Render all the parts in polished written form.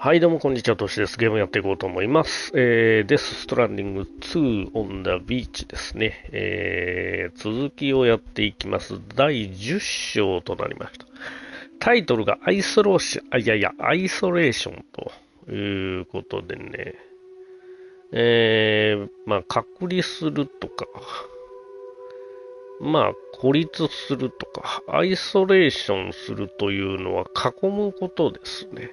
はい、どうもこんにちは、としです。ゲームやっていこうと思います。デス・ストランディング2 on the Beach ですね。続きをやっていきます。第10章となりました。タイトルがアイソレーション、アイソレーションということでね。隔離するとか、孤立するとか、アイソレーションするというのは囲むことですね。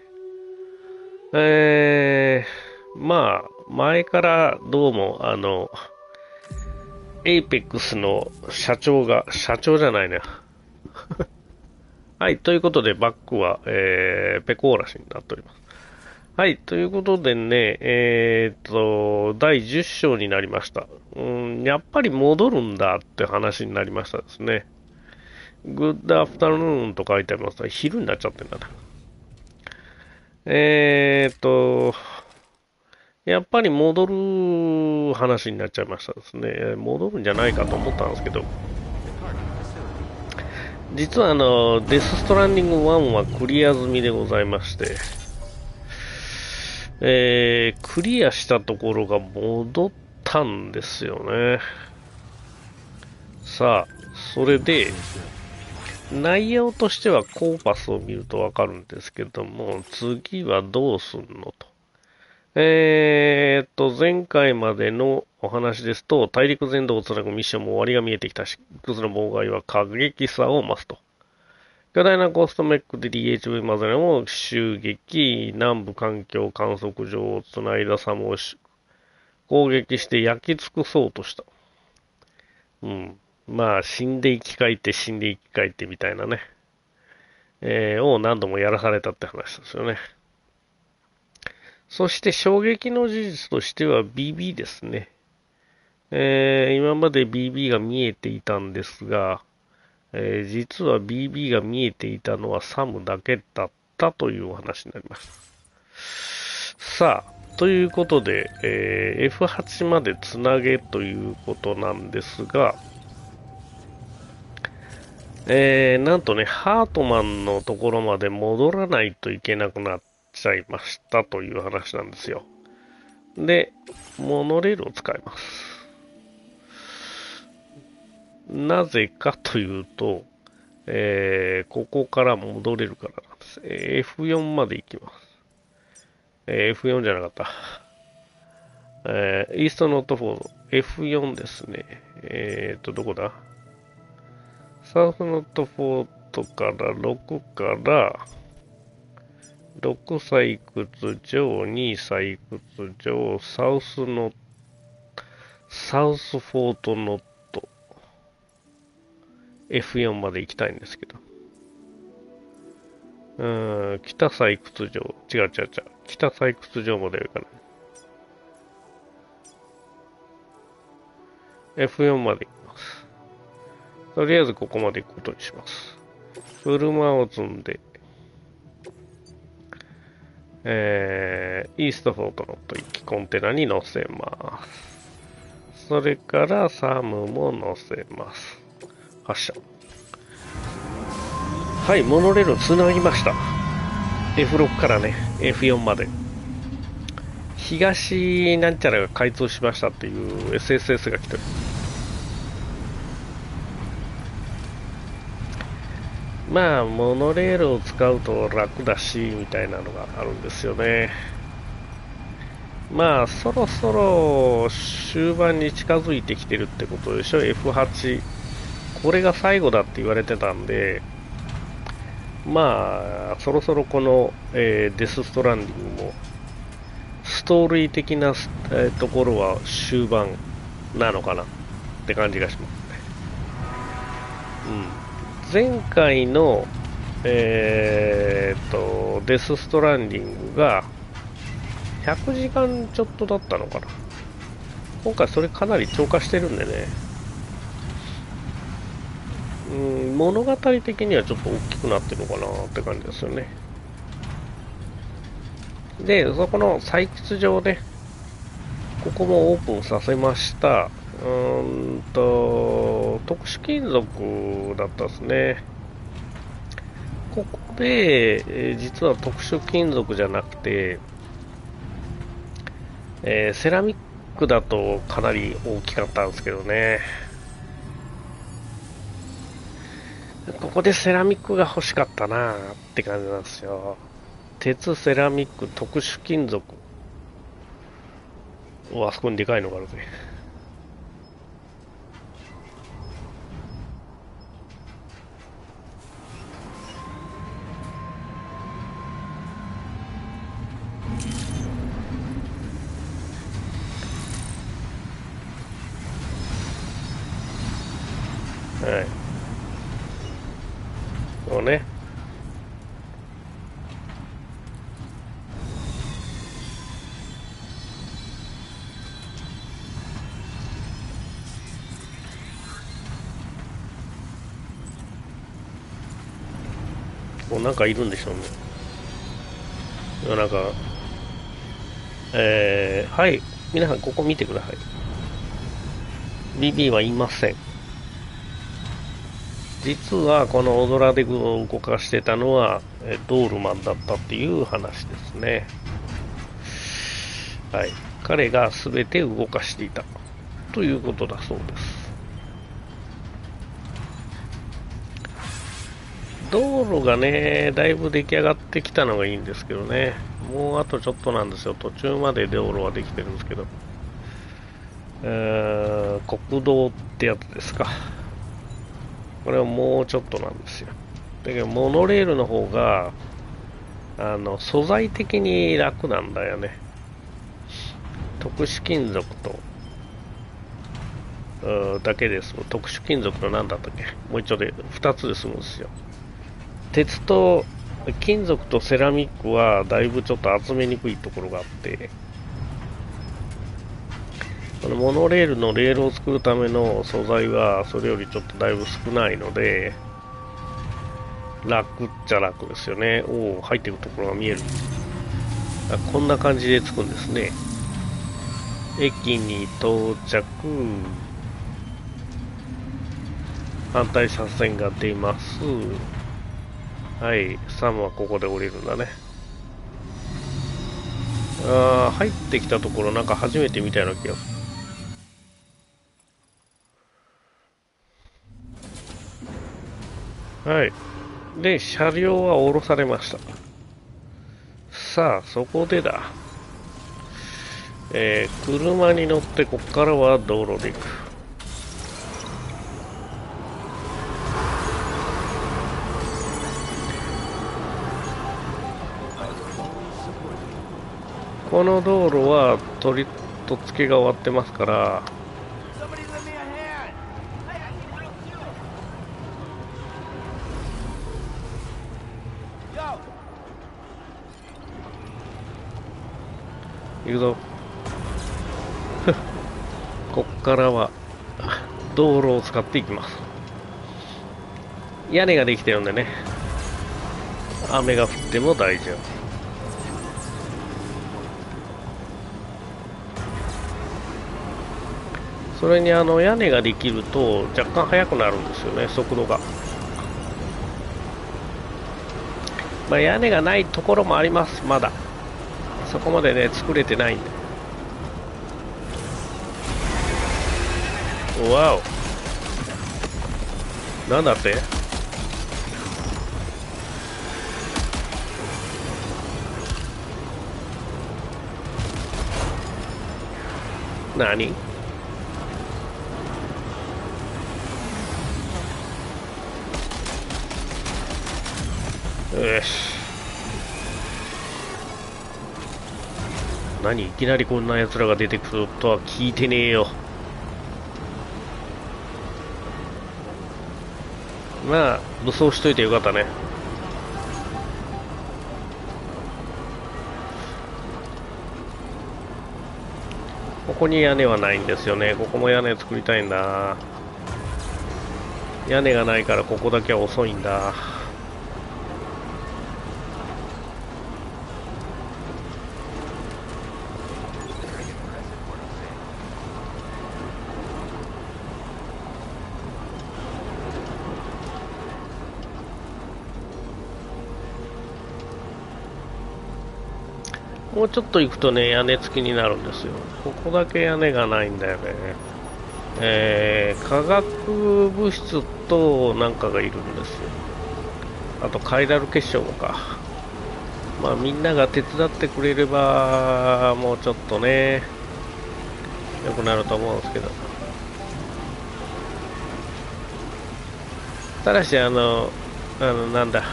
前からどうも、エイペックスの社長じゃないね。はい、ということで、バックは、ペコーラシになっております。はい、ということでね、第10章になりました。やっぱり戻るんだって話になりましたですね。グッドアフタヌーンと書いてありますが、昼になっちゃってんだな。やっぱり戻る話になっちゃいましたですね。戻るんじゃないかと思ったんですけど、実はデス・ストランディング1はクリア済みでございまして、クリアしたところが戻ったんですよね。さあ、それで、内容としてはコーパスを見るとわかるんですけども、次はどうすんのと。前回までのお話ですと、大陸全土をつなぐミッションも終わりが見えてきたし、いくつの妨害は過激さを増すと。巨大なコーストメックで DHV マゼラを襲撃、南部環境観測所をつないだサムを攻撃して焼き尽くそうとした。死んで生き返って死んで生き返ってみたいなね、を何度もやらされたって話ですよね。そして衝撃の事実としては BB ですね。今まで BB が見えていたんですが、実は BB が見えていたのはサムだけだったというお話になりました。さあ、ということで、F8 までつなげということなんですが、なんとね、ハートマンのところまで戻らないといけなくなっちゃいましたという話なんですよ。で、モノレールを使います。なぜかというと、ここから戻れるからなんです。F4 まで行きます。F4 じゃなかった。イーストノットフォード。F4 ですね。どこだ？サウスノットフォードから6から6採掘場、2採掘場、サウスフォートノット、F4 まで行きたいんですけど。北採掘場、違う。北採掘場まで行かない。F4 まで行きます。とりあえずここまで行くことにします。車を積んで、イーストフォートノット行きコンテナに乗せます。それからサムも乗せます。発射。はい、モノレールをつなぎました。F6 からね、F4 まで。東なんちゃらが開通しましたっていう SSS が来てる。モノレールを使うと楽だし、みたいなのがあるんですよね。そろそろ終盤に近づいてきてるってことでしょ、F8。これが最後だって言われてたんで、そろそろこの、デス・ストランディングも、ストーリー的な、ところは終盤なのかなって感じがしますね。前回の、デス・ストランディングが100時間ちょっとだったのかな。今回それかなり超過してるんでね、物語的にはちょっと大きくなってるのかなって感じですよね。で、そこの採掘場ね、ここもオープンさせました。特殊金属だったですね。ここで、実は特殊金属じゃなくて、セラミックだとかなり大きかったんですけどね。ここでセラミックが欲しかったなって感じなんですよ。鉄、セラミック、特殊金属。あそこにでかいのがあるぜ。はい。そうね。こうなんかいるんでしょうね。なんか、はい。皆さんここ見てください。BB はいません。実はこのオドラデグを動かしてたのはドールマンだったっていう話ですね。はい。彼が全て動かしていたということだそうです。道路がね、だいぶ出来上がってきたのがいいんですけどね。もうあとちょっとなんですよ。途中まで道路はできてるんですけど。国道ってやつですか。これはもうちょっとなんですよ。だけどモノレールの方が素材的に楽なんだよね。特殊金属とだけです。特殊金属の何だったっけ、もう一丁で2つで済むんですよ。鉄と金属とセラミックはだいぶちょっと集めにくいところがあって、このモノレールのレールを作るための素材はそれよりちょっとだいぶ少ないので楽っちゃ楽ですよね。おお、入っていくところが見える。こんな感じでつくんですね。駅に到着、反対車線が出ます。はい、サムはここで降りるんだね。入ってきたところなんか初めて見たような気がする。はい。で、車両は降ろされました。さあ、そこでだ。車に乗ってここからは道路で行く。この道路は取り付けが終わってますから、行くぞ。こっからは道路を使っていきます。屋根ができてるんでね、雨が降っても大丈夫。それに屋根ができると若干速くなるんですよね、速度が。まあ、屋根がないところもあります。まだそこまでね作れてないんで。わお、なんだって。何？よし。何、いきなりこんな奴らが出てくるとは聞いてねえよ。まあ武装しといてよかったね。ここに屋根はないんですよね。ここも屋根作りたいんだ。屋根がないからここだけは遅いんだ。もうちょっと行くとね、屋根付きになるんですよ。ここだけ屋根がないんだよね。化学物質となんかがいるんですよ。あとカイラル結晶もか。まあみんなが手伝ってくれればもうちょっとね良くなると思うんですけど、ただしなんだ、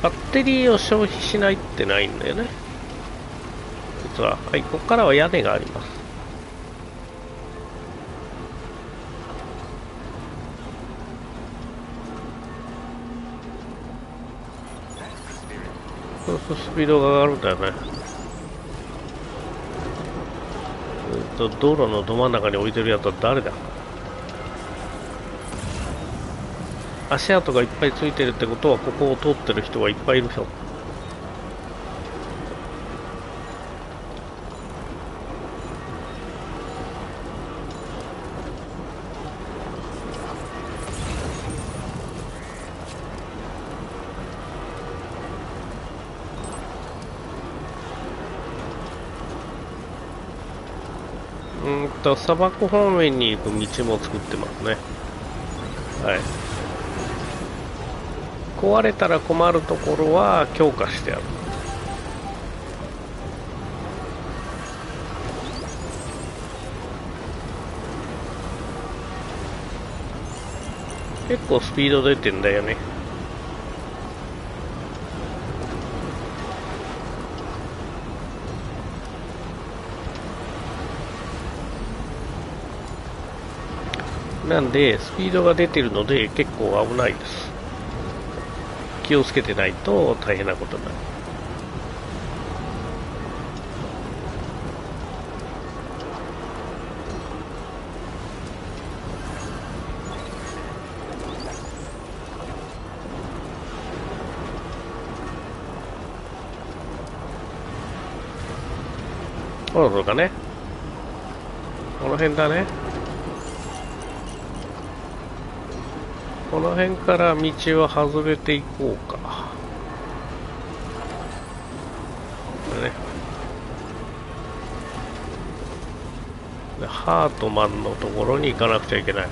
バッテリーを消費しないってないんだよね実は。はい、ここからは屋根があります。そうするとスピードが上がるんだよね。道路のど真ん中に置いてるやつは誰だ。足跡がいっぱいついてるってことはここを通ってる人はいっぱいいる人。砂漠方面に行く道も作ってますね。はい。壊れたら困るところは強化してある。結構スピード出てんだよね。なんでスピードが出てるので結構危ないです。気をつけてないと大変なことになる。そうかね、この辺だね。この辺から道は外れていこうか。ね、でハートマンのところに行かなくちゃいけない。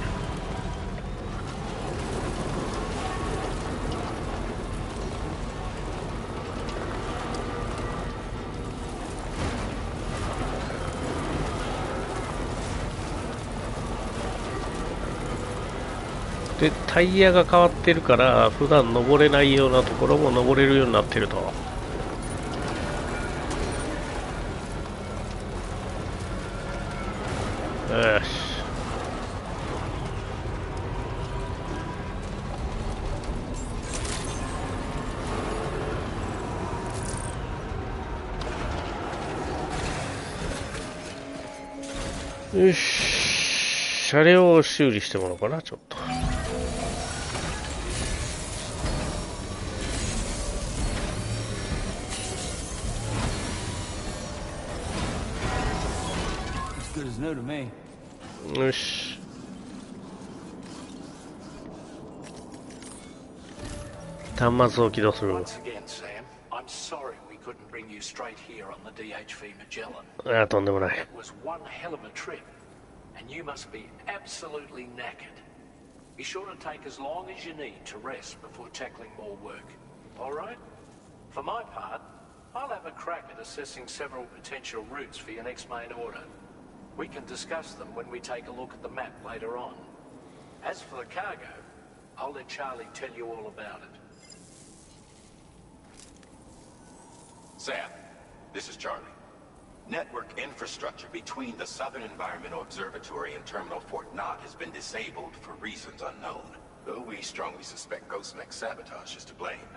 でタイヤが変わってるから普段登れないようなところも登れるようになってると。よし、よし、車両を修理してもらおうかな。ちょっとよし、端末を起動する。あ、とんでもない。And you must be absolutely knackered. Be sure to take as long as you need to rest before tackling more work. All right? For my part, I'll have a crack at assessing several potential routes for your next main order. We can discuss them when we take a look at the map later on. As for the cargo, I'll let Charlie tell you all about it. Sam, this is Charlie. Network infrastructure between the Southern Environmental Observatory and Terminal Fort Knott has been disabled for reasons unknown, though we strongly suspect Ghostneck sabotage is to blame.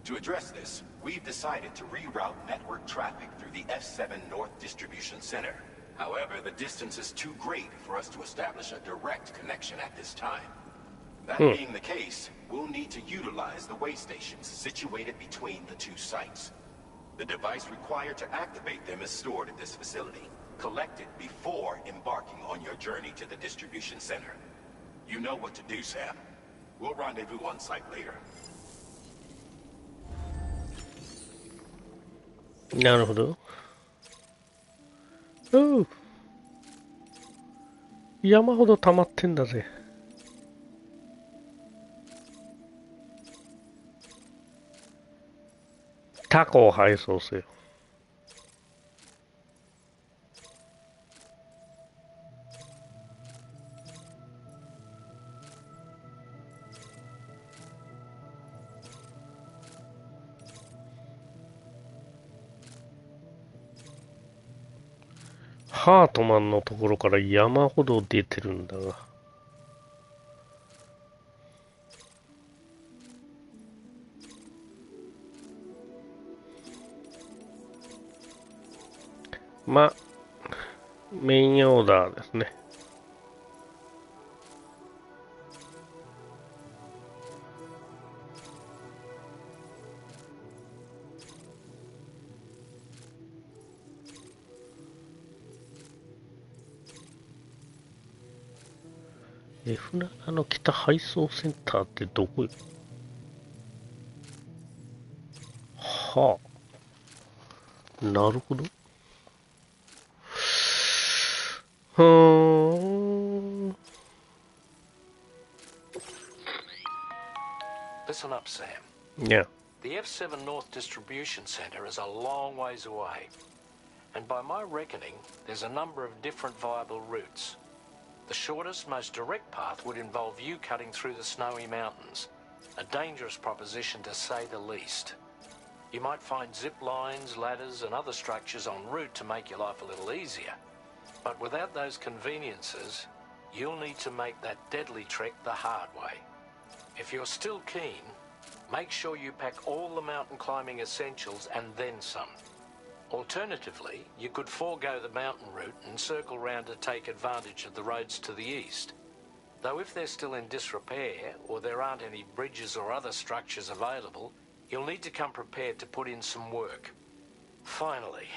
To address this, we've decided to reroute network traffic through the F7 North Distribution Center. However, the distance is too great for us to establish a direct connection at this time. That being the case, we'll need to utilize the way stations situated between the two sites. The device required to activate them is stored at this facility. Collect it before embarking on your journey to the distribution center. You know what to do, Sam. We'll rendezvous on site later. なるほど。おう。山ほど溜まってんだぜ。タコを配送せよ。ハートマンのところから山ほど出てるんだが。ま、メインオーダーですね。F7 の北配送センターってどこよ。はあ。なるほど。Listen up, Sam. Yeah. The F7 North Distribution Center is a long ways away. And by my reckoning, there's a number of different viable routes. The shortest, most direct path would involve you cutting through the snowy mountains. A dangerous proposition to say the least. You might find zip lines, ladders, and other structures en route to make your life a little easier. But without those conveniences, you'll need to make that deadly trek the hard way. If you're still keen, make sure you pack all the mountain climbing essentials and then some. Alternatively, you could forego the mountain route and circle round to take advantage of the roads to the east. Though if they're still in disrepair, or there aren't any bridges or other structures available, you'll need to come prepared to put in some work. Finally,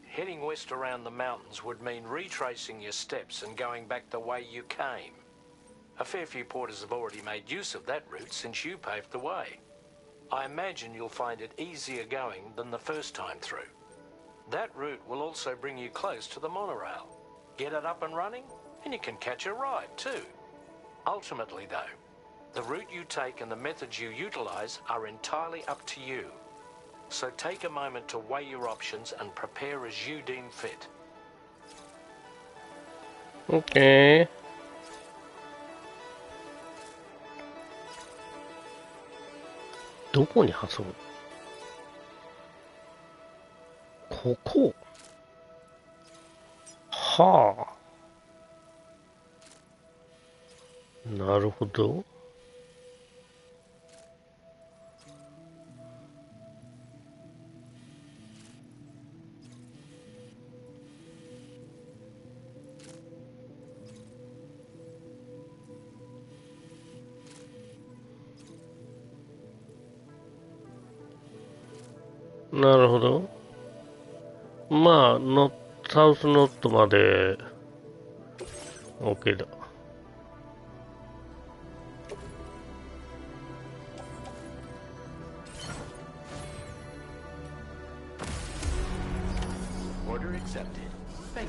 heading west around the mountains would mean retracing your steps and going back the way you came. A fair few porters have already made use of that route since you paved the way. I imagine you'll find it easier going than the first time through. That route will also bring you close to the monorail. Get it up and running, and you can catch a ride too. Ultimately though, the route you take and the methods you utilize are entirely up to you. So take a moment to weigh your options and prepare as you deem fit. Okay. どこに挟む？ここ。はあ。なるほど。なるほど。まあ、サウスノットまで、OK だ。Order accepted. Thank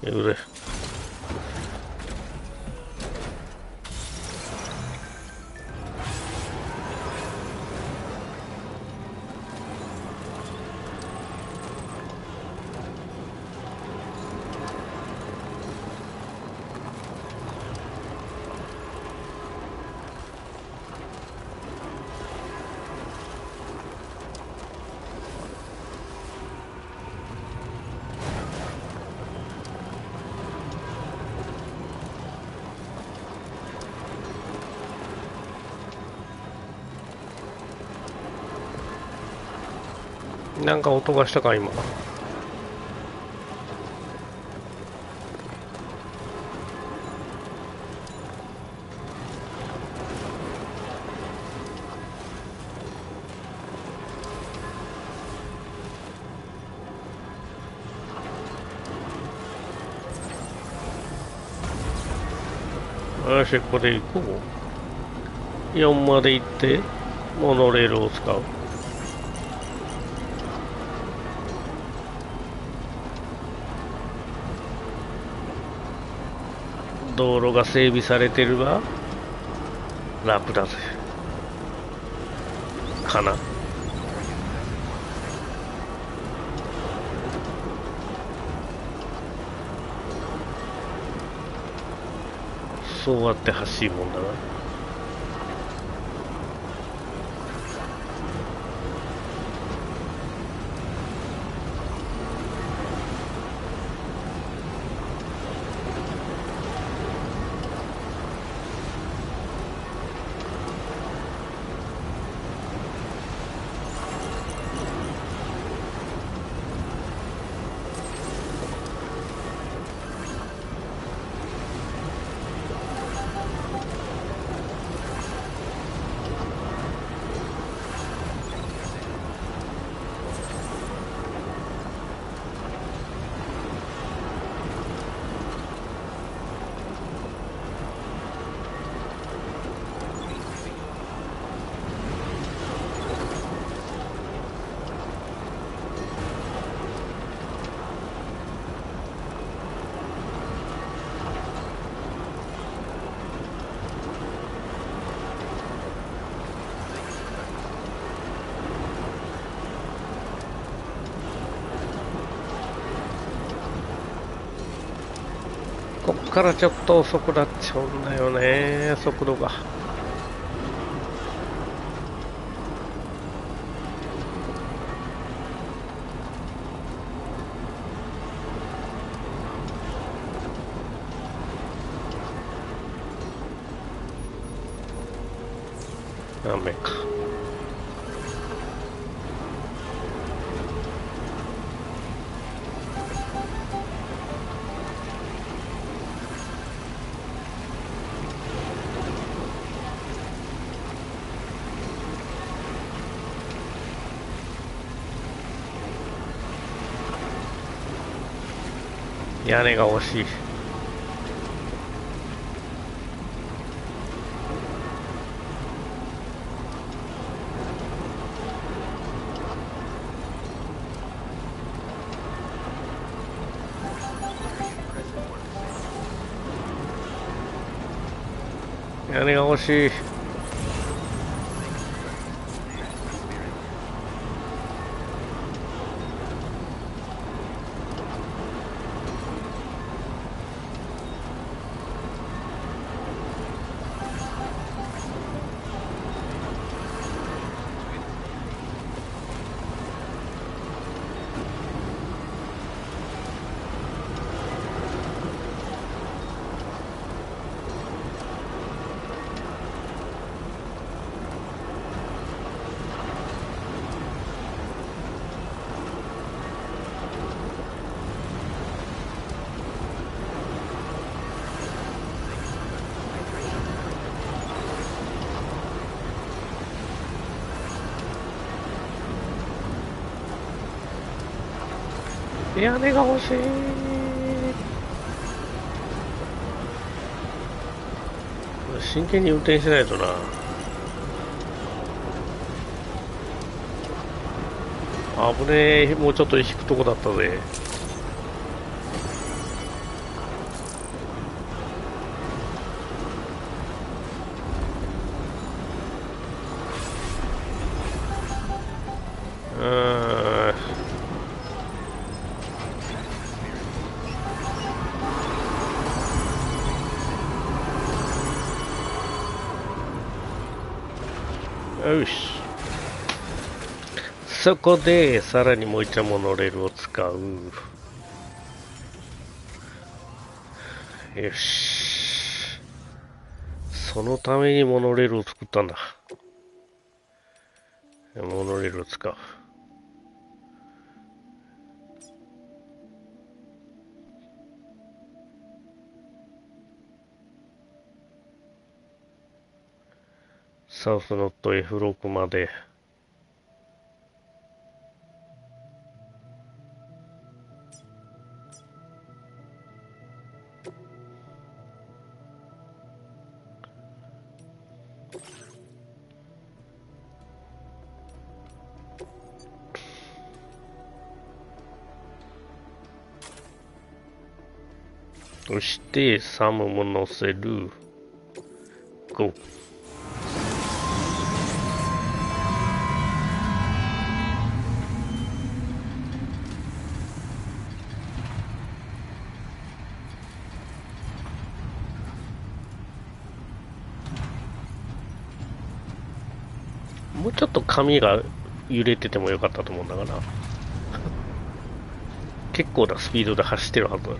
you. うれ。なんか音がしたか今。よし、ここで行こう。4まで行ってモノレールを使う。道路が整備されてるが楽だぜかな。そうやって走るもんだな。こっからちょっと遅くなっちゃうんだよね、速度が。雨か。屋根が惜しい。屋根が惜しい。屋根が欲しい。真剣に運転しないとな。危ねえ、もうちょっと引くとこだったぜ。よし。そこでさらにもう一丁モノレールを使う。よし。そのためにモノレールを作ったんだ。モノレールを使う。サウスノット F6 まで。そしてサムも乗せる。ゴー。もうちょっと紙が揺れててもよかったと思うんだがな。結構なスピードで走ってるはずだな。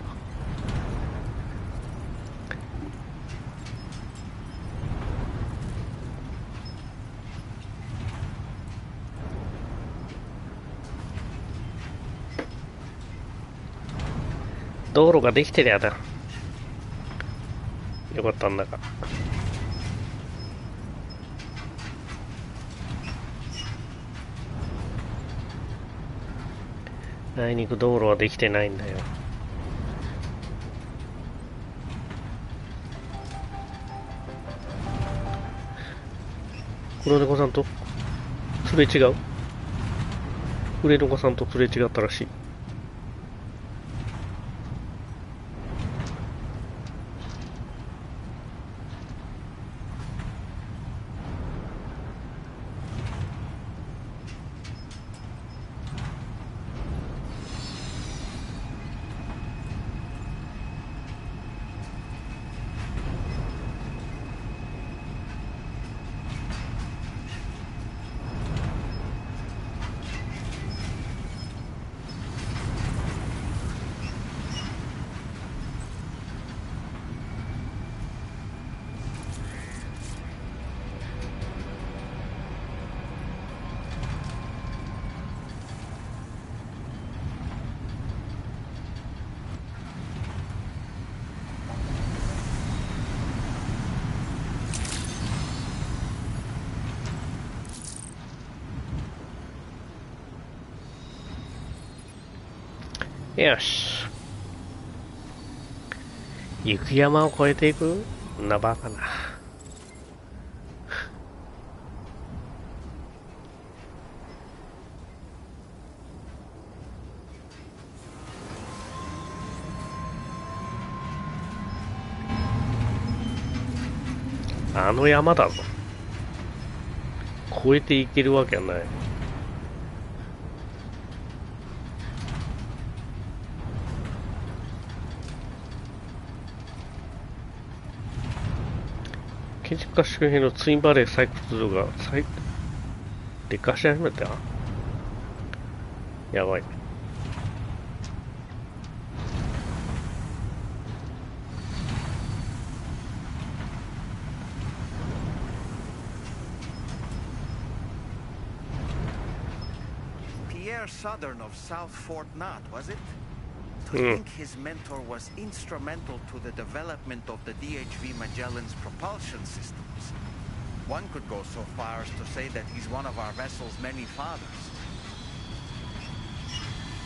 道路ができてりゃだ。よかったんだが。あいにく道路はできてないんだよ。黒猫さんとすれ違う。黒猫さんとすれ違ったらしい。よし。雪山を越えていくんなバカな。あの山だぞ。越えていけるわけはない。建築家周辺のツインバレー採掘度が劣化し始めた。やばい。Southern of South Fort Knott, was it? To think his mentor was instrumental to the development of the DHV Magellan's propulsion systems. One could go so far as to say that he's one of our vessel's many fathers.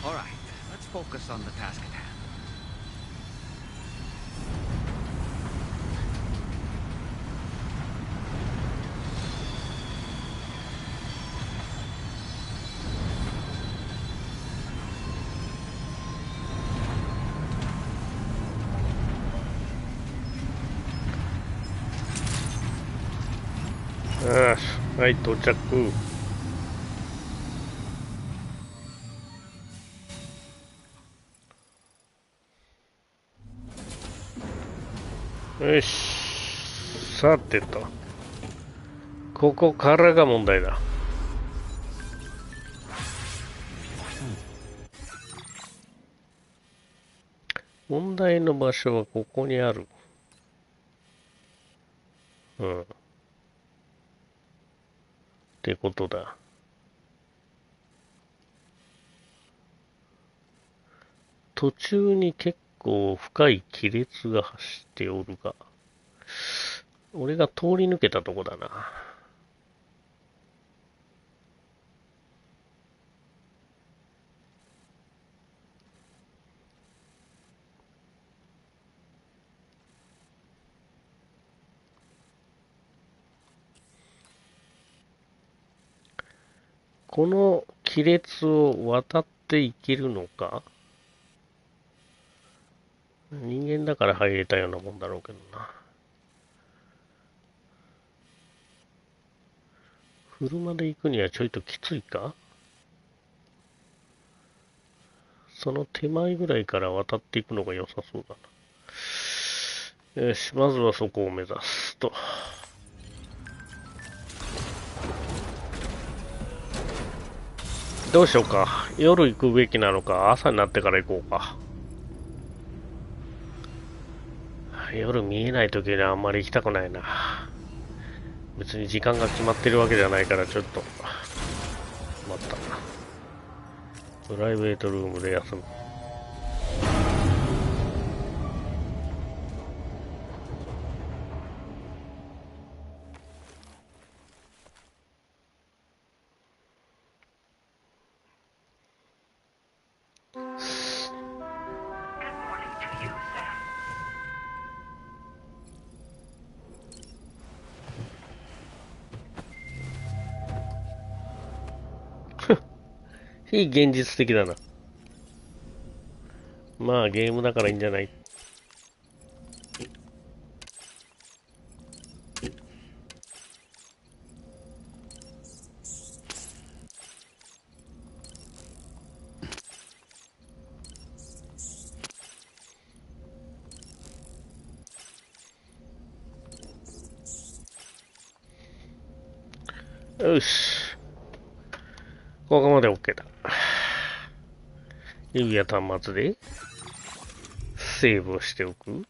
All right, let's focus on the task at hand.はい、到着。よし。さてと。ここからが問題だ。問題の場所はここにある。ってことだ。途中に結構深い亀裂が走っておるが、俺が通り抜けたとこだな。この亀裂を渡っていけるのか？人間だから入れたようなもんだろうけどな。車で行くにはちょいときついか？その手前ぐらいから渡っていくのが良さそうだな。よし、まずはそこを目指すと。どうしようか。夜行くべきなのか、朝になってから行こうか。夜見えない時にはあんまり行きたくないな。別に時間が決まってるわけじゃないからちょっと待った。プライベートルームで休む。非現実的だな。まあゲームだからいいんじゃない？よし。ここまで OK だ。指や端末でセーブをしておく。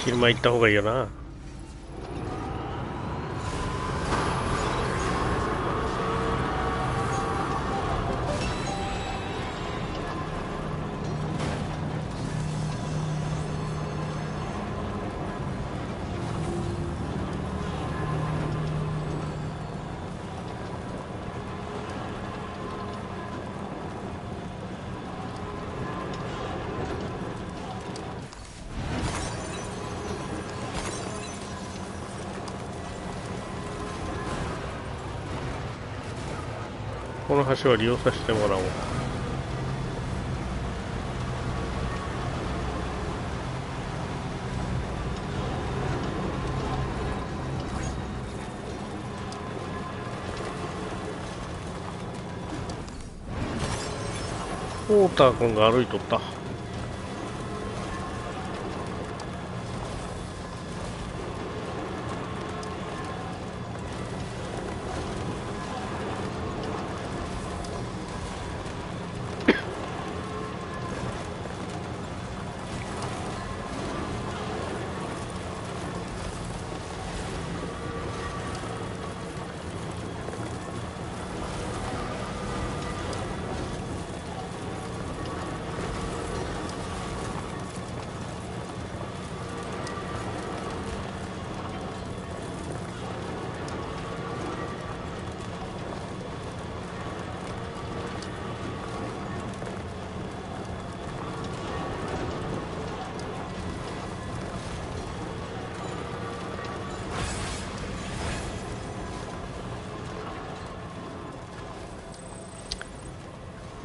昼間行った方がいいよな。この橋は利用させてもらおう。ウォーター君が歩いとった。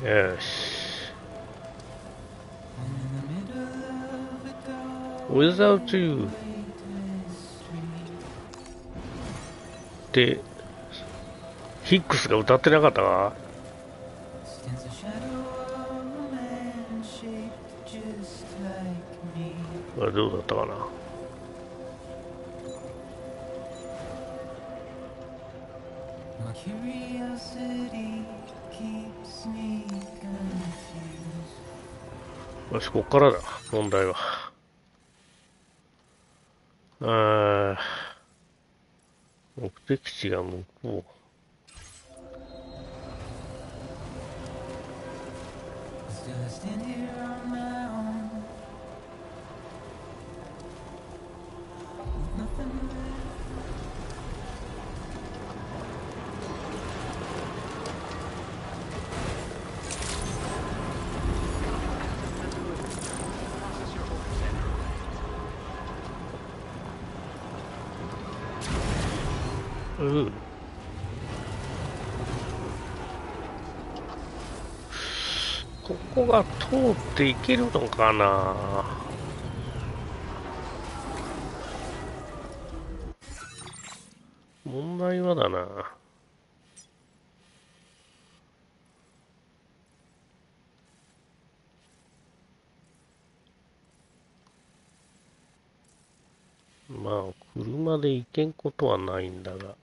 よし。Without you ってヒックスが歌ってなかったか？これどうだったかな。よし、こっからだ、問題は。目的地が向こここが通っていけるのかな。問題はだな。まあ車で行けんことはないんだが。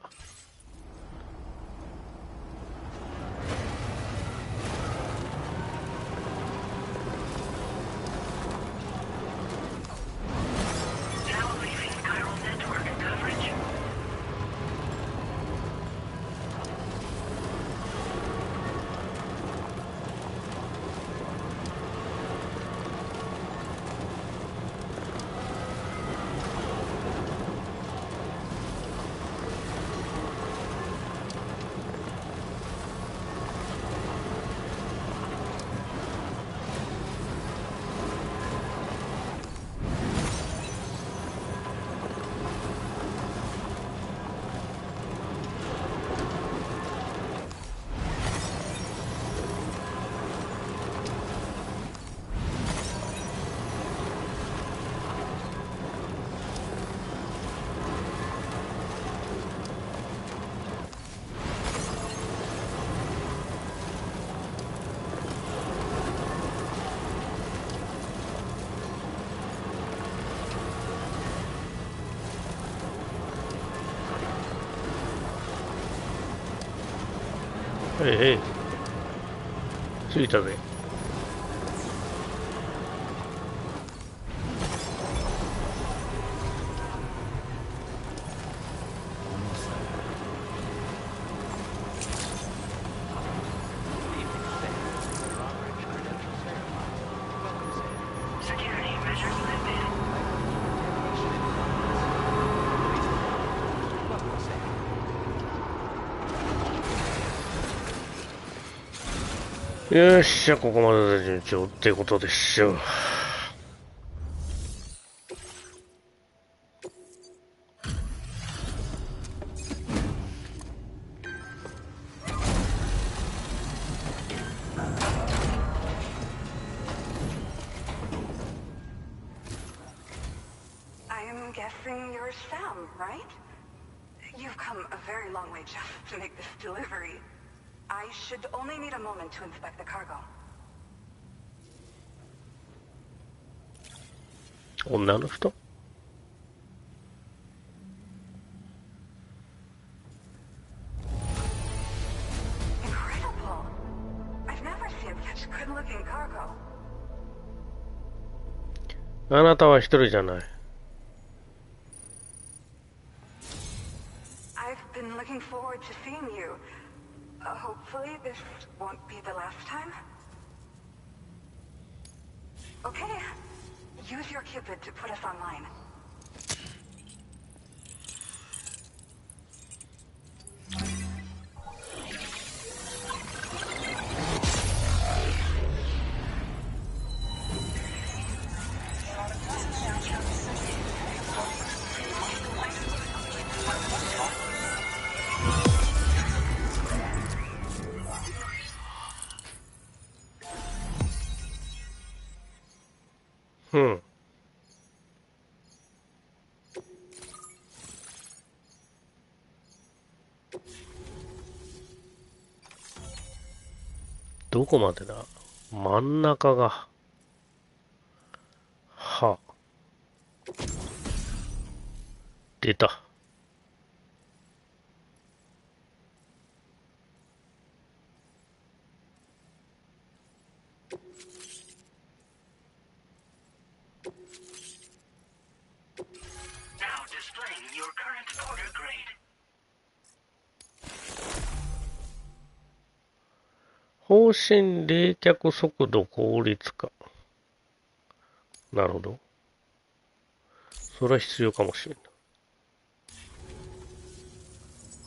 着いたぜ。よっしゃ、ここまでで順調ってことでしょう。I'm guessing you're Sam, right? You've come a very long way just to make this delivery. I should only need a moment to inspect the cargo. 女の人？ Incredible! I've never seen such good-looking cargo. あなたは一人じゃない。I've been looking forward to seeing you. Hopefully this won't be the last time. Okay. Use your Cupid to put us online. Hmm. どこまでだ？真ん中が。は。出た。ほ方針冷却速度効率化。なるほど。それは必要かもしれんな。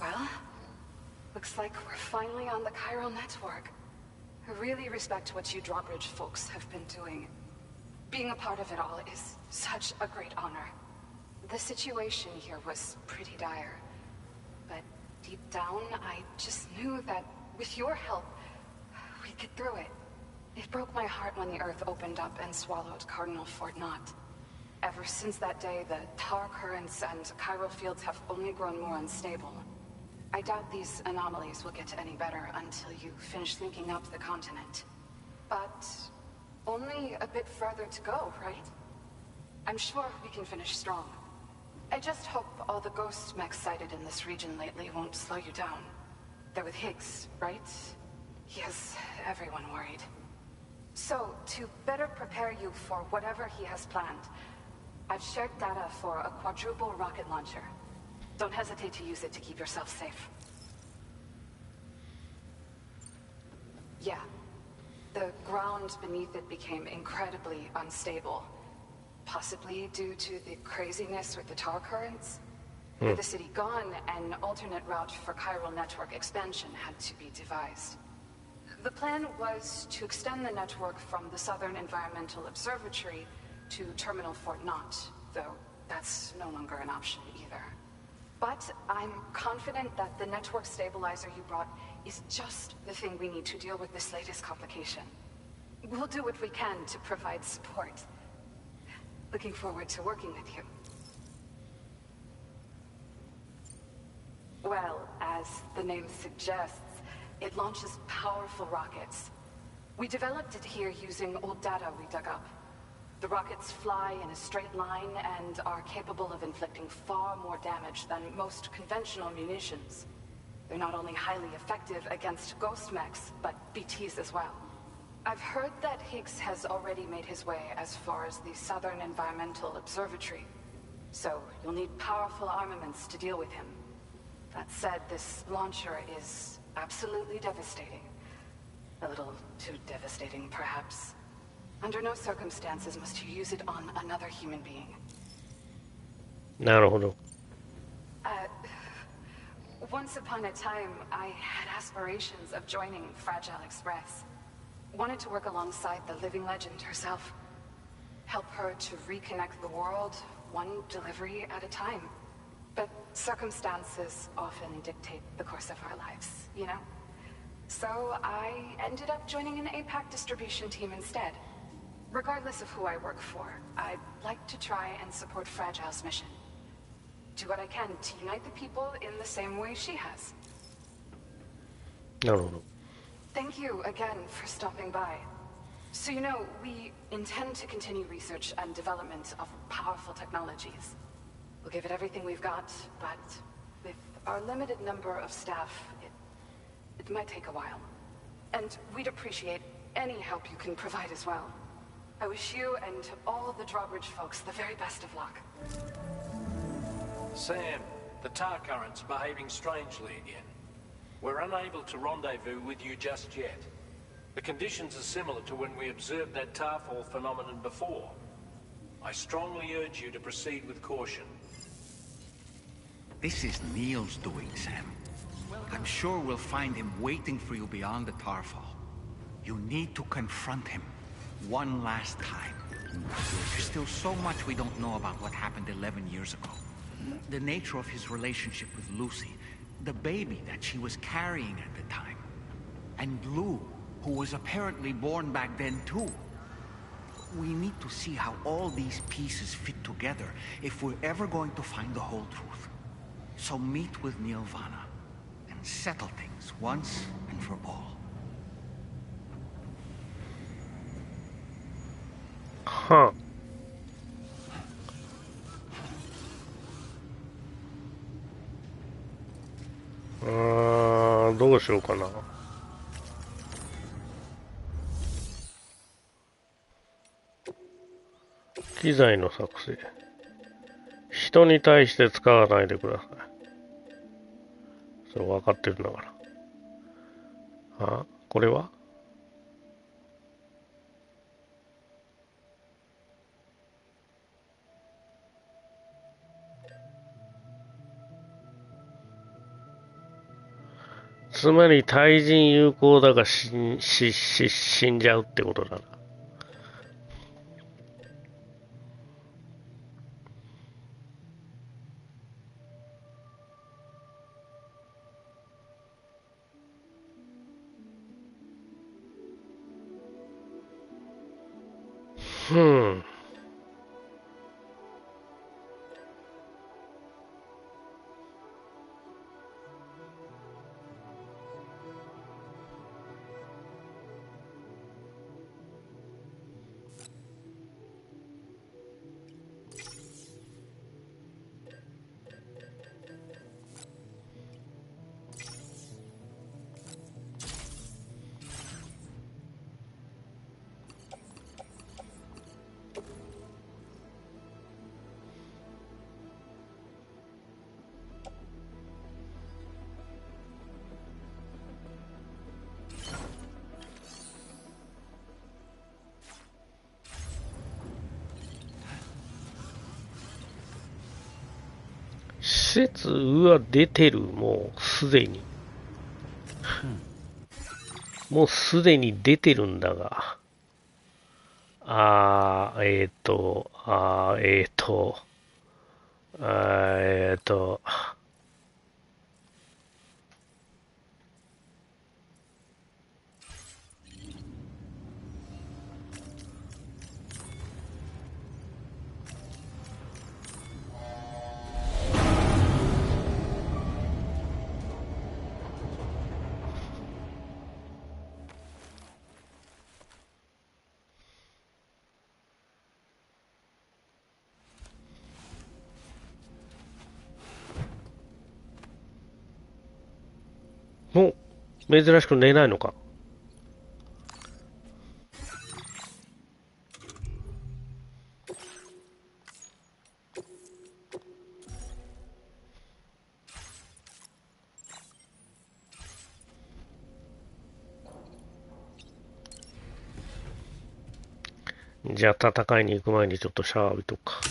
Well, looks like we're finally on the chiral network. I really respect what you drawbridge folks have been doing. Being a part of it all is such a great honor. The situation here was pretty dire. But deep down, I just knew that with your help, we'd get through it. It broke my heart when the Earth opened up and swallowed Cardinal Fort Knott. Ever since that day, the tar currents and chiral fields have only grown more unstable. I doubt these anomalies will get any better until you finish linking up the continent. But only a bit further to go, right? I'm sure we can finish strong. I just hope all the ghost mechs sighted in this region lately won't slow you down. They're with Higgs, right? He has everyone worried. So, to better prepare you for whatever he has planned, I've shared data for a quadruple rocket launcher. Don't hesitate to use it to keep yourself safe. Yeah. The ground beneath it became incredibly unstable. Possibly due to the craziness with the tar currents. With the city gone, an alternate route for chiral network expansion had to be devised. The plan was to extend the network from the Southern Environmental Observatory to Terminal Fort Knott, though that's no longer an option either. But I'm confident that the network stabilizer you brought is just the thing we need to deal with this latest complication. We'll do what we can to provide support. Looking forward to working with you. Well, as the name suggests, it launches powerful rockets. We developed it here using old data we dug up. The rockets fly in a straight line and are capable of inflicting far more damage than most conventional munitions. They're not only highly effective against ghost mechs, but BTs as well. I've heard that Higgs has already made his way as far as the Southern Environmental Observatory. So you'll need powerful armaments to deal with him. That said, this launcher is absolutely devastating. A little too devastating, perhaps. Under no circumstances must you use it on another human being. なるほど。 Once upon a time, I had aspirations of joining Fragile Express. Wanted to work alongside the living legend herself. Help her to reconnect the world, one delivery at a time. But circumstances often dictate the course of our lives, you know? So I ended up joining an APAC distribution team instead. Regardless of who I work for, I'd like to try and support Fragile's mission. Do what I can to unite the people in the same way she has. なるほど。 Thank you again for stopping by. So you know, we intend to continue research and development of powerful technologies. We'll give it everything we've got, but with our limited number of staff, it might take a while. And we'd appreciate any help you can provide as well. I wish you and all the drawbridge folks the very best of luck. Sam, the tar current's behaving strangely again. We're unable to rendezvous with you just yet. The conditions are similar to when we observed that tarfall phenomenon before. I strongly urge you to proceed with caution. This is Neil's doing, Sam. I'm sure we'll find him waiting for you beyond the tarfall. You need to confront him one last time. There's still so much we don't know about what happened 11 years ago. The nature of his relationship with Lucy, the baby that she was carrying at the time, and Lou, who was apparently born back then too. We need to see how all these pieces fit together if we're ever going to find the whole truth. So meet with Neil Vanna and settle things once and for all. Huh. どうしようかな。機材の作成。人に対して使わないでください。それ分かってるんだから。あ、これはつまり対人有効だが死んじゃうってことだな。うん。施設は出てる、もうすでに。もうすでに出てるんだが。あー、えーと、あー、えーと、あー、えーと、もう、珍しく寝ないのか。じゃあ戦いに行く前にちょっとシャワー浴びとくか。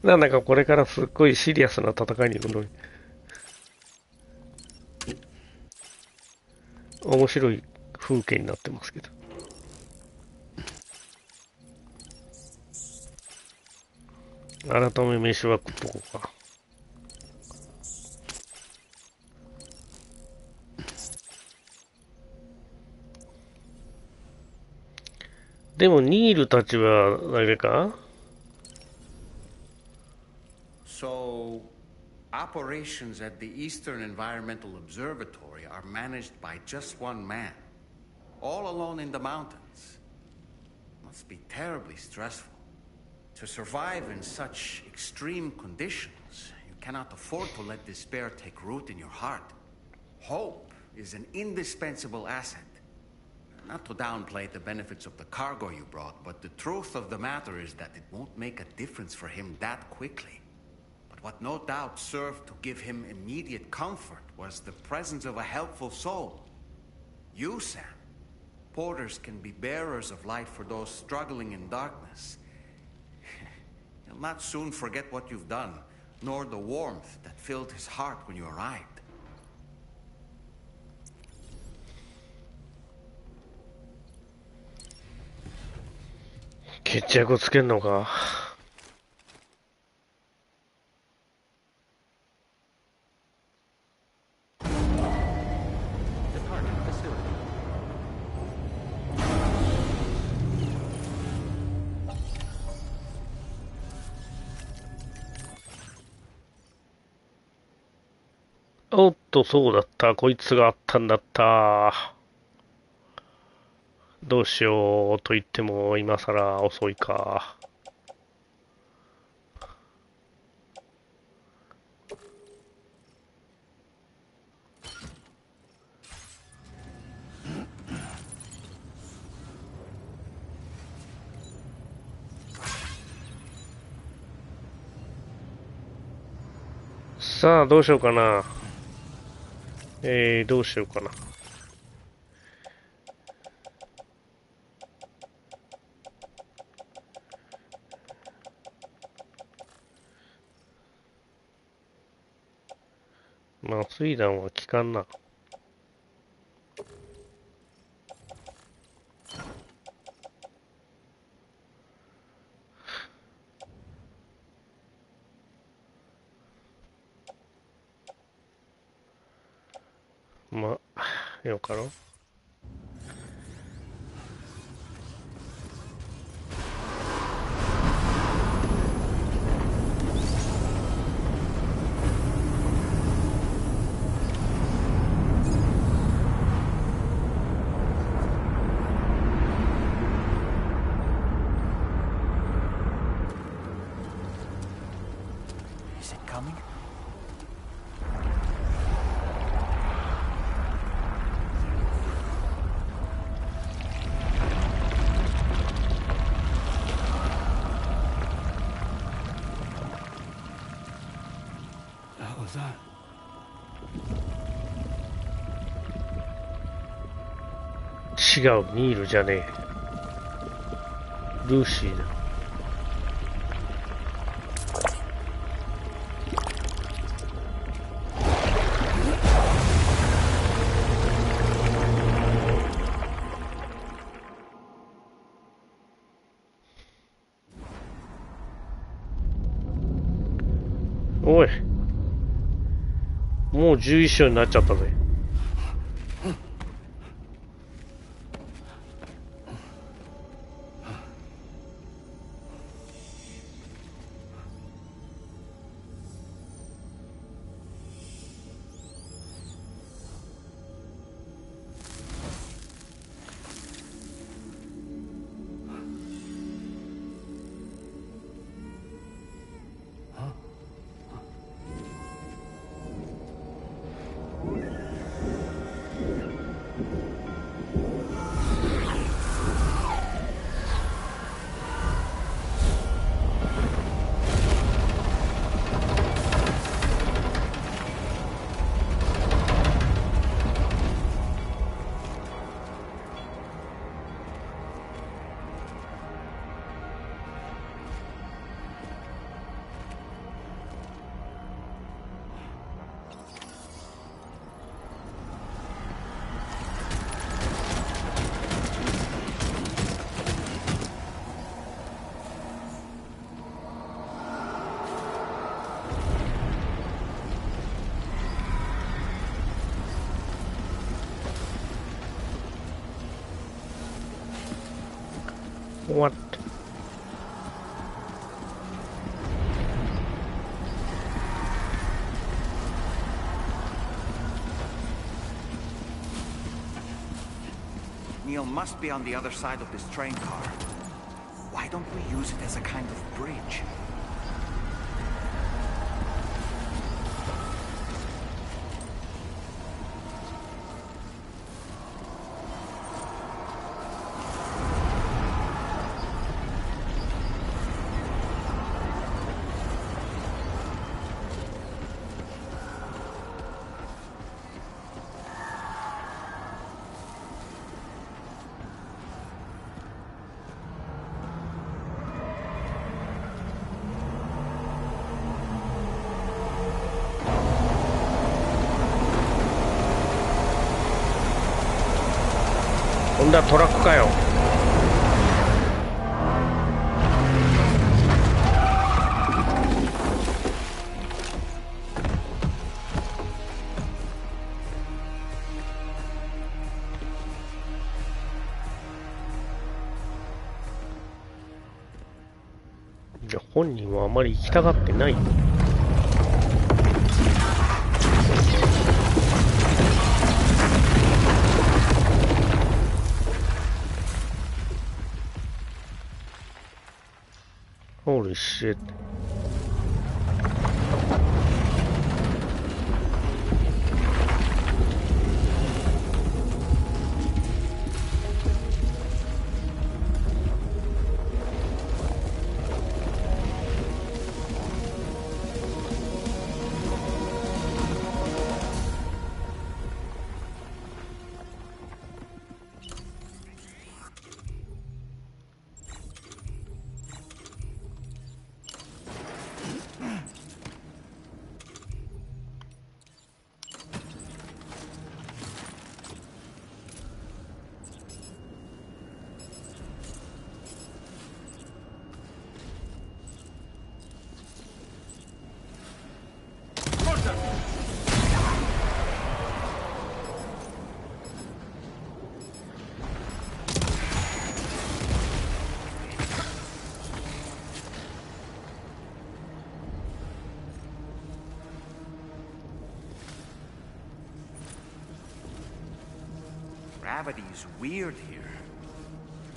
なんだかこれからすっごいシリアスな戦いに行くのに。面白い風景になってますけど。改め飯は食っとこうか。でもニールたちはあれか？ So, operations at the Eastern Environmental Observatory are managed by just one man, all alone in the mountains. Must be terribly stressful. To survive in such extreme conditions, you cannot afford to let despair take root in your heart. Hope is an indispensable asset. Not to downplay the benefits of the cargo you brought, but the truth of the matter is that it won't make a difference for him that quickly. But what no doubt served to give him immediate comfort was the presence of a helpful soul. You, Sam. Porters can be bearers of light for those struggling in darkness. He'll not soon forget what you've done, nor the warmth that filled his heart when you arrived. 決着をつけんのか。おっと、そうだった。こいつがあったんだった。どうしようと言っても今更遅いか。さあ、どうしようかな。どうしようかな。麻酔弾は効かんな。まあ、よかろう。Is it coming? What was that? 違う、ニールじゃねえ。ルーシーだ。おい、もう11章になっちゃったぜ。What? Neil must be on the other side of this train car. Why don't we use it as a kind of bridge?今度はトラックかよ。じゃあ本人はあまり行きたがってない。Holy shit. Gravity is weird here.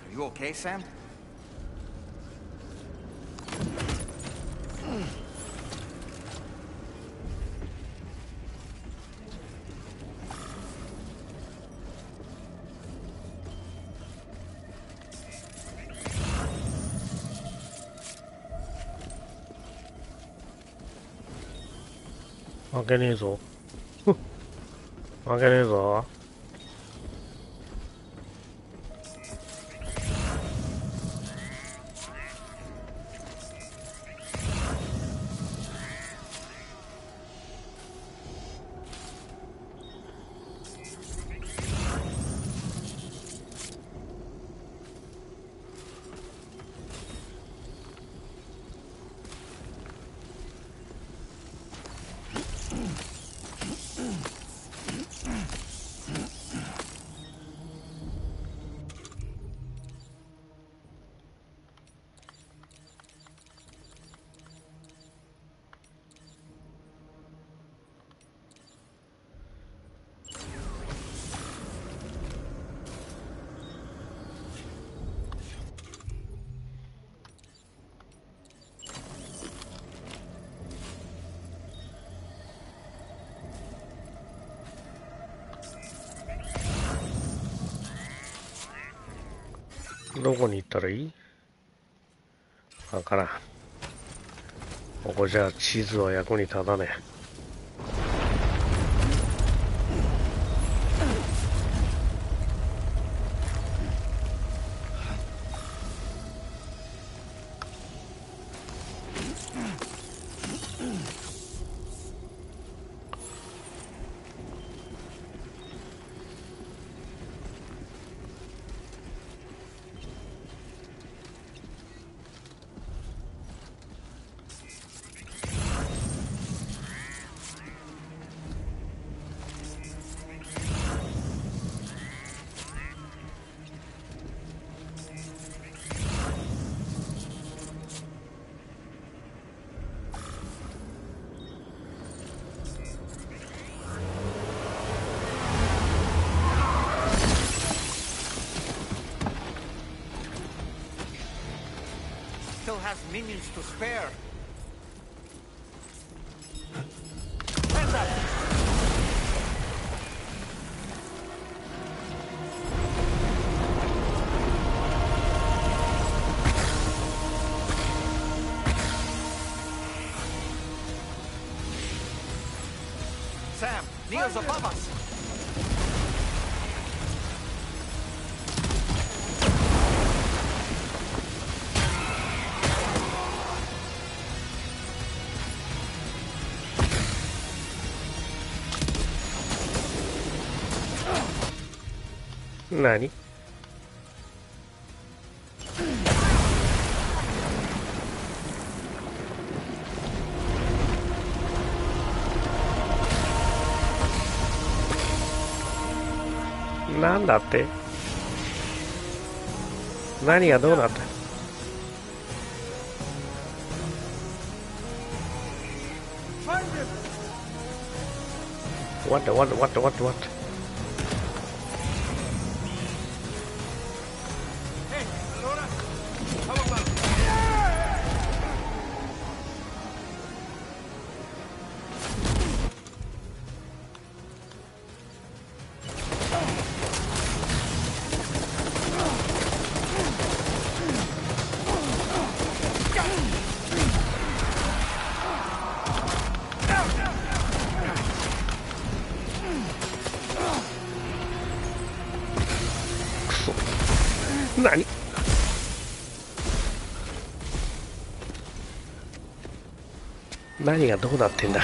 Are you okay, Sam?負けねえぞ。負けねえぞ。どこに行ったらいい？わからん。ここじゃ地図は役に立たねえ。Still has minions to spare. Sam, Neo's above us.何？なんだって？何がどうなった？What?何？何がどうなってんだ？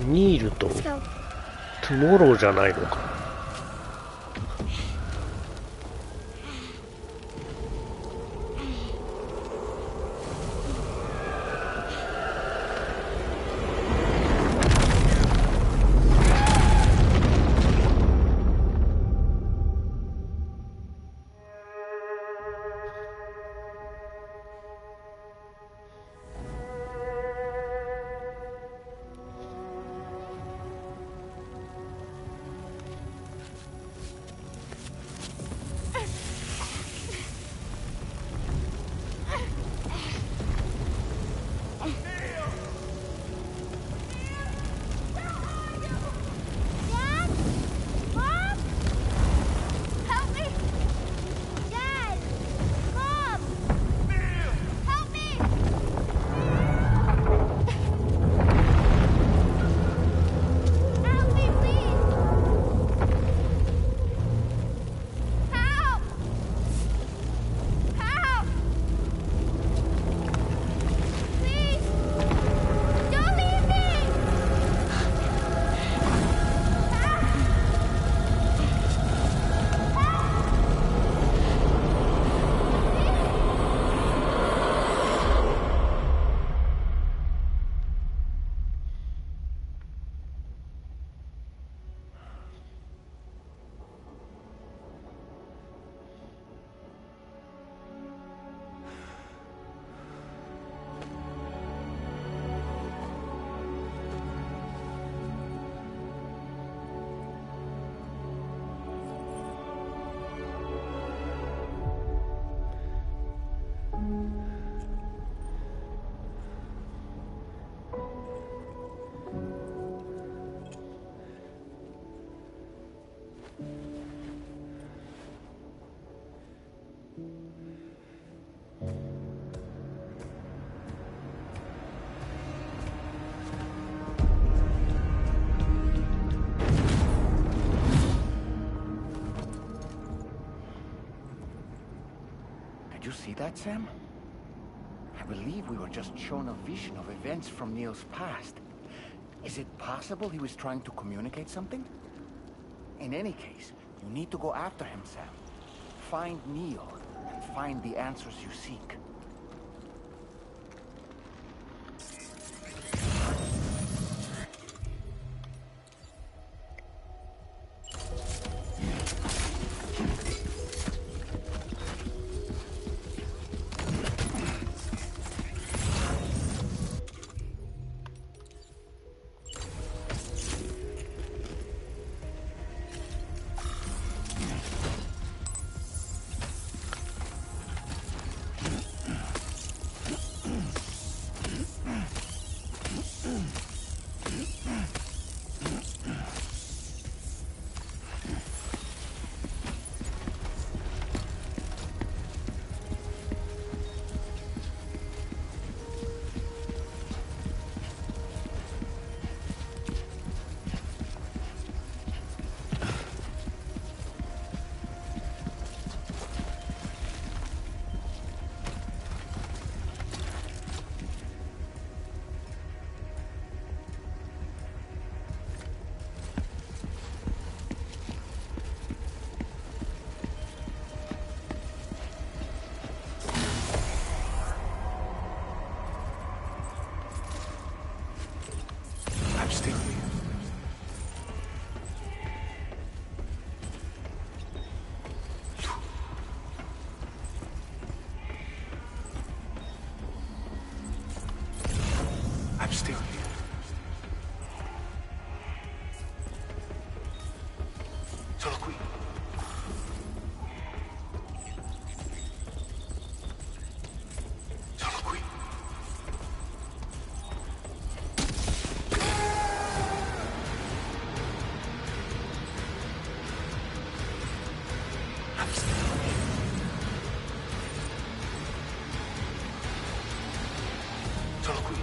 ニールとトゥモローじゃないのか。Did you see that, Sam? I believe we were just shown a vision of events from Neil's past. Is it possible he was trying to communicate something? In any case, you need to go after him, Sam. Find Neil, and find the answers you seek. I'm still here. I'm still here. Sono qui. Sono qui. I'm still here. Sono qui.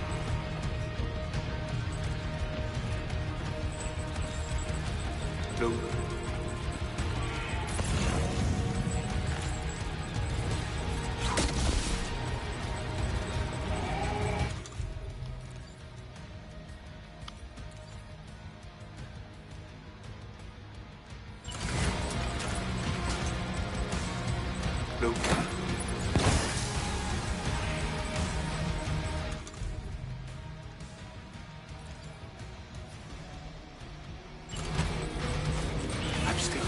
No. Luke. I'm still.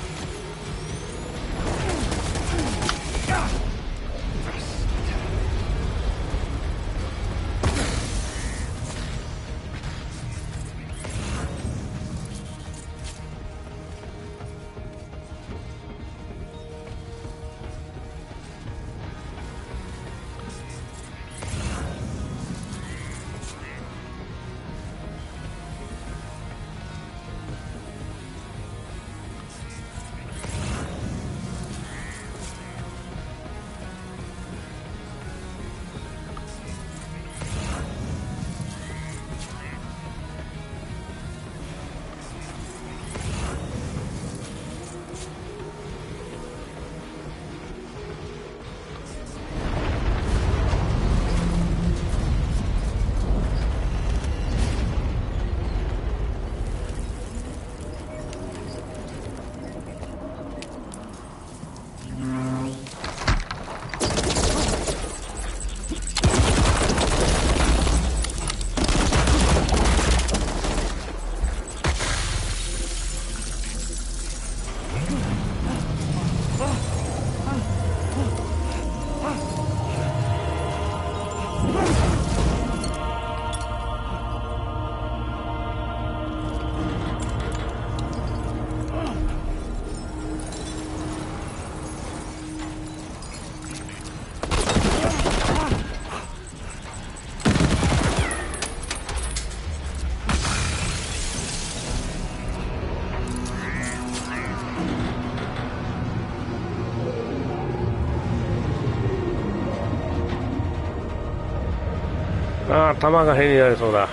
ああ、弾が変になりそうだ。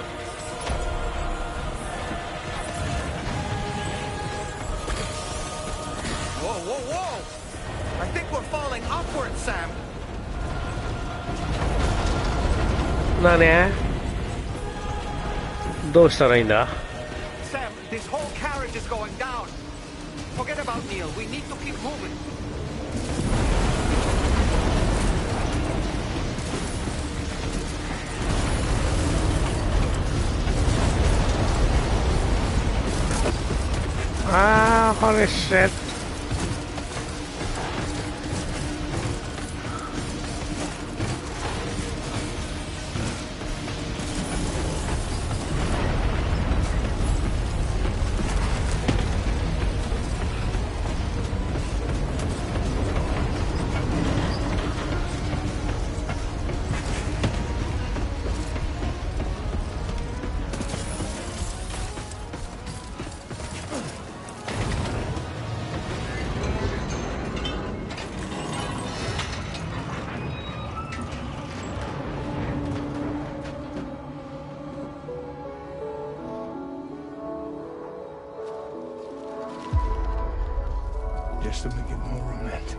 Whoa, whoa, whoa! I think we're falling upward, Sam. なに？どうしたらいいんだ？ Sam, this whole carriage is going down. Forget about Neil. We need to keep moving. ああ、holy shit。Just to make it more romantic.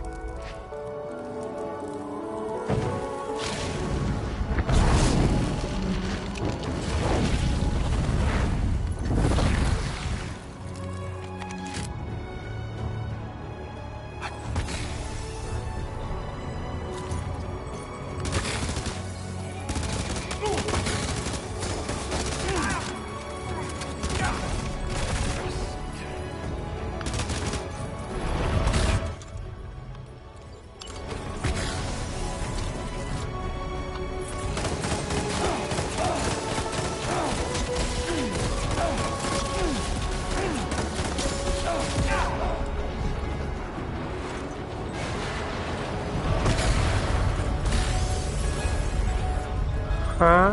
Huh?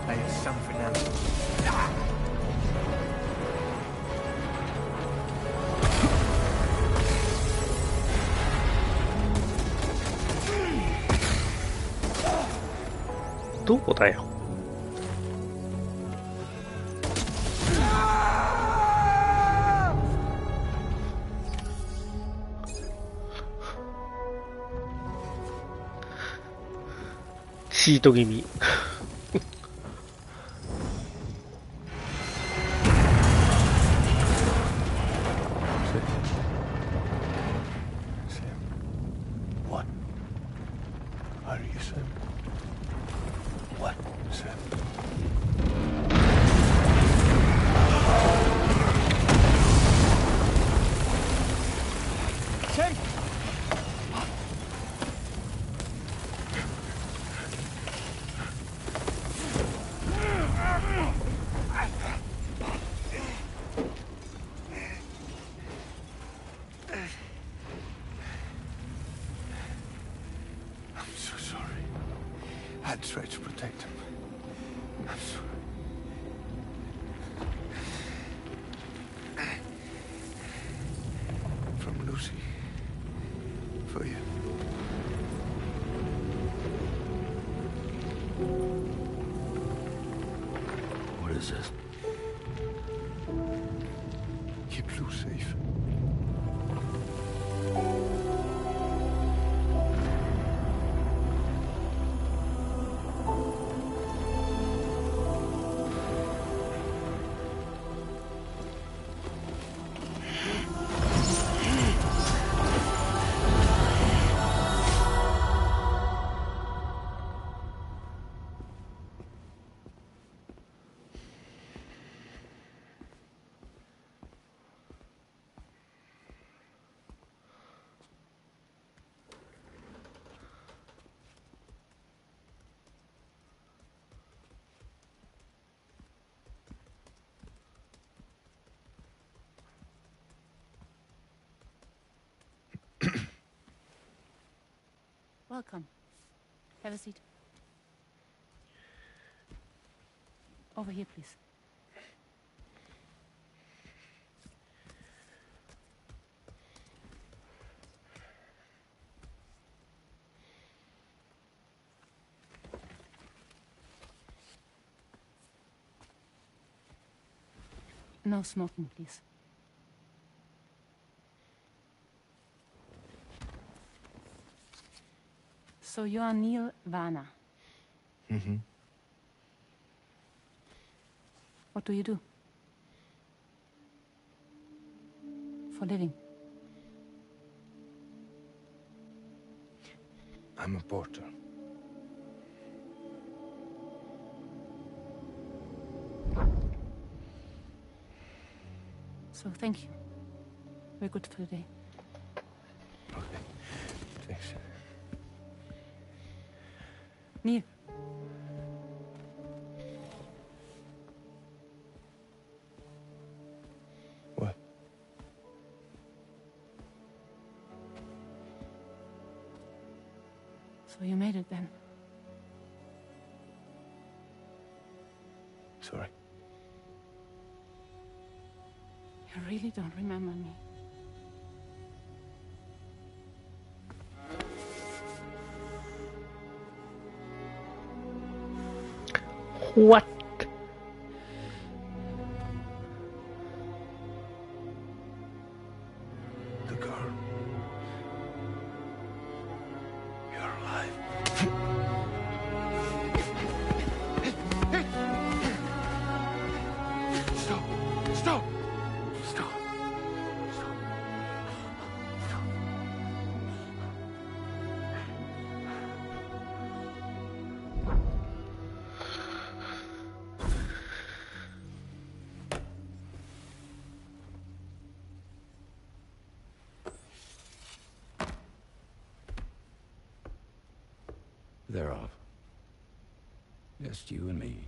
I have something else.どこだよ。チート気味。Are you Sam? What, Sam? Sam! I'm so sorry. I tried to protect him. I'm sorry. From Lucy. For you. What is this? Keep Lou safe. Welcome. Have a seat. Over here, please. No smoking, please. So you are Neil Varner. Mm-hmm. What do you do? For a living? I'm a porter. So thank you. We're good for the day. Okay. Thanks. Neil. What? So you made it then? Sorry. You really don't remember me. What? The girl. You're alive. Stop! Stop! Stop! Stop! Stop! They're off. Just you and me.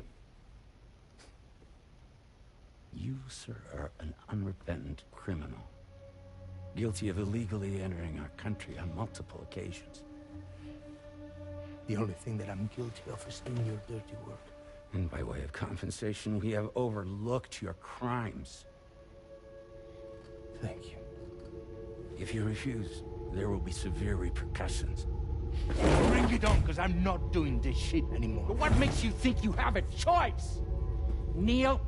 You, sir, are an unrepentant criminal. Guilty of illegally entering our country on multiple occasions. The only thing that I'm guilty of is doing your dirty work. And by way of compensation, we have overlooked your crimes. Thank you. If you refuse, there will be severe repercussions. Bring it on, because I'm not doing this shit anymore. But what makes you think you have a choice? Neil?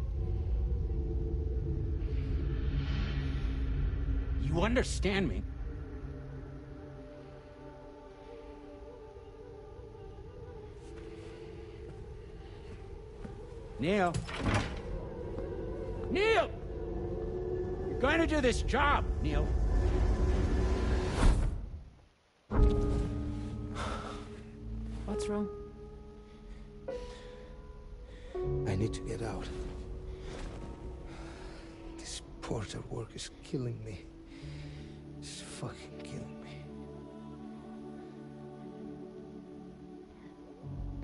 You understand me? Neil? Neil! You're going to do this job, Neil. What's wrong? I need to get out. This porter work is killing me. It's fucking killing me.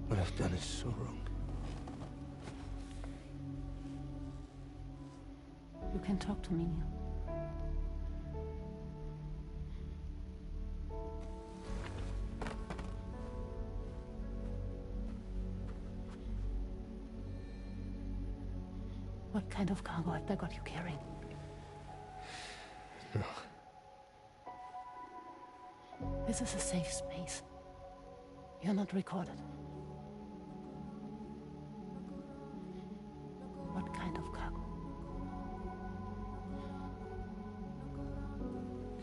What I've done is so wrong. You can talk to me, Neil. What kind of cargo have they got you carrying? No. This is a safe space. You're not recorded. What kind of cargo?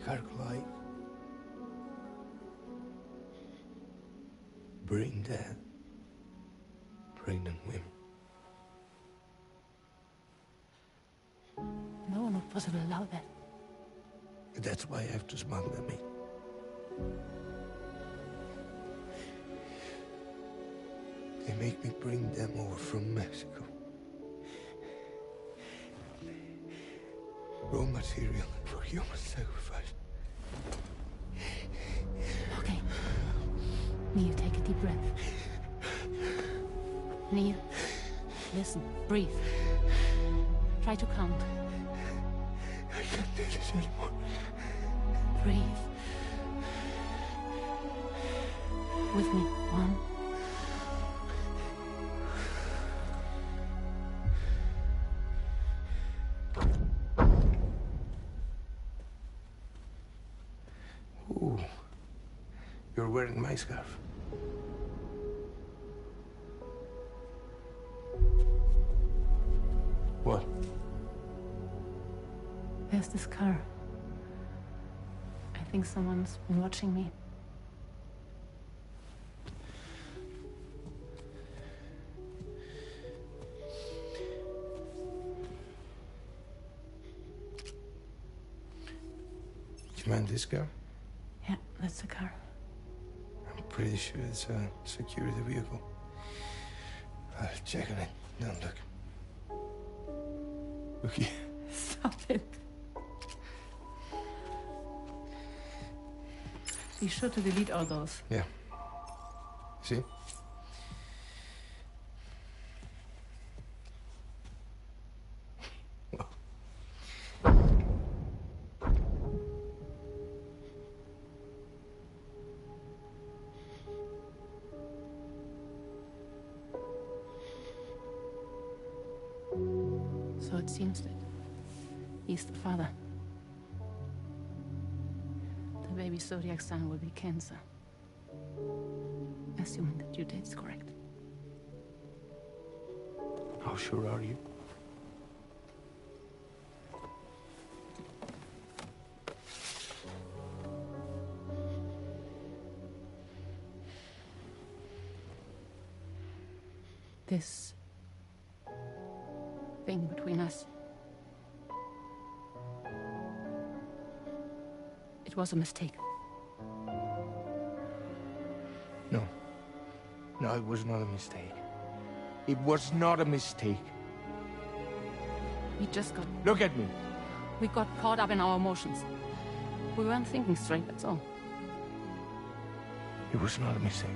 Cargo like bring dead, pregnant women. No one would possibly allow that. That's why I have to smuggle them in. They make me bring them over from Mexico. Raw material for human sacrifice. Okay. Neil, take a deep breath. Neil, listen, breathe. Try to count. I can't do this anymore. Breathe. With me. 1. Ooh. You're wearing my scarf. What? There's this car. I think someone's been watching me. Do you mind this car? Yeah, that's the car. I'm pretty sure it's a security vehicle. I'll check on it. Don't look. Look here. Stop it. Be sure to delete all those. Yeah. See? So it seems that he's the father. The baby zodiac sign will be Cancer. Assuming the due date's correct. How sure are you? This thing between us. It was a mistake. No. No, it was not a mistake. It was not a mistake. We just got... Look at me. We got caught up in our emotions. We weren't thinking straight, that's all. It was not a mistake.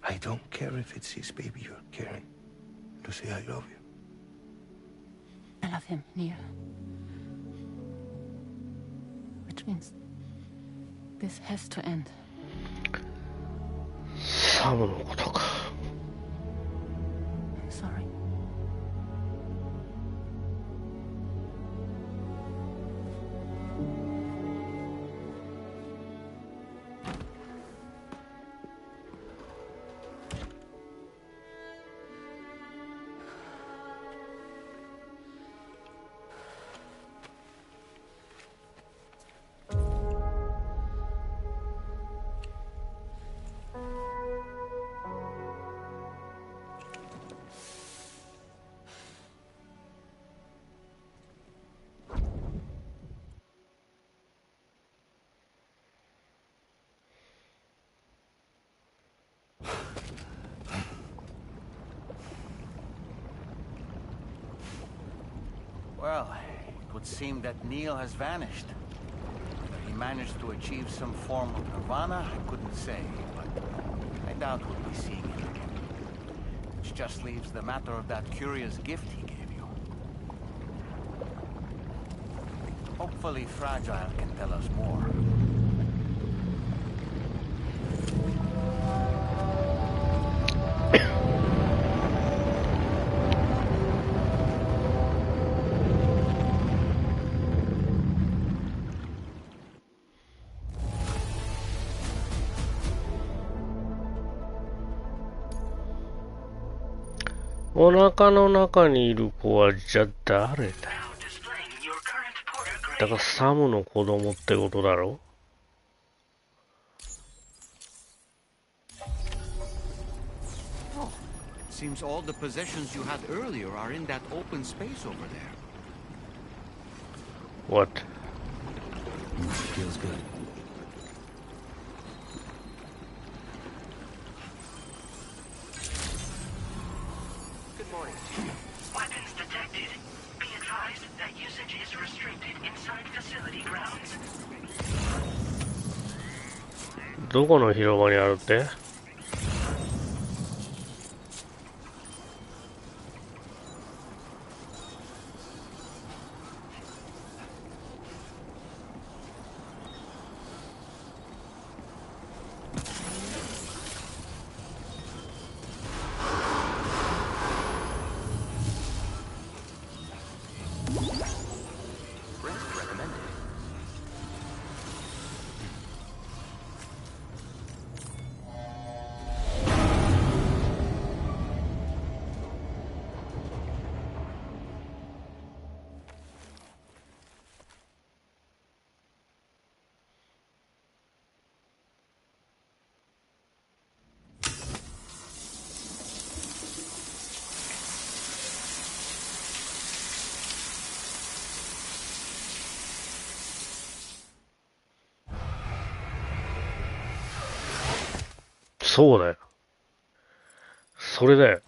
I don't care if it's his baby you're carrying. To say I love you. I love him, Nia. Which means this has to end. サムのことか。 I'm sorry. Well, it would seem that Neil has vanished. Whether he managed to achieve some form of nirvana, I couldn't say, but I doubt we'll be seeing him again. Which just leaves the matter of that curious gift he gave you. Hopefully Fragile can tell us more. お腹の中にいる子はじゃあ誰だ？だからサムの子供ってことだろ？ Seems all the possessions you had earlier are in that open space over there. What? Feels good. Good morning. Weapons detected. Be advised that usage is restricted inside facility grounds. どこの広場にあるって？そうだよ。それだよ。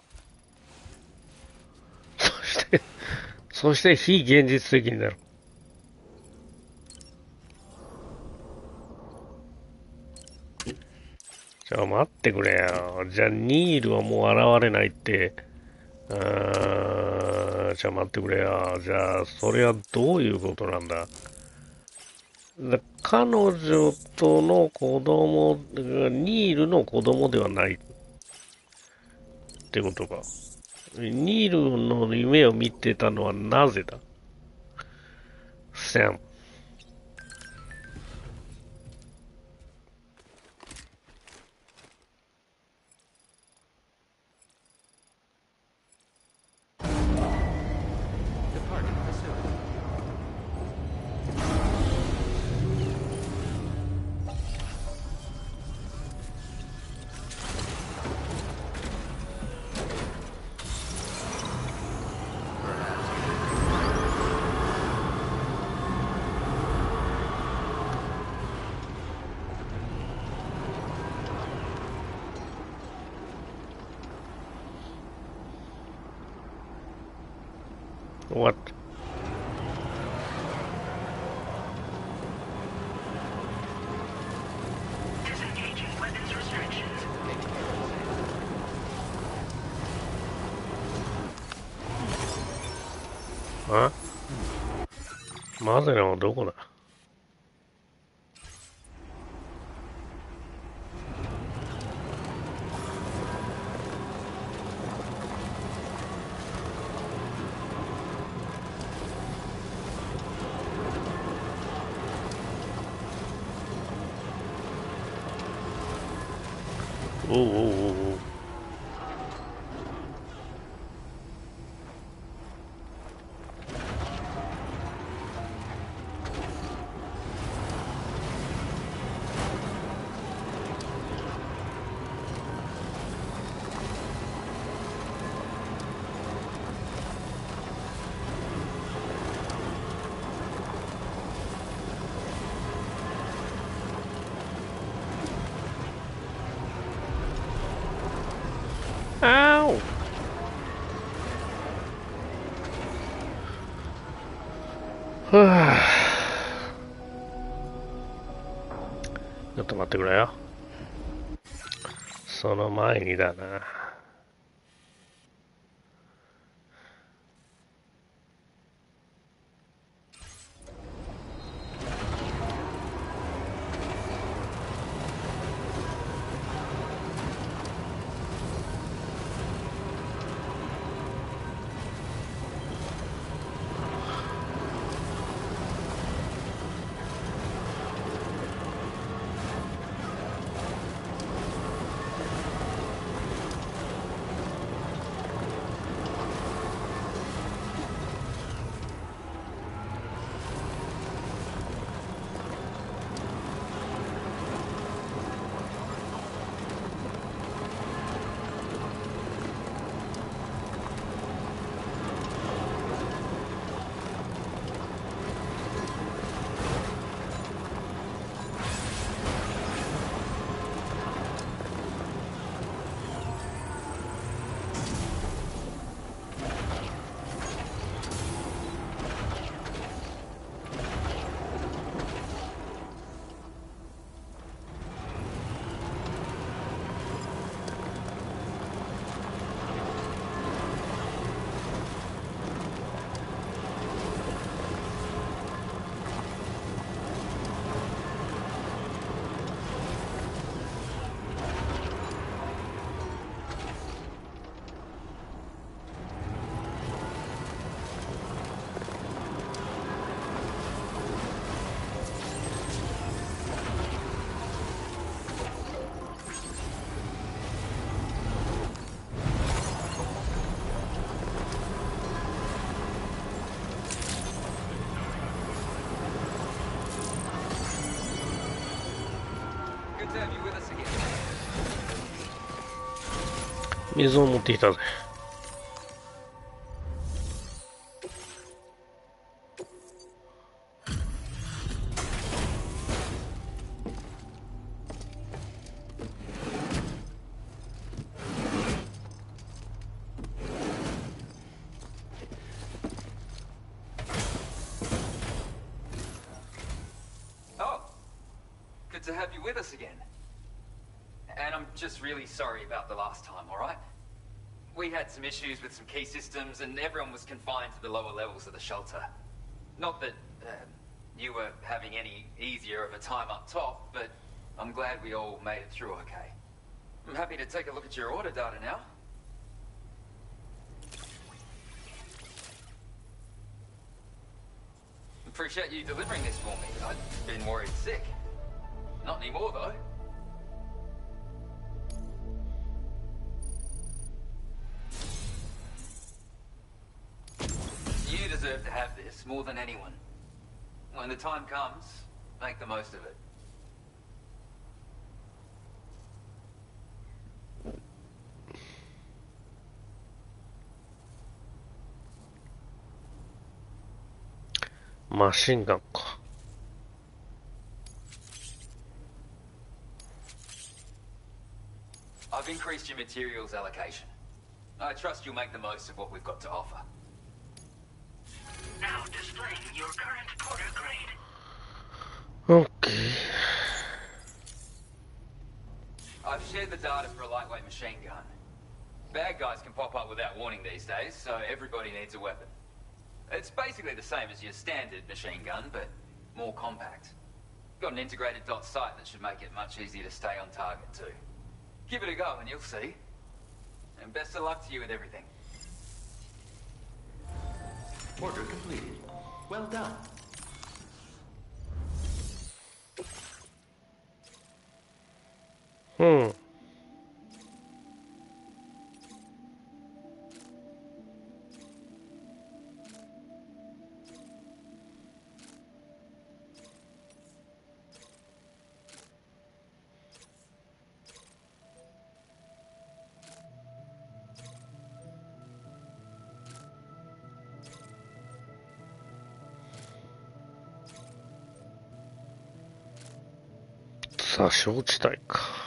そして非現実的になる。じゃあ待ってくれよ。じゃあニールはもう現れないって。じゃあ待ってくれよ。じゃあそれはどういうことなんだ？彼女との子供、ニールの子供ではないってことか。ニールの夢を見てたのはなぜだ？サム。What? Disengaging weapons restrictions. あ？マゼラはどこだ？おうおうおうおう。はぁ。ちょっと待ってくれよ。その前にだな。水を持ってきたぜ。Good to have you with us again. And I'm just really sorry about the last time, alright? We had some issues with some key systems and everyone was confined to the lower levels of the shelter. Not that you were having any easier of a time up top, but I'm glad we all made it through okay. I'm happy to take a look at your order data now. Appreciate you delivering this for me. I've been worried sick. Not anymore, though. You deserve to have this more than anyone. When the time comes, make the most of it. Machine gun か。I've increased your materials allocation. I trust you'll make the most of what we've got to offer. Now displaying your current order grade. Okay. I've shared the data for a lightweight machine gun. Bad guys can pop up without warning these days, so everybody needs a weapon. It's basically the same as your standard machine gun, but more compact. Got an integrated dot sight that should make it much easier to stay on target too. Give it a go and you'll see. And best of luck to you with everything. Order completed. Well done. Hmm. さあ、小地帯か。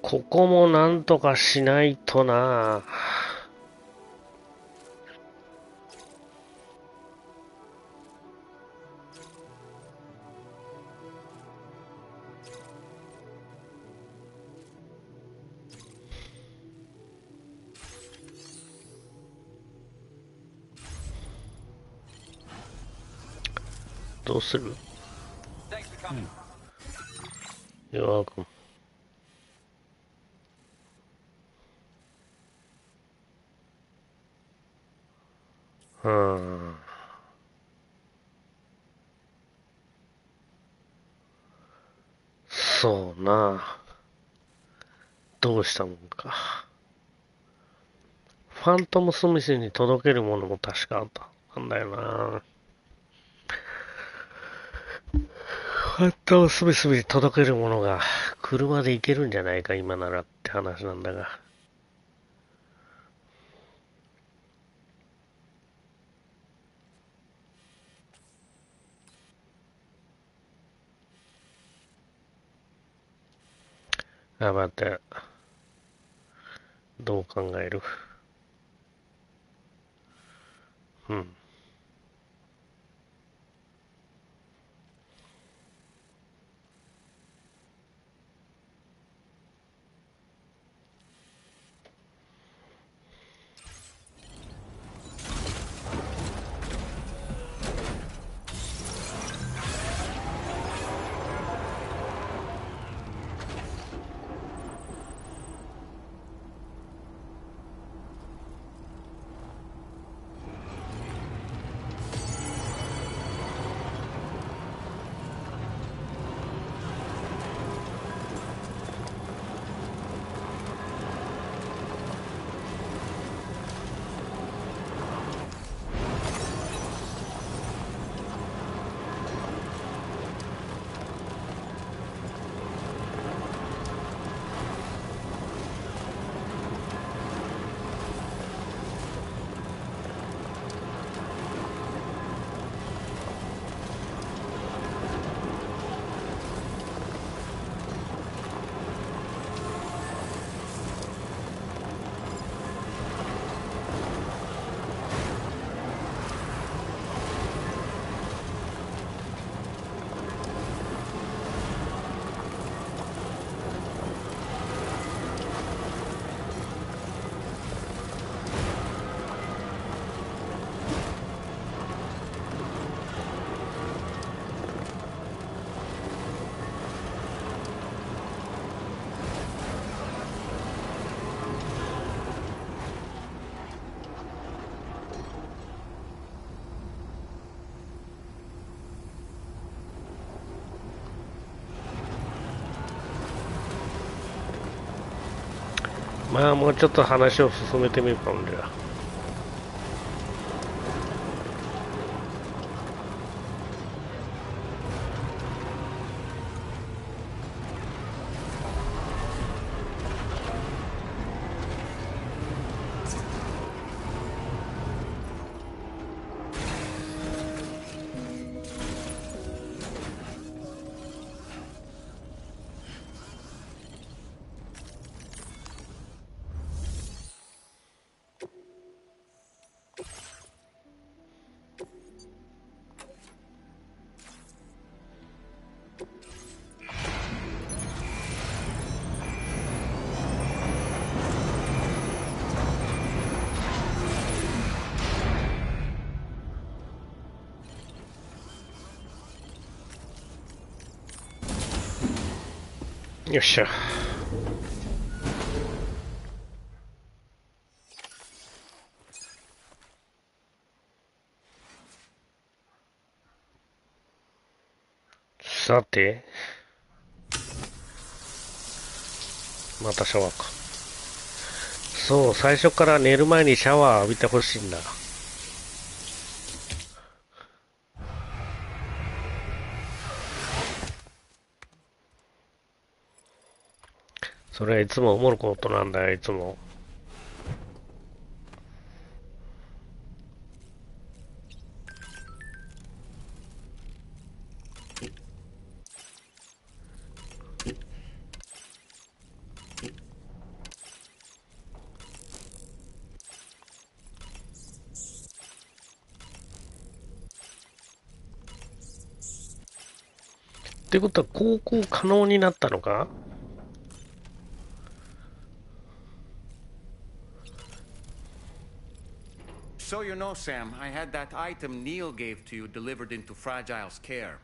ここもなんとかしないとな。どうする？弱く。そうな。どうしたもんか。ファントムスミスに届けるものも確かあったんだよな。ファントムスミスに届けるものが車で行けるんじゃないか今ならって話なんだが。あ、待って。どう考える？うん。まあもうちょっと話を進めてみるかもじゃあ。よっしゃ。さて、またシャワーか。そう、最初から寝る前にシャワー浴びてほしいんだ。それはいつも思うことなんだよ、いつも。ってことは、航行可能になったのか？ So you know, Sam, I had that item Neil gave to you delivered into Fragile's care.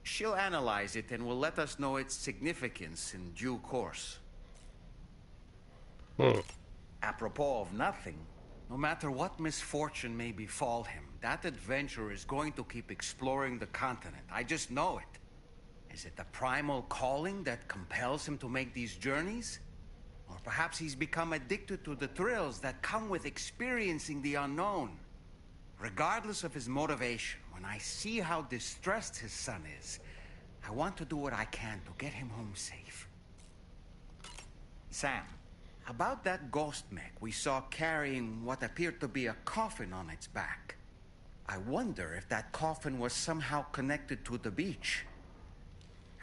She'll analyze it and will let us know its significance in due course. Apropos of nothing, no matter what misfortune may befall him, that adventurer is going to keep exploring the continent. I just know it. Is it the primal calling that compels him to make these journeys? Or perhaps he's become addicted to the thrills that come with experiencing the unknown. Regardless of his motivation, when I see how distressed his son is, I want to do what I can to get him home safe. Sam, about that ghost mech we saw carrying what appeared to be a coffin on its back. I wonder if that coffin was somehow connected to the beach.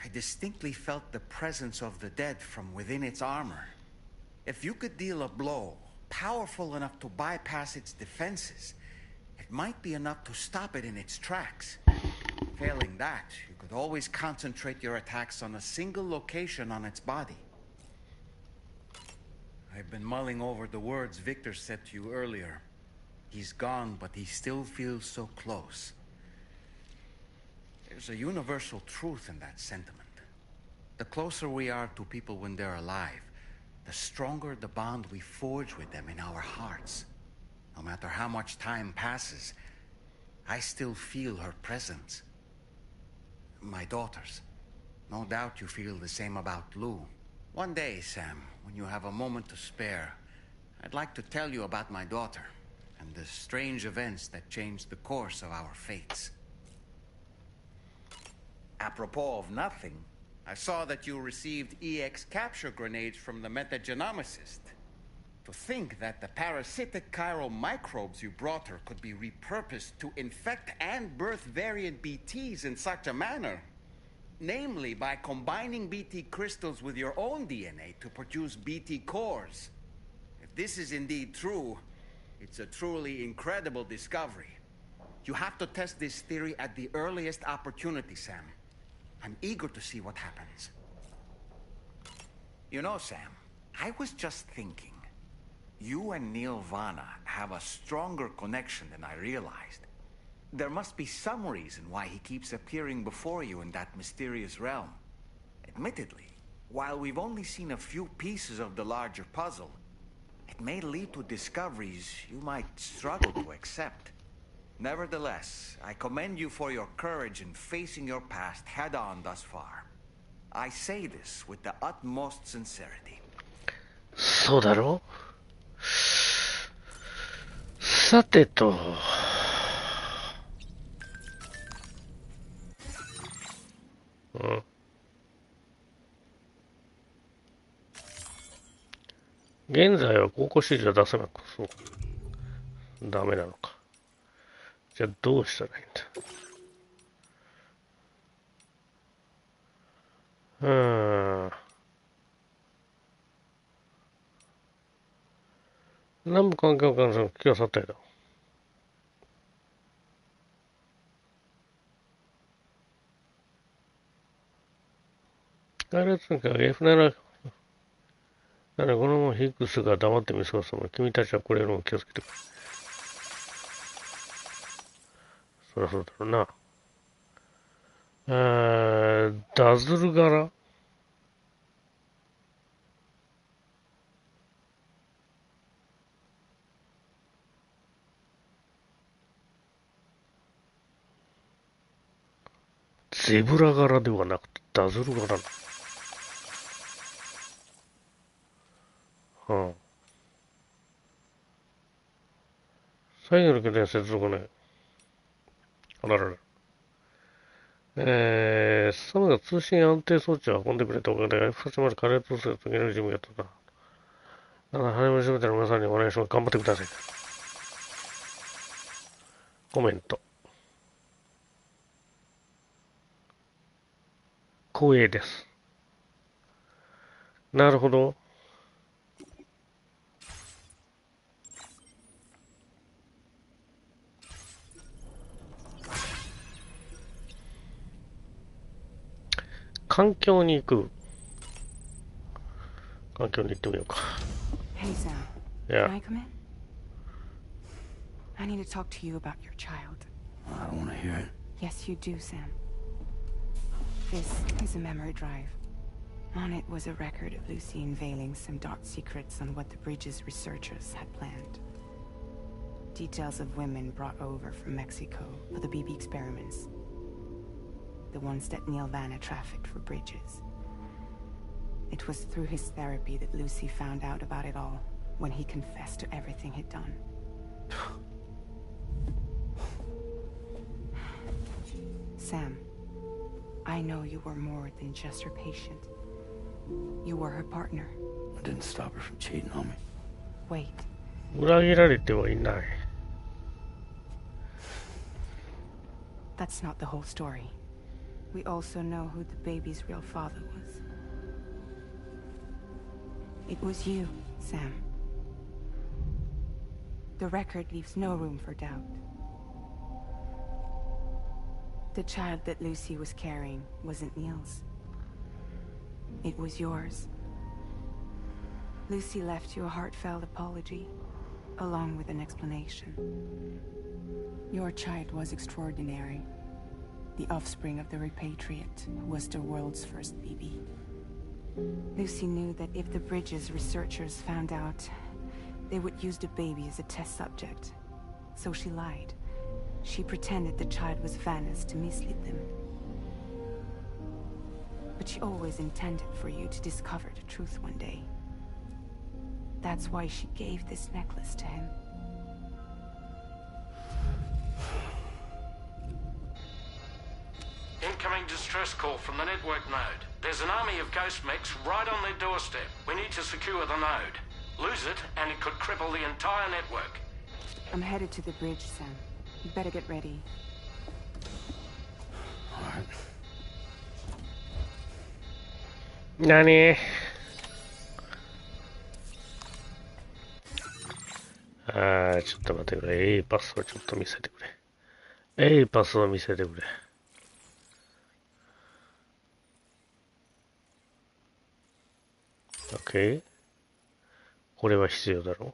I distinctly felt the presence of the dead from within its armor. If you could deal a blow powerful enough to bypass its defenses, it might be enough to stop it in its tracks. Failing that, you could always concentrate your attacks on a single location on its body. I've been mulling over the words Victor said to you earlier. He's gone, but he still feels so close. There's a universal truth in that sentiment. The closer we are to people when they're alive, the stronger the bond we forge with them in our hearts. No matter how much time passes, I still feel her presence. My daughters. No doubt you feel the same about Lou. One day, Sam, when you have a moment to spare, I'd like to tell you about my daughter and the strange events that changed the course of our fates. Apropos of nothing, I saw that you received EX capture grenades from the metagenomicist. To think that the parasitic chiral microbes you brought her could be repurposed to infect and birth variant BTs in such a manner. Namely, by combining BT crystals with your own DNA to produce BT cores. If this is indeed true, it's a truly incredible discovery. You have to test this theory at the earliest opportunity, Sam. I'm eager to see what happens. You know, Sam, I was just thinking. You and Neil Vana have a stronger connection than I realized. There must be some reason why he keeps appearing before you in that mysterious realm. Admittedly, while we've only seen a few pieces of the larger puzzle, it may lead to discoveries you might struggle to accept. Nevertheless, I commend you for your courage in facing your past head-on thus far. I say this with the utmost sincerity. そうだろ？さてと。現在は高校指示は出せなく、そう。ダメなのか。じゃあどうしたらいいんだ。南部環境監査の危機は去ったよ。開列にか F なら、このままヒックスが黙って見過ごすのも、君たちはこれよりも気をつけてくれ。そりゃそうだろうな。ダズル柄ゼブラ柄ではなくてダズル柄だ。最後の拠点接続ね。あららら。サムが通信安定装置を運んでくれたおかげで F8 までカレートスを遂げる準備が取った。だから、羽生全ての皆さんにお願いします。頑張ってください。コメント。光栄です。なるほど。環境に行く。環境に行ってみようか。Hey Sam. Yeah. Can I come in? I need to talk to you about your child. I don't want to hear it. Yes, you do, Sam. This is a memory drive. On it was a record of Lucy unveiling some dark secrets on what the Bridges researchers had planned. Details of women brought over from Mexico for the BB experiments. The ones that Neil Vanna trafficked for Bridges. It was through his therapy that Lucy found out about it all, when he confessed to everything he'd done. Sam, I know you were more than just her patient. You were her partner. I didn't stop her from cheating on me. Wait. 裏切られてはいない。That's not the whole story. We also know who the baby's real father was. It was you, Sam. The record leaves no room for doubt. The child that Lucy was carrying wasn't Neil's. It was yours. Lucy left you a heartfelt apology, along with an explanation. Your child was extraordinary. The offspring of the repatriate who was the world's first BB. Lucy knew that if the Bridges researchers found out, they would use the baby as a test subject. So she lied. She pretended the child was Vanna's to mislead them. But she always intended for you to discover the truth one day. That's why she gave this necklace to him. Incoming distress call from the network node. There's an army of ghost mechs right on their doorstep. We need to secure the node. Lose it, and it could cripple the entire network. I'm headed to the bridge, Sam. You better get ready. All right. 何？ちょっと待ってくれ。A パスをちょっと見せてくれ。A パスを見せてくれ。OK。これは必要だろう。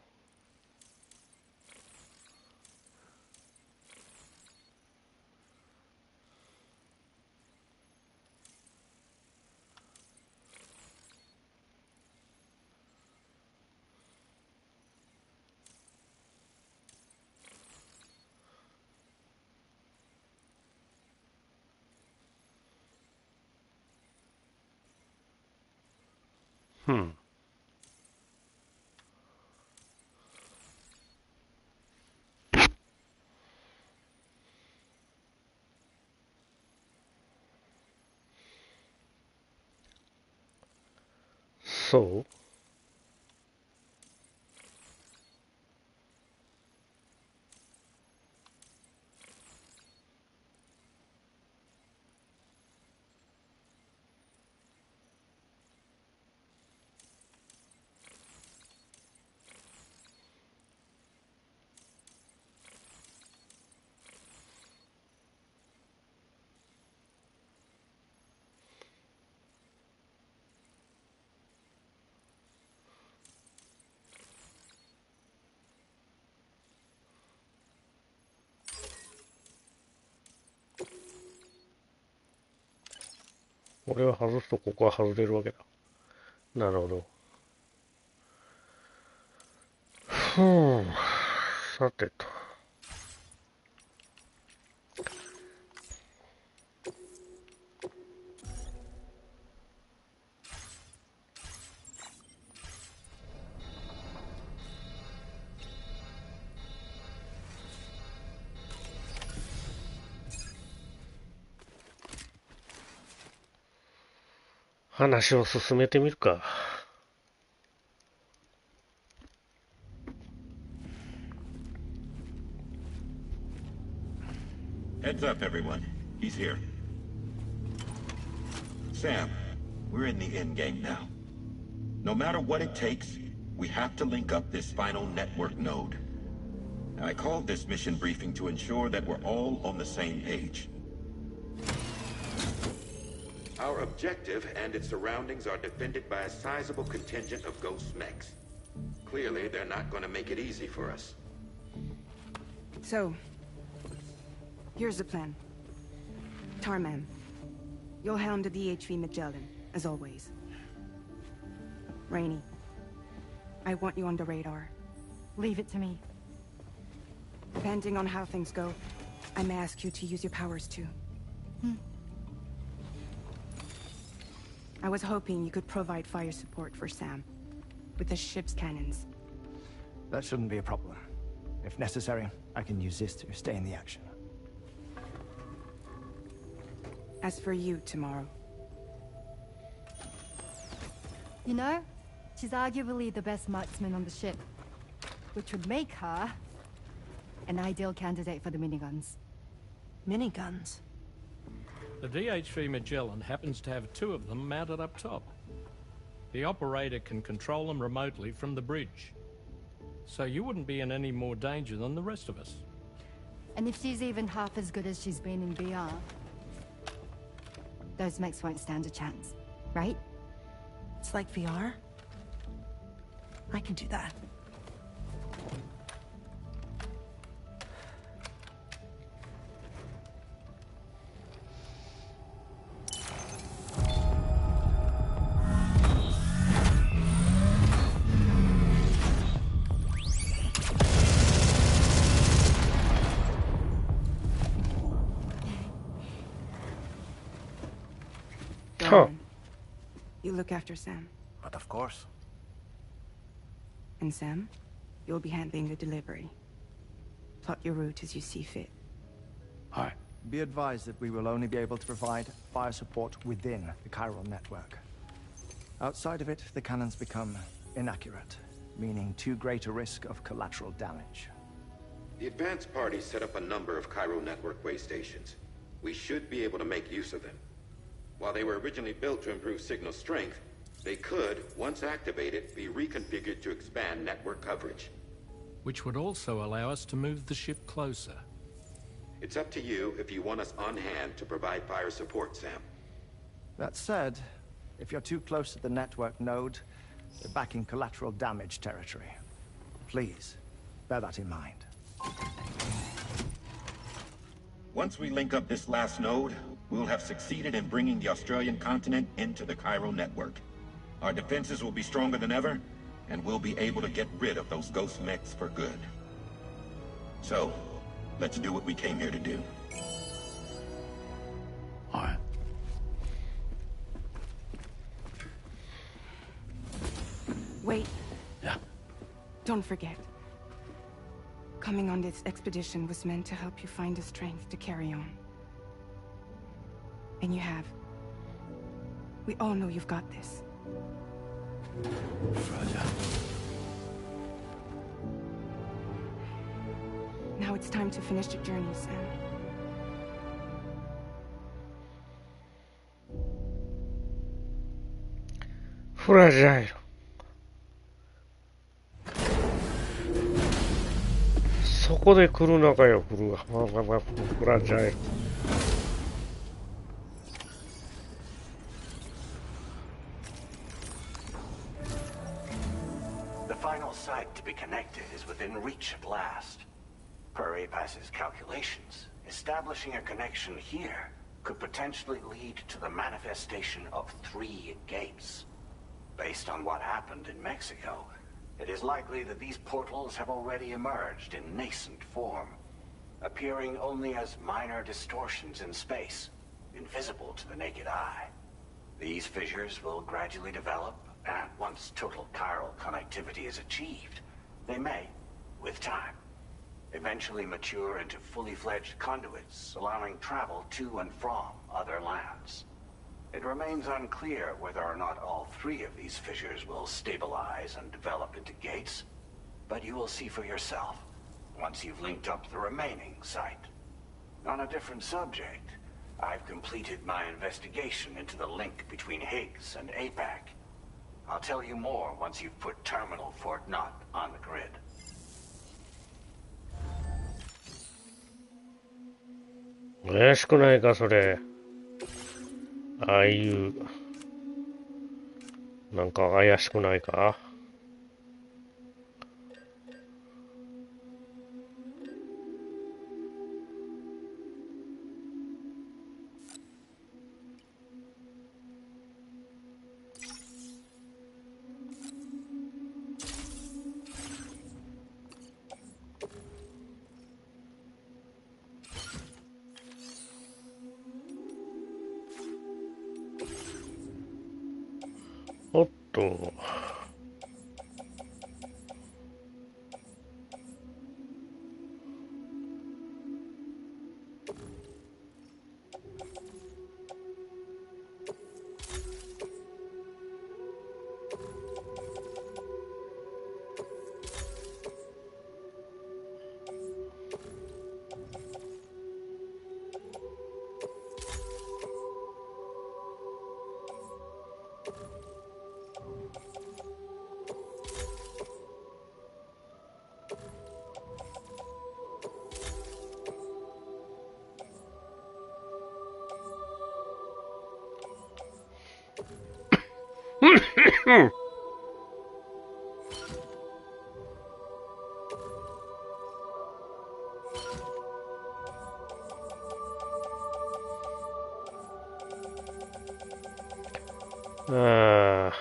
そうこれは外すとここは外れるわけだ。なるほど。さてと。話を進めてみるか。Heads up, everyone. He's here. Sam, we're in the end game now. No matter what it takes, we have to link up this final network node. I called this mission briefing to ensure that we're all on the same page. Our objective and its surroundings are defended by a sizable contingent of ghost mechs. Clearly, they're not going to make it easy for us. So, here's the plan. Tarman, you'll helm the DHV Magellan, as always. Rainey, I want you on the radar. Leave it to me. Depending on how things go, I may ask you to use your powers too. I was hoping you could provide fire support for Sam, with the ship's cannons. That shouldn't be a problem. If necessary, I can use this to stay in the action. As for you, tomorrow. You know, she's arguably the best marksman on the ship, which would make her an ideal candidate for the miniguns. Miniguns? The DHV Magellan happens to have 2 of them mounted up top. The operator can control them remotely from the bridge. So you wouldn't be in any more danger than the rest of us. And if she's even half as good as she's been in VR, those mechs won't stand a chance, right? It's like VR? I can do that. You look after Sam. But of course. And Sam, you'll be handling the delivery. Plot your route as you see fit. Hi. Be advised that we will only be able to provide fire support within the chiral network. Outside of it, the cannons become inaccurate, meaning too great a risk of collateral damage. The advanced party set up a number of chiral network way stations. We should be able to make use of them. While they were originally built to improve signal strength, they could, once activated, be reconfigured to expand network coverage. Which would also allow us to move the ship closer. It's up to you if you want us on hand to provide fire support, Sam. That said, if you're too close to the network node, you're back in collateral damage territory. Please, bear that in mind. Once we link up this last node, we'll have succeeded in bringing the Australian continent into the chiral network. Our defenses will be stronger than ever, and we'll be able to get rid of those ghost mechs for good. So, let's do what we came here to do. All right. Wait. Yeah. Don't forget. Coming on this expedition was meant to help you find the strength to carry on. And you have. We all know you've got this. Fragile. Now it's time to finish the journey, Sam. Fragile. そこで来るのかよ、来るわ。フラジャイル。The final site to be connected is within reach at last. Per APAS's calculations, establishing a connection here could potentially lead to the manifestation of 3 gates. Based on what happened in Mexico, it is likely that these portals have already emerged in nascent form, appearing only as minor distortions in space, invisible to the naked eye. These fissures will gradually develop, and once total chiral connectivity is achieved, they may, with time, eventually mature into fully fledged conduits, allowing travel to and from other lands. It remains unclear whether or not all 3 of these fissures will stabilize and develop into gates, but you will see for yourself once you've linked up the remaining site. On a different subject, I've completed my investigation into the link between Higgs and APAC. I'll tell you more once you've put Terminal Fort Knott on the grid. 怪しくないか、それ。ああいうなんか怪しくないか？おっと。ああ。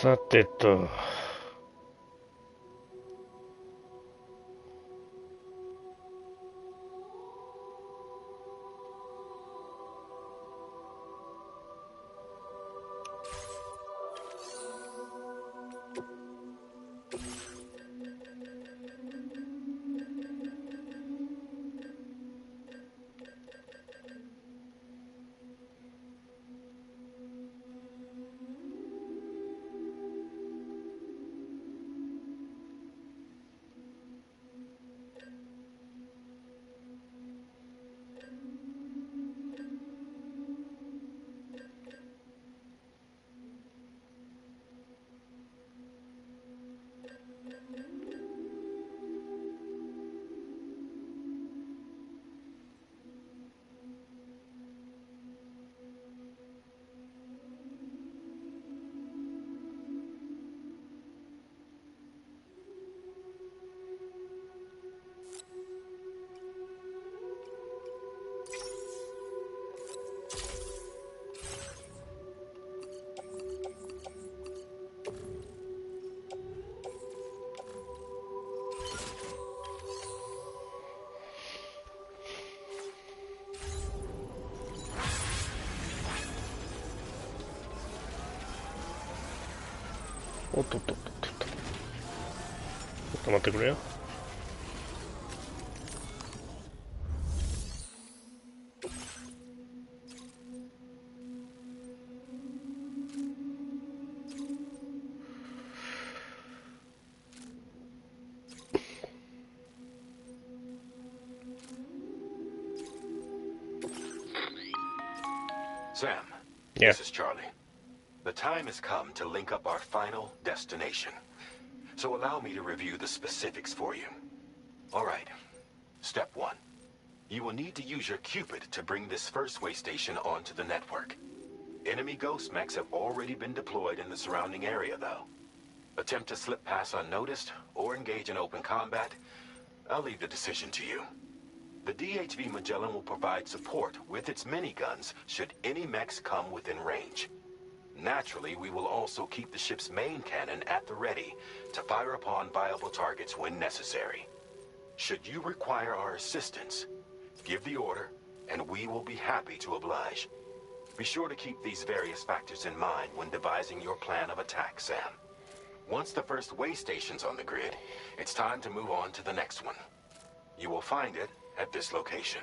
さてと。おっとっとっとっと。ちょっと待ってくれよ。Sam, Yeah. this is Charlie. The time has come to link up our final destination. So allow me to review the specifics for you. All right. Step 1. You will need to use your Cupid to bring this first way station onto the network. Enemy ghost mechs have already been deployed in the surrounding area, though. Attempt to slip past unnoticed or engage in open combat, I'll leave the decision to you. The DHV Magellan will provide support with its miniguns should any mechs come within range. Naturally, we will also keep the ship's main cannon at the ready to fire upon viable targets when necessary. Should you require our assistance, give the order, and we will be happy to oblige. Be sure to keep these various factors in mind when devising your plan of attack, Sam. Once the first way station's on the grid, it's time to move on to the next one. You will find it at this location.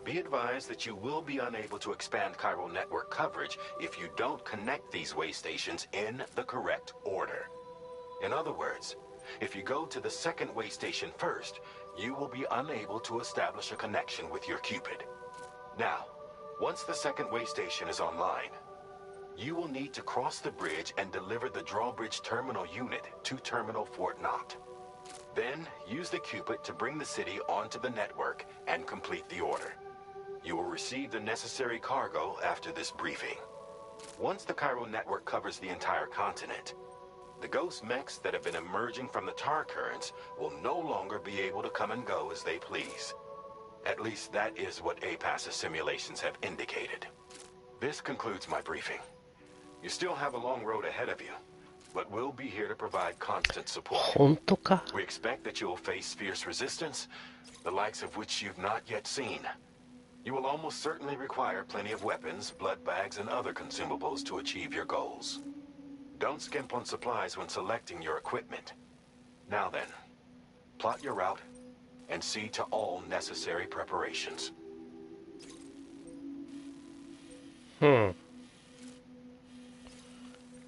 Be advised that you will be unable to expand chiral network coverage if you don't connect these way stations in the correct order. In other words, if you go to the second way station first, you will be unable to establish a connection with your Cupid. Now, once the second way station is online, you will need to cross the bridge and deliver the drawbridge terminal unit to Terminal Fort Knott. Then, use the Cupid to bring the city onto the network and complete the order. You will receive the necessary cargo after this briefing. Once the chiral network covers the entire continent, the ghost mechs that have been emerging from the tar currents will no longer be able to come and go as they please. At least that is what APAS's simulations have indicated. This concludes my briefing. You still have a long road ahead of you, but we'll be here to provide constant support. 本当か? We expect that you will face fierce resistance, the likes of which you've not yet seen. You will almost certainly require plenty of weapons, blood bags, and other consumables to achieve your goals. Don't skimp on supplies when selecting your equipment. Now then, plot your route and see to all necessary preparations.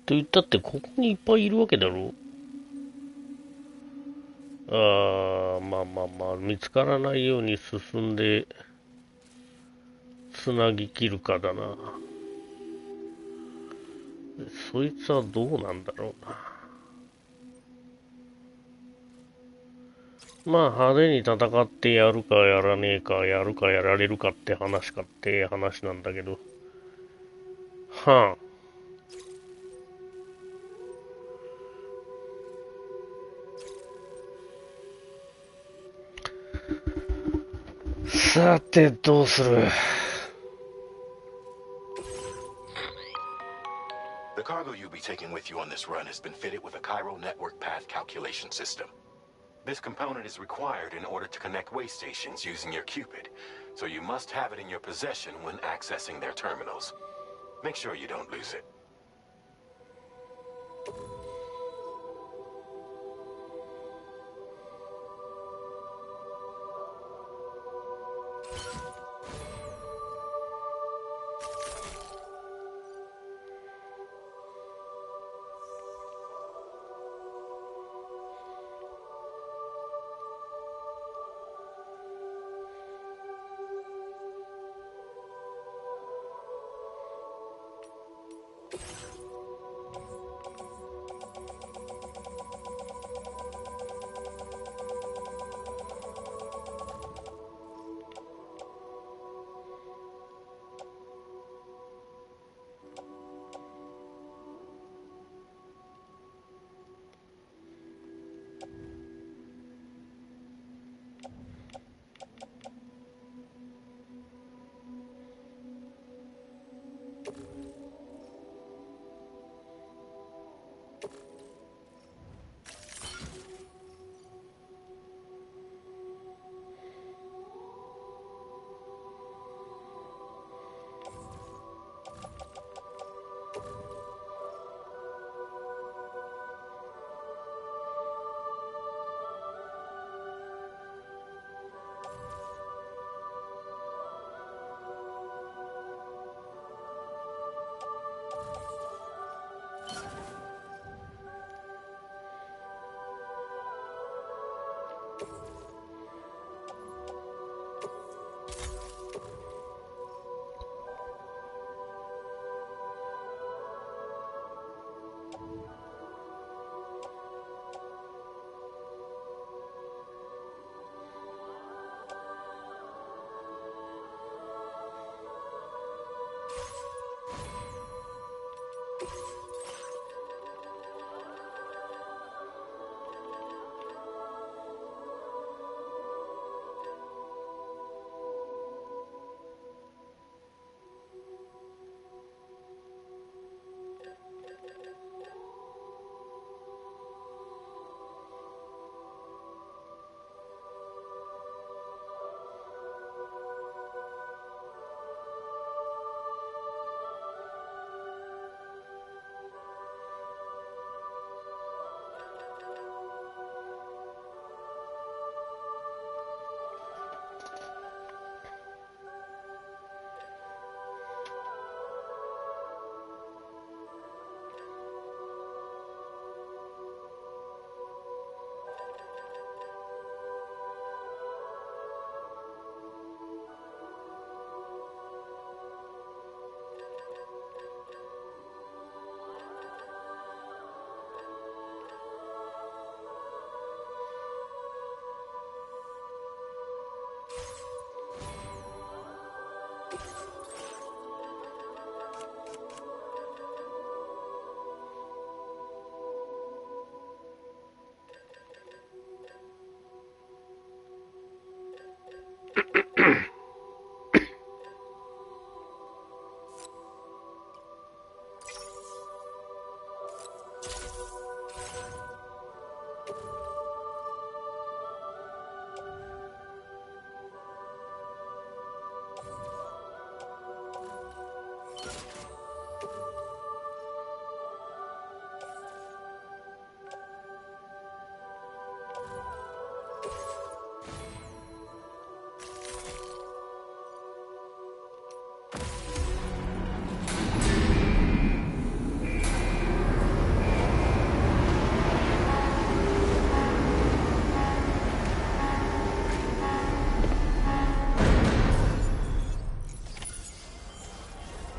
と言ったってここにいっぱいいるわけだろ。まあ見つからないように進んでつなぎ切るかだな。そいつはどうなんだろうな。まあ派手に戦ってやるかやらねえか、やるかやられるかって話かって話なんだけど。はあ。さてどうする。The cargo you'll be taking with you on this run has been fitted with a chiral network path calculation system. This component is required in order to connect way stations using your Cupid, so you must have it in your possession when accessing their terminals. Make sure you don't lose it.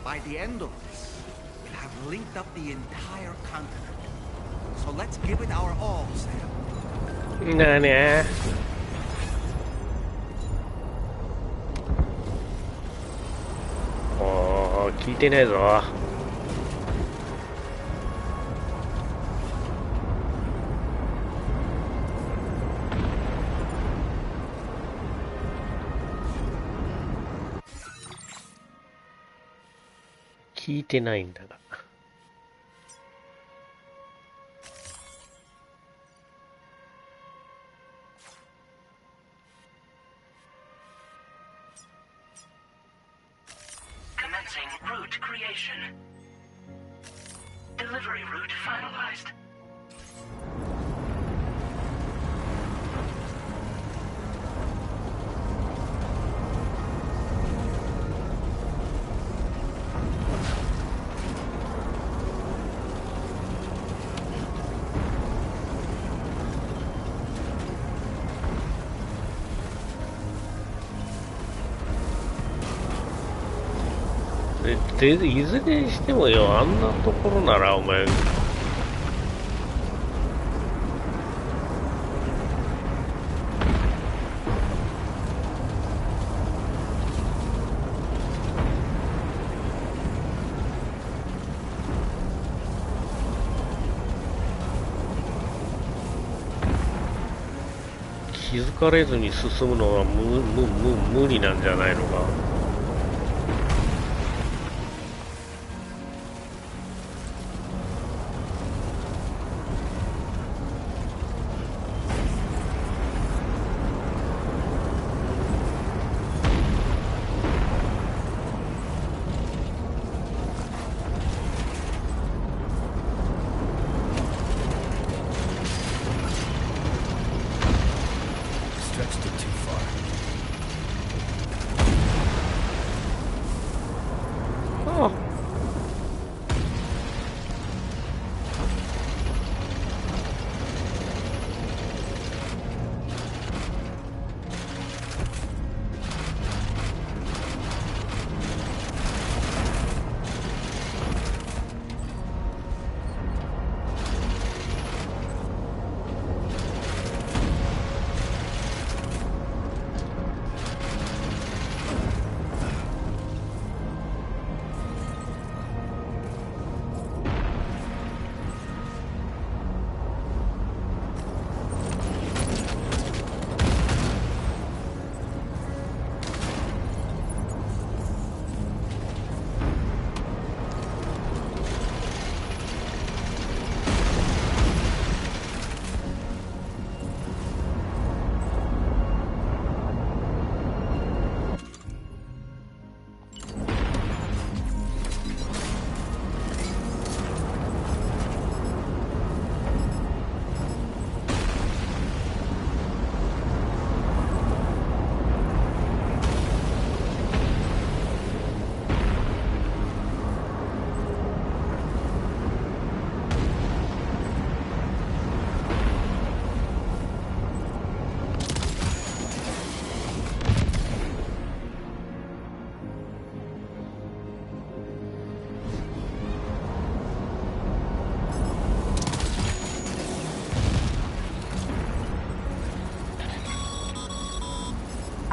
By the end of this, we'll have linked up the entire continent. So let's give it our all, Sam. なあねおー、聞いてねえぞ。聞いてないんだが。Commencing route creation. Delivery route finalized.いずれにしてもよ、あんなところならお前気づかれずに進むのは無理なんじゃないのか。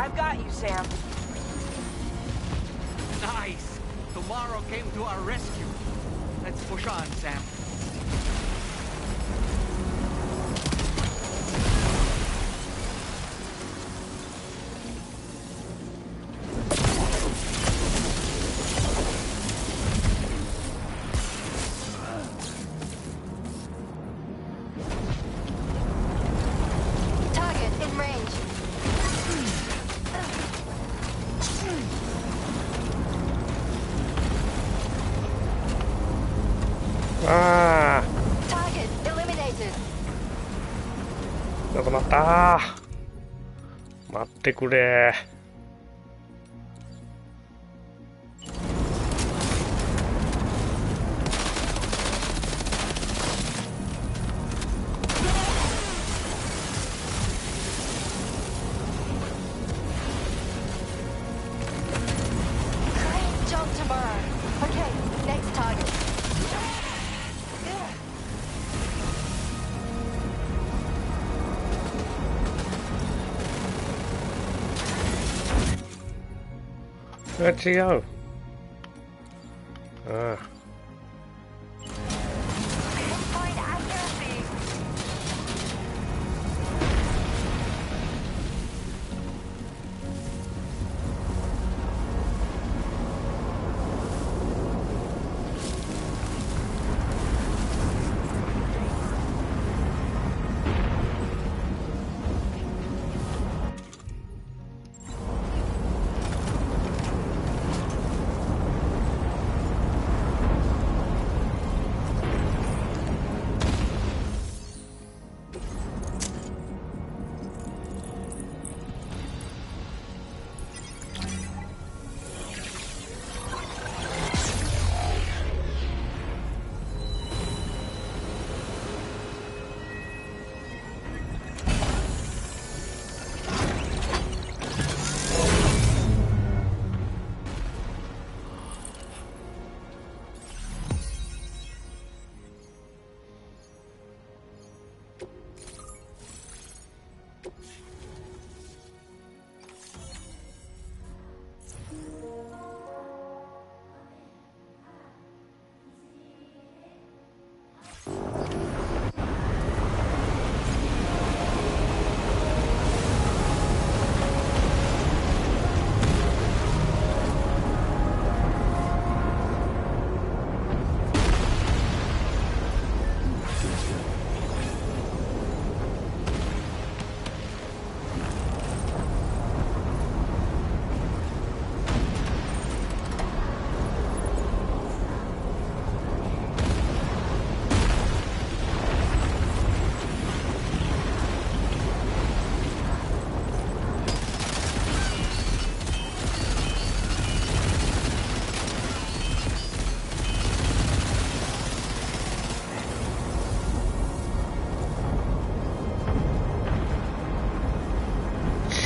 I've got you, Sam. Nice! Tomorrow came to our rescue. Let's push on, Sam. ああ、ちょっと待ったー、待ってくれー。違う。ああ。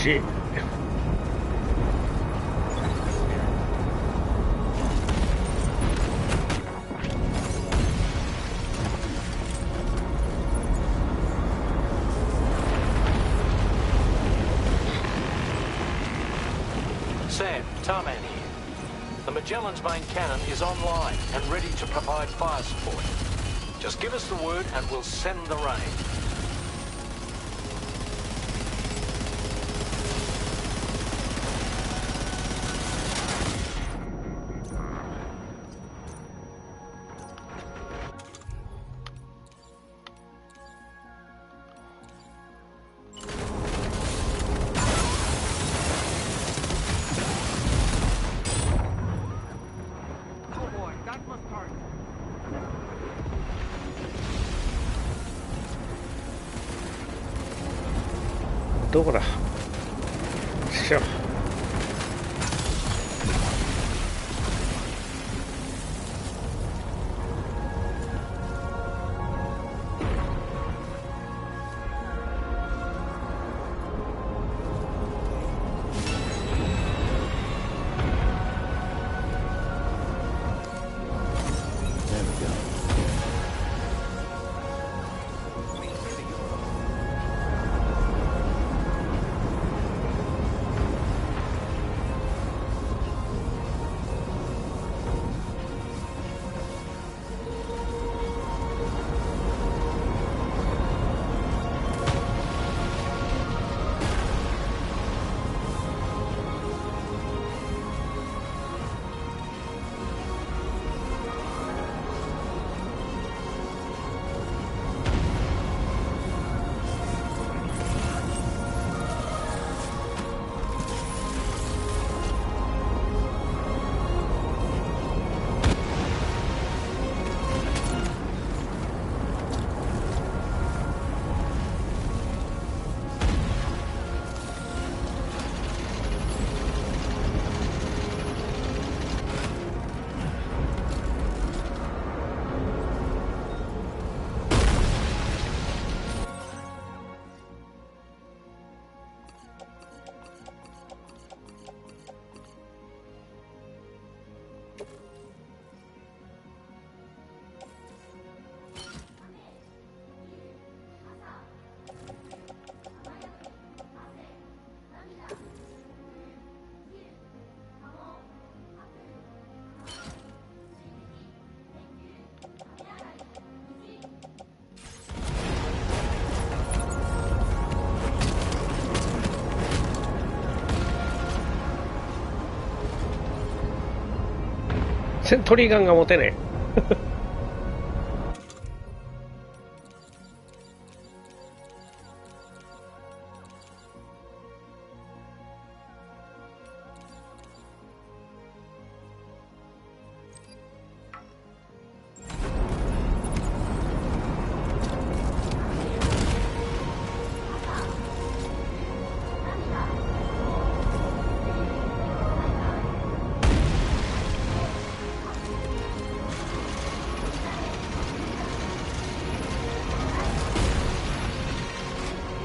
Shit. Sam, Tarman here. The Magellan's main cannon is online and ready to provide fire support. Just give us the word and we'll send the rain.どこだ。しょ。セントリーガンが持てねえ。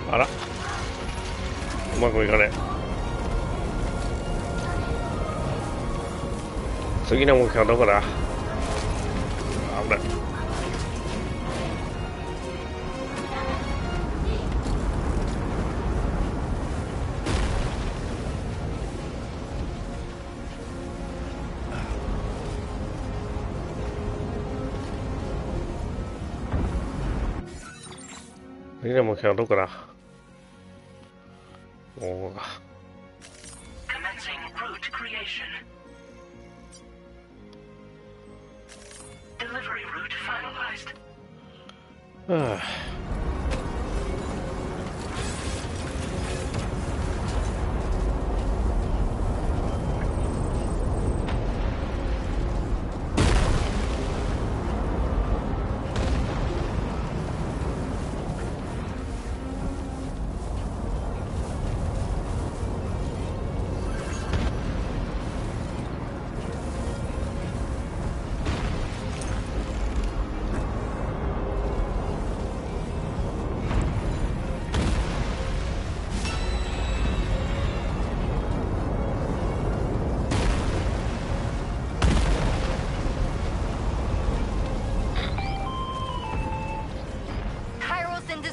あら、うまくいかねえ。次の目標はどこだ。危ない。次の目標はどこだ。おーが。Commencing route creation. Delivery route finalized. はあ。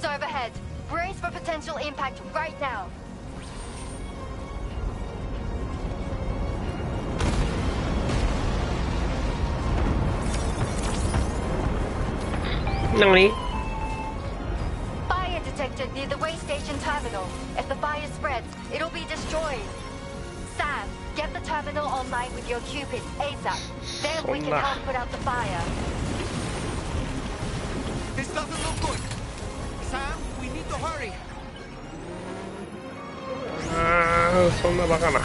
Overhead. Brace for potential impact right now. 何？ Fire detected near the way station terminal. If the fire spreads, it'll be destroyed. Sam, get the terminal online with your Cupid ASAP. Then we can help put out the fire. This doesn't look good. Sam, we need to hurry. ああ、そんなバカな。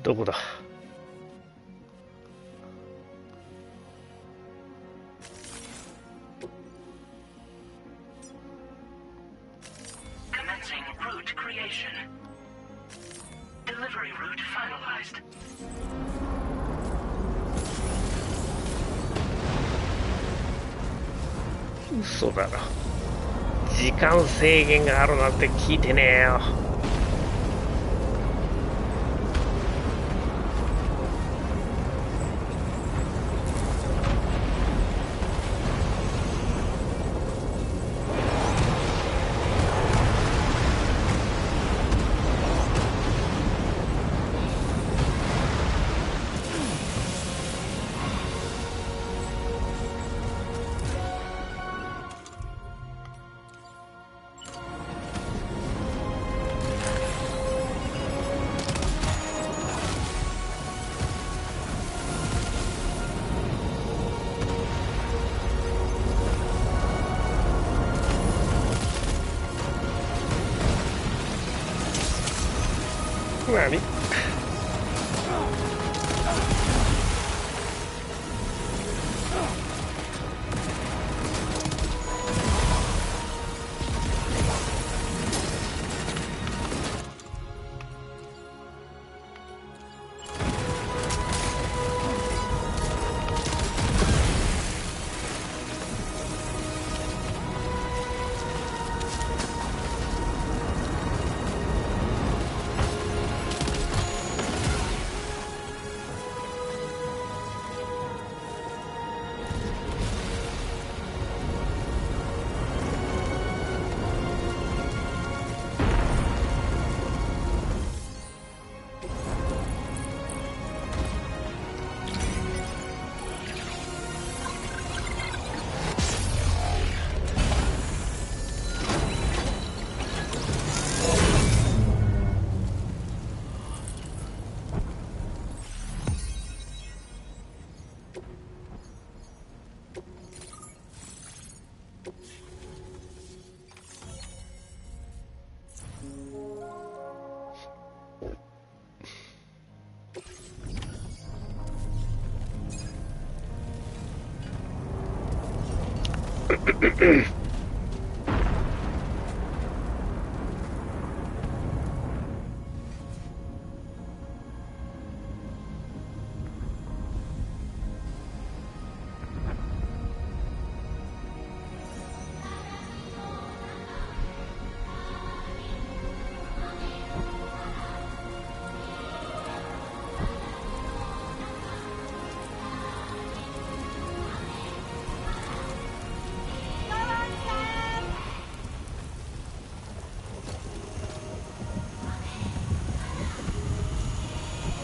どこだ。Commencing route creation. Delivery route finalized. 嘘だろ。時間制限があるなんて聞いてねえよ。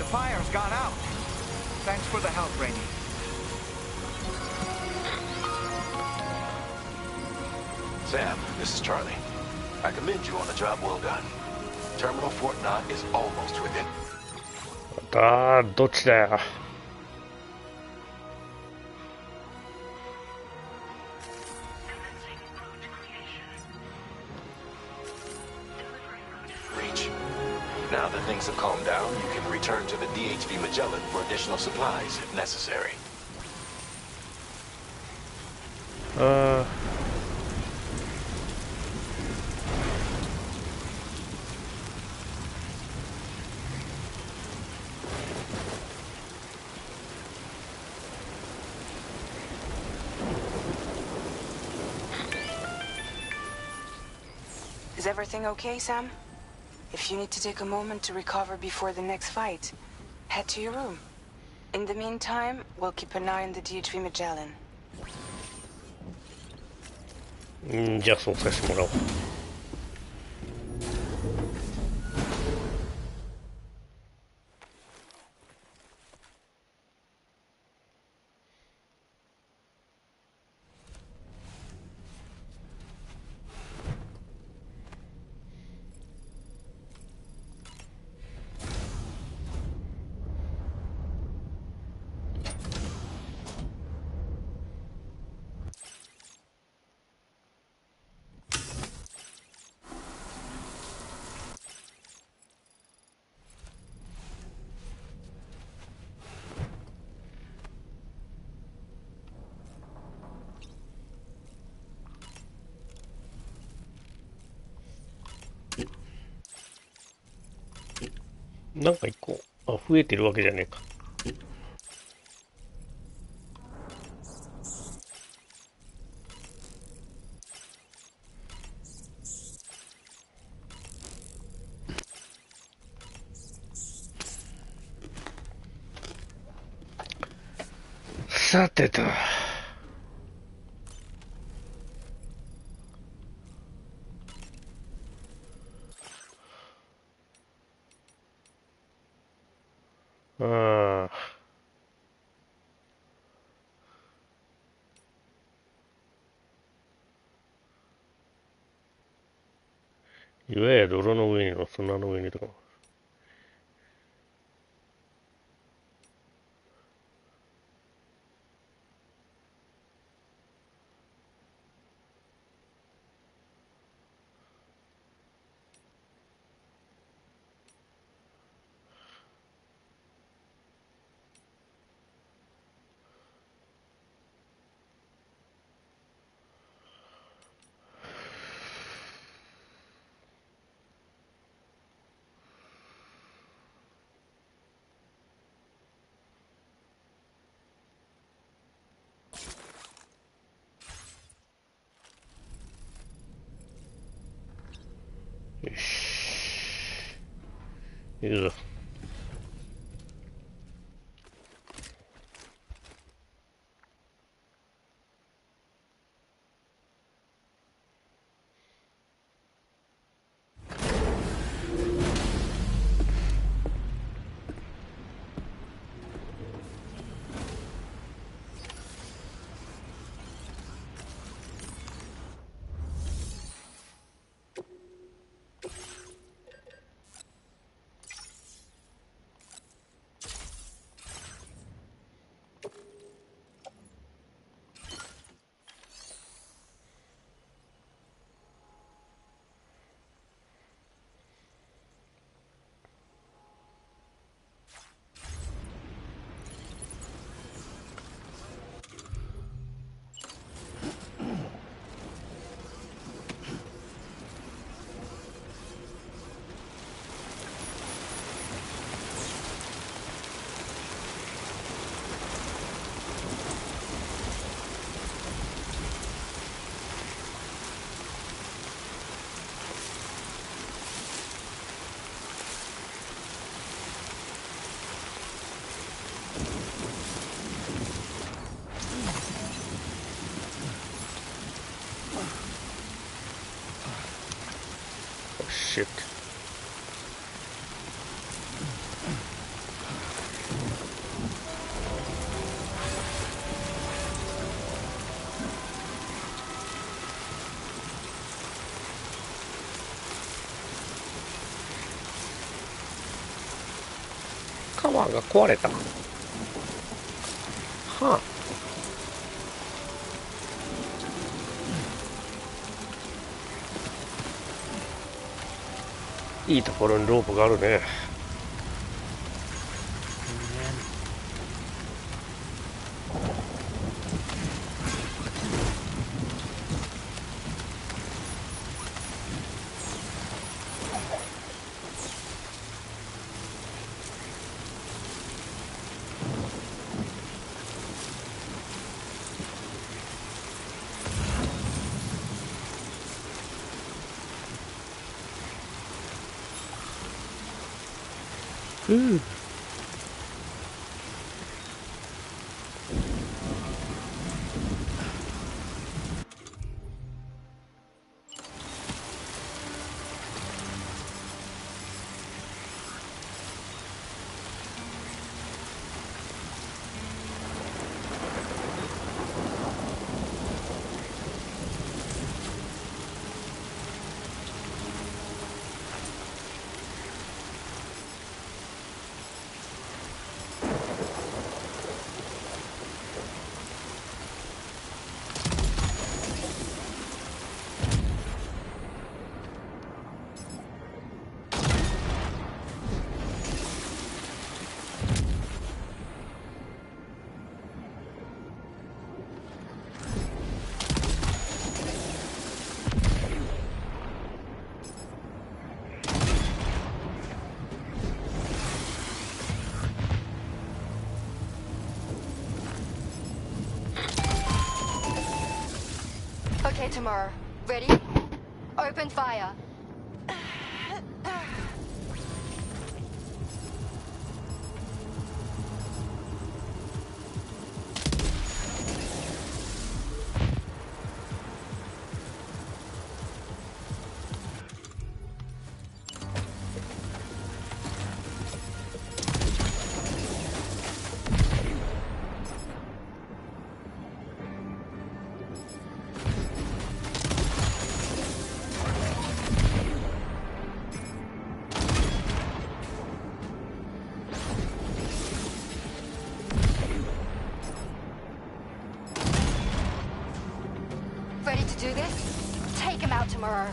Fire's gone out. Thanks for the help, Rainey. Sam, this is Charlie. I commend you on a job well done. Terminal Fort Knott is almost within. どっちだよ。Now that things have calmed down, you can return to the DHV Magellan for additional supplies if necessary. 'Is everything okay, Sam? If you need to take a moment to recover before the next fight, head to your room. In the meantime, we'll keep an eye on the DHV Magellan. じゃあそうさせてもらおう。なんか一個、増えてるわけじゃねえか。さてと。岩や泥の上にの砂の上にとか。よし。いくぞ。Oh shit.カバーが壊れた。はあ。いいところにロープがあるね。Okay, Tomorrow. Ready? Open fire. Ready to do this? Take him out, Tomorrow.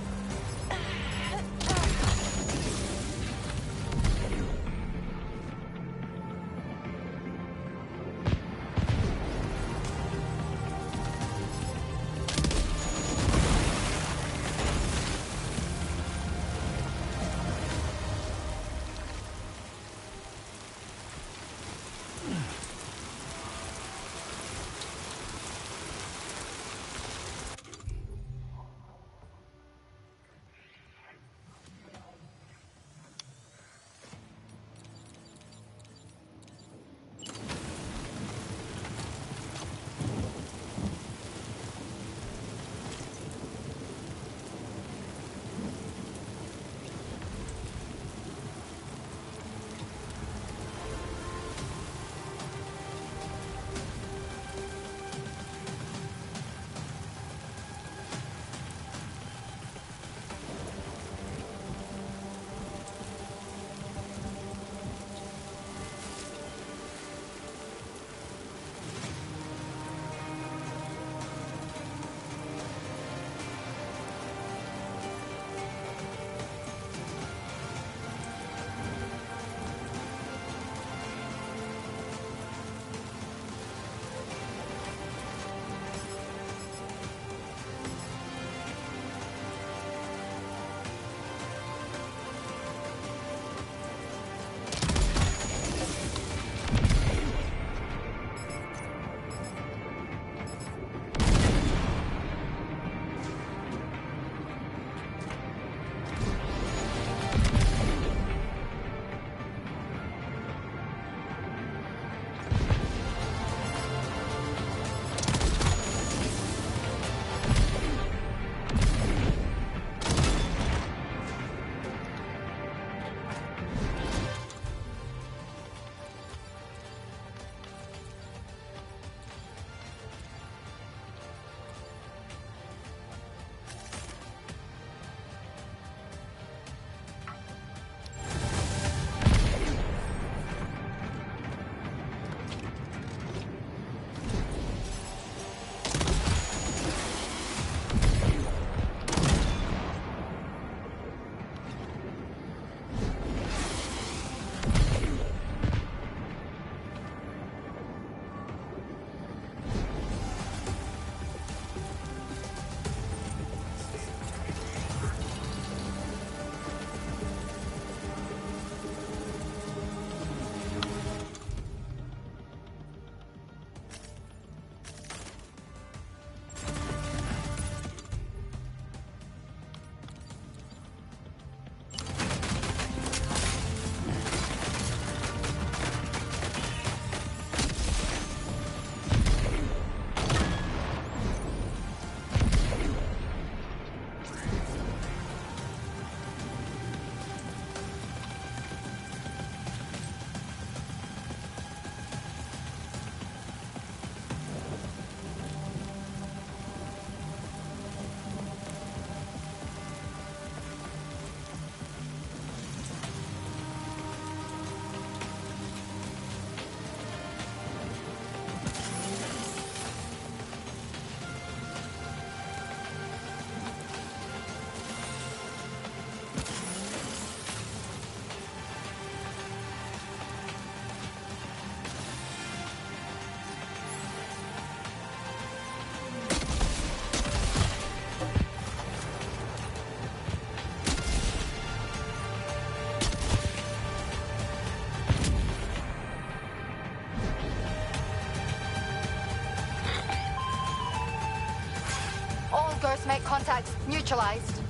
ghost mate contacts neutralized.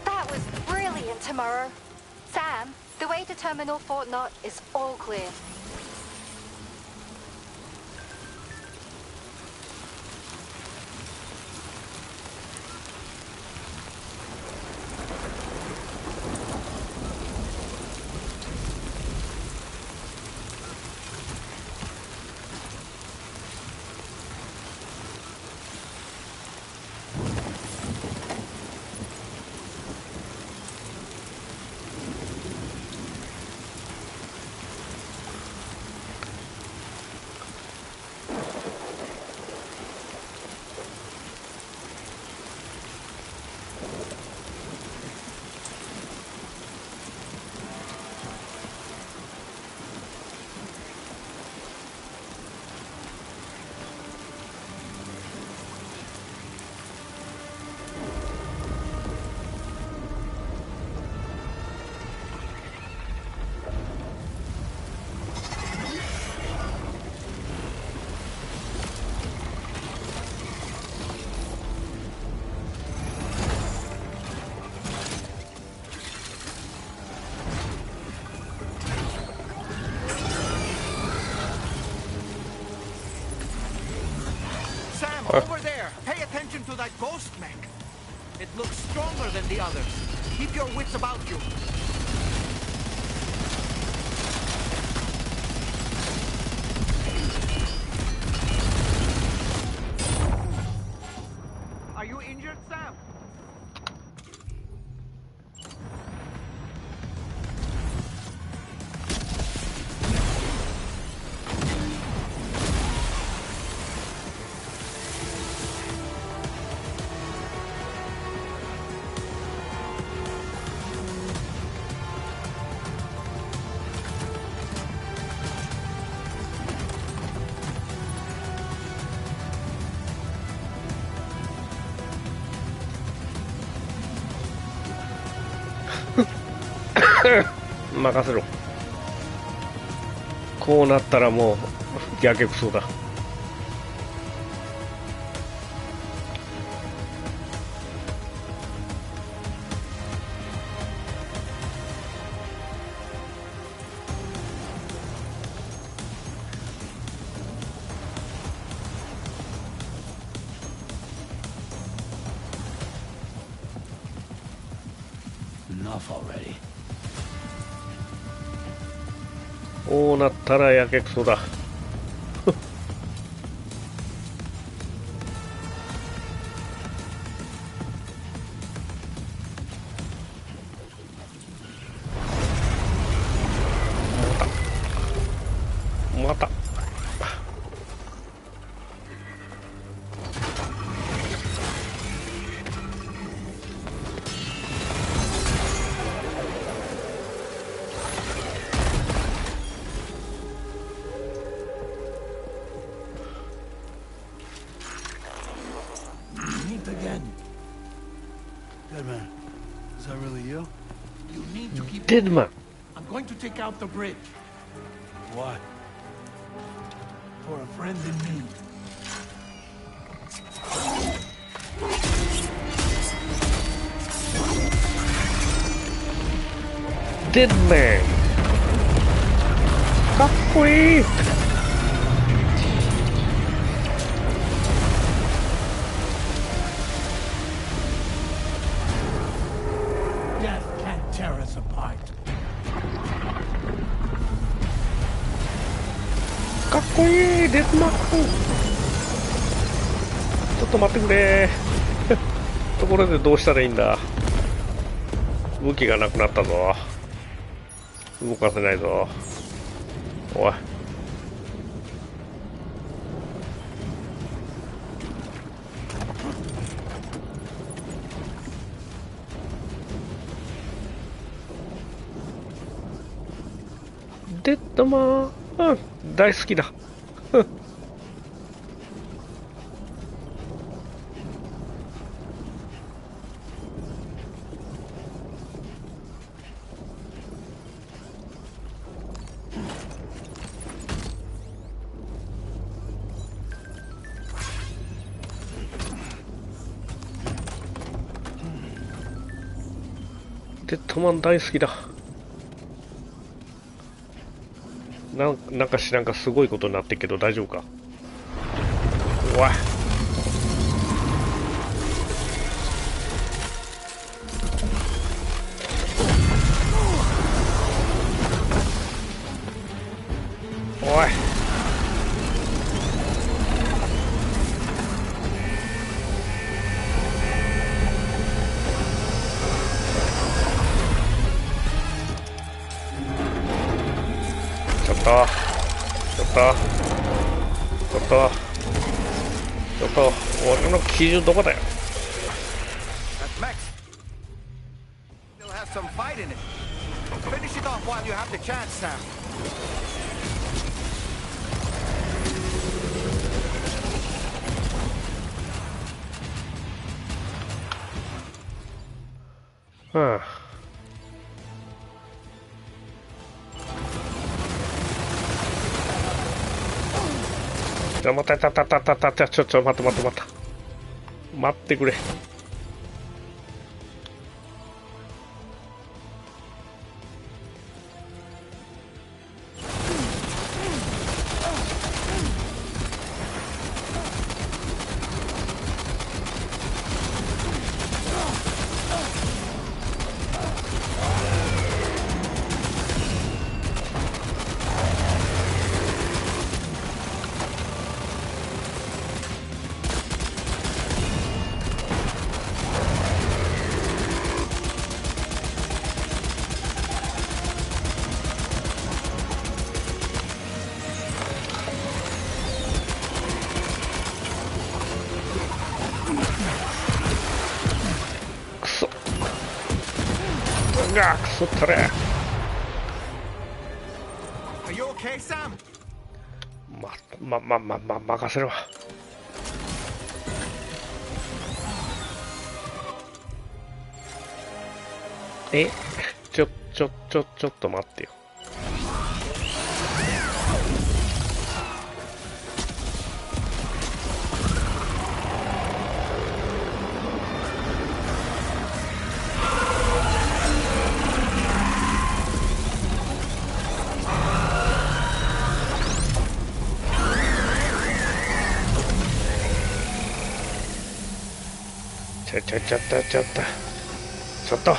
That was brilliant, Tomorrow. Sam, the way to Terminal Fort Knot is all clear. Over there! Pay attention to that ghost mech! It looks stronger than the others. Keep your wits about you. Are you injured, Sam?任せろ。こうなったらもうやけくそだ。Enough already. こうなったらやけくそだ。また。Deadman. I'm going to take out the bridge. Why? For a friend in need. Deadman. かっこいい。かっこいいデスマック。ちょっと待ってくれ。ところでどうしたらいいんだ。武器がなくなったぞ。動かせないぞ。おい。デッドマン、うん、大好きだ。デッドマン大好きだ。なんか知らんかすごいことになってるけど大丈夫か。うわおいちょっと俺の基準どこだよ。 That's Max. Still has some fight in it. Finish it off while you have the chance, Sam. うんちょ待って待ってくれ。くそったれ。 Are you okay, Sam? 任せろ。ちょっと待ってよ。ちょっと。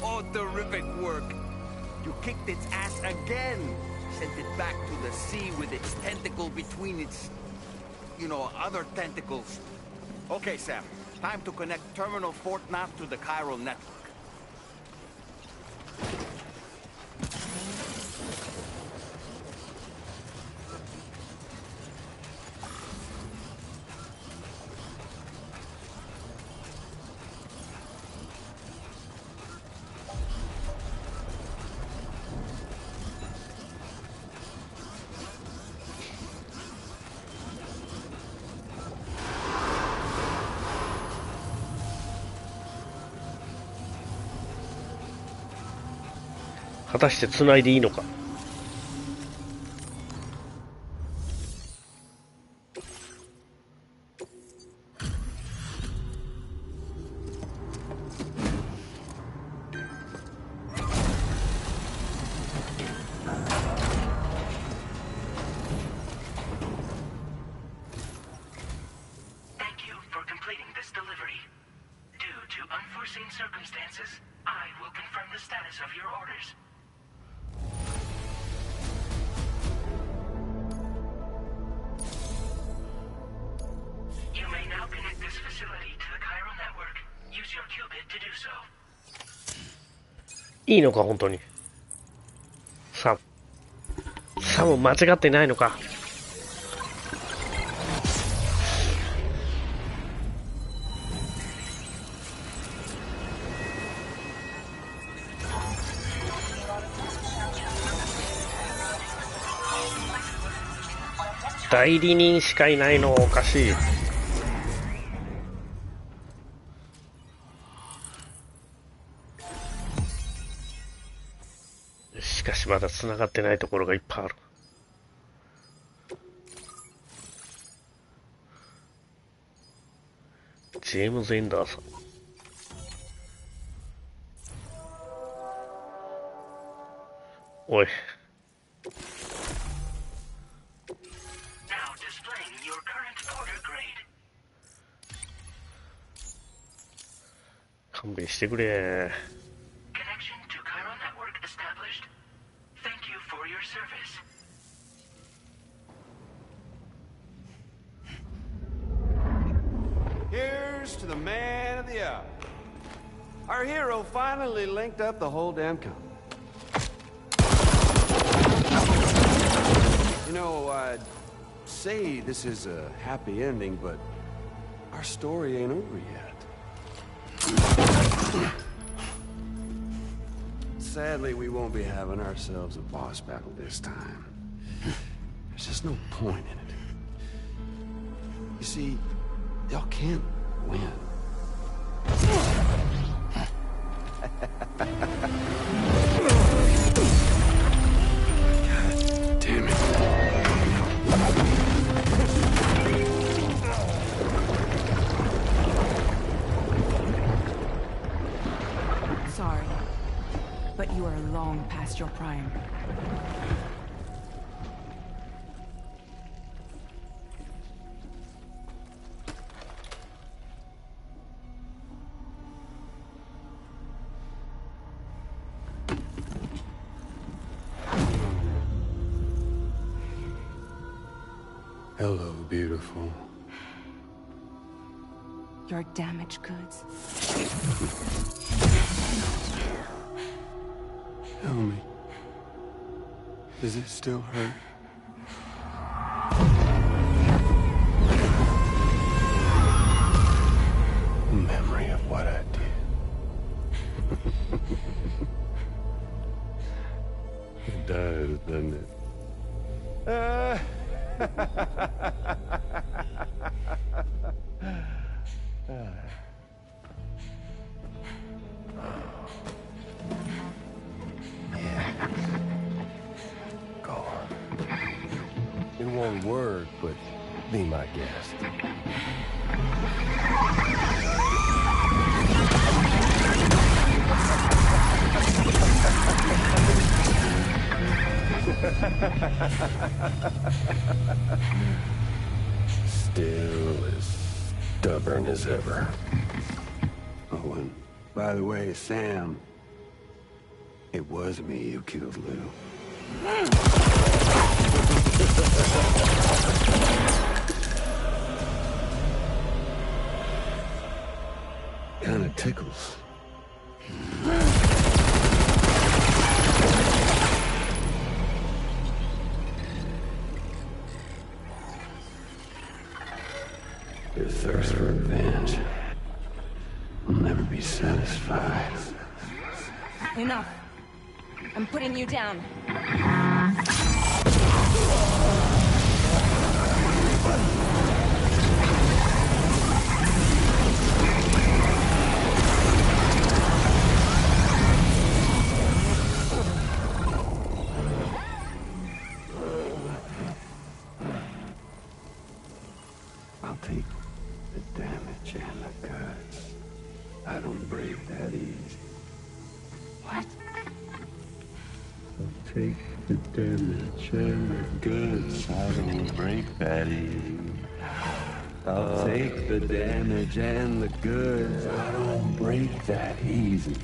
Oh, terrific work. You kicked its ass again. Sent it back to the sea with its tentacle between its, other tentacles. Okay, Sam. Time to connect Terminal Fort Knot to the chiral network. 果たして繋いでいいのか。いいのか本当に。サム間違ってないのか。代理人しかいないのおかしい。しかしまだ繋がってないところがいっぱいある。ジェームズ・エンダーさん。おい。勘弁してくれ。Here's to the man of the hour. Our hero finally linked up the whole damn company. You know, I'd say this is a happy ending, but our story ain't over yet. Sadly, we won't be having ourselves a boss battle this time. There's just no point in it. You see, y'all can't win. God damn it. Sorry, but you are long past your prime. Hello, beautiful. Your damaged goods. Tell me, does it still hurt? The memory of what I did. It does, doesn't it? Go on. It won't work, but be my guest. Still as stubborn as ever. Oh, and by the way, Sam, it was me who killed Lou. Kinda tickles. Your thirst for revenge will never be satisfied. Enough. I'm putting you down. I'll take the damage and the goods. I don't break that easy. What? I'll take the damage and the goods. I don't break that easy. I'll take the damage and the goods. I don't break that easy.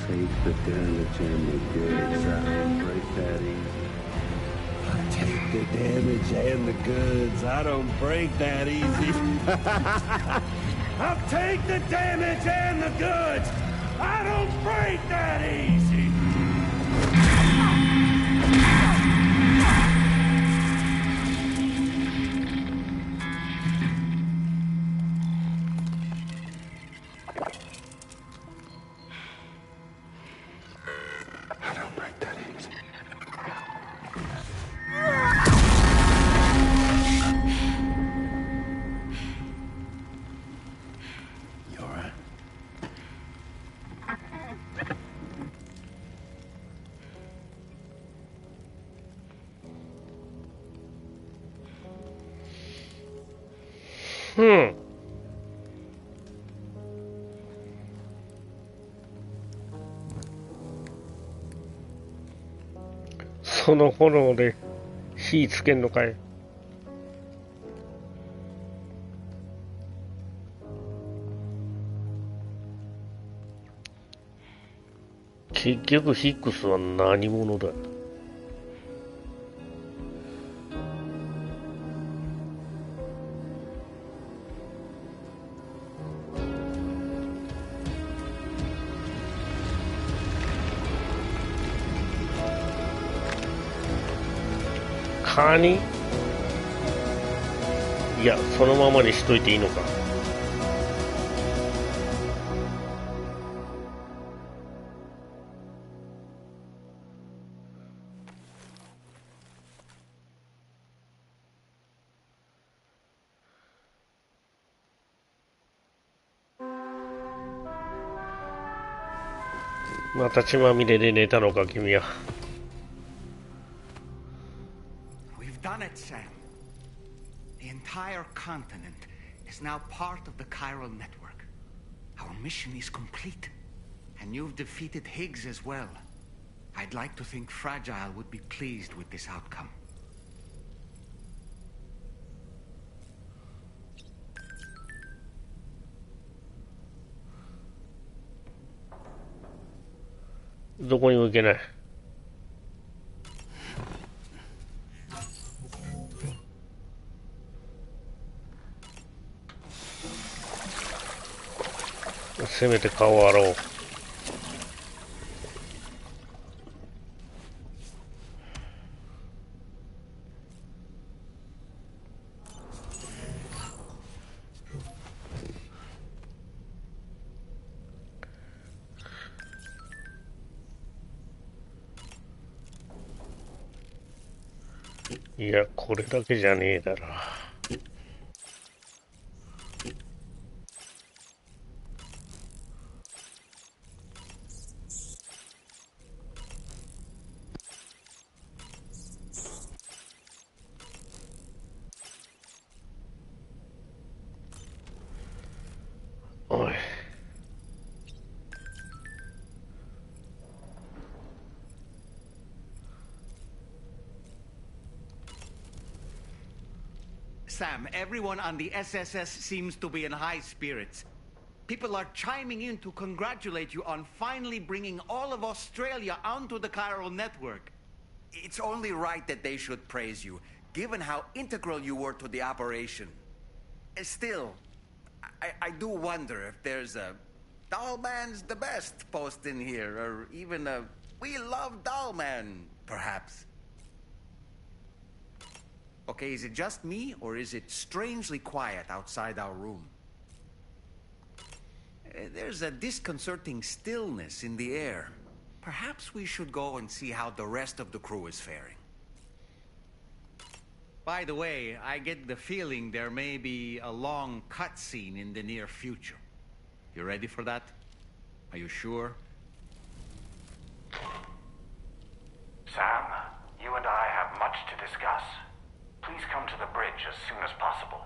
Take the damage and the goods. I don't break that easy. I'll take the damage and the goods. I don't break that easy. I'll take the damage and the goods. I don't break that easy. うん。その炎で火つけんのかい。結局ヒックスは何者だ。カニ？いや、そのままにしといていいのか。また血まみれで寝たのか、君は。We've done it, Sam. The entire continent is now part of the chiral network. Our mission is complete. And you've defeated Higgs as well. I'd like to think Fragile would be pleased with this outcome.どこにも行けない。せめて顔を洗おう。いや、これだけじゃねえだろ。おい。Sam, everyone on the SSS seems to be in high spirits. People are chiming in to congratulate you on finally bringing all of Australia onto the chiral network. It's only right that they should praise you, given how integral you were to the operation. Still, I do wonder if there's a Dollman's the best post in here, or even a We Love Dollman, perhaps. Okay, is it just me, or is it strangely quiet outside our room? There's a disconcerting stillness in the air. Perhaps we should go and see how the rest of the crew is faring. By the way, I get the feeling there may be a long cutscene in the near future. You ready for that? Are you sure? Sam, you and I have much to discuss. Please come to the bridge as soon as possible.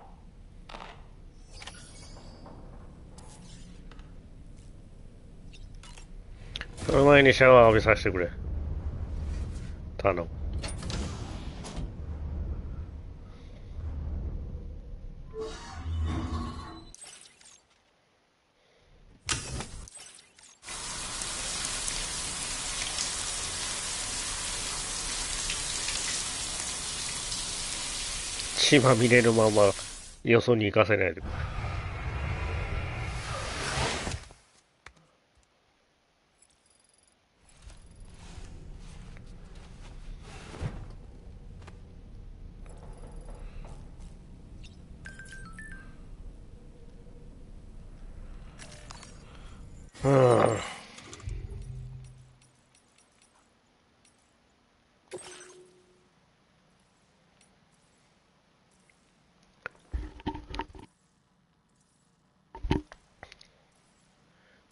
その前にシャワー浴びさせてくれ。頼む。血まみれのままよそに行かせないでくれ。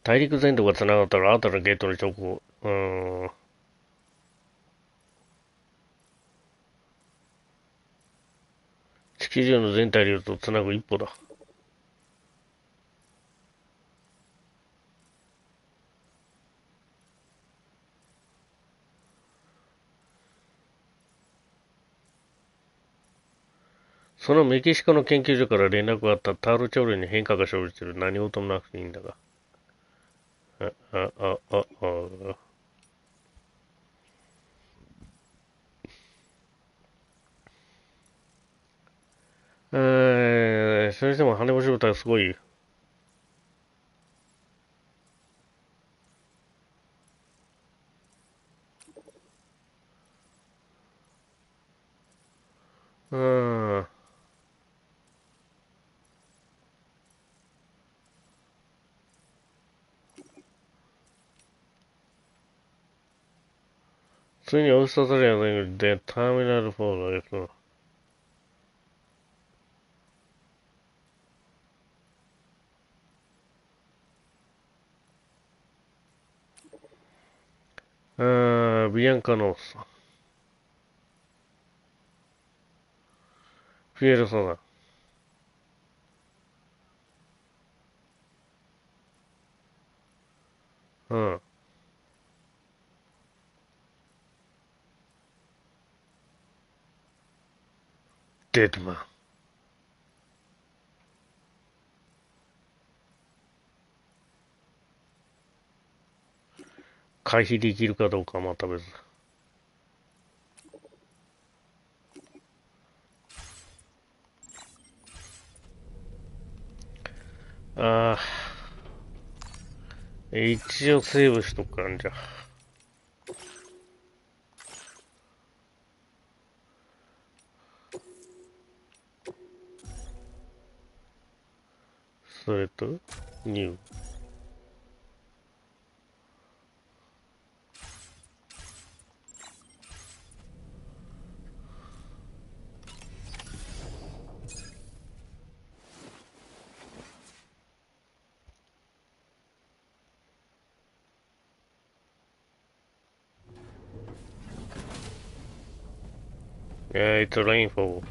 大陸全土が繋がったら新たなゲートの直後。地球上の全体量と繋ぐ一歩だ。そのメキシコの研究所から連絡があった。タール潮流に変化が生じている。何事もなくていいんだが。それにしても羽干し豚がすごい。ついにオーストラリアのでターミナル4の F のビアンカノース。ピエールソナ。デッドマン。回避できるかどうかはまた別だ。一応セーブしとくかんじゃ。それと、ニュー。It's a rainfall.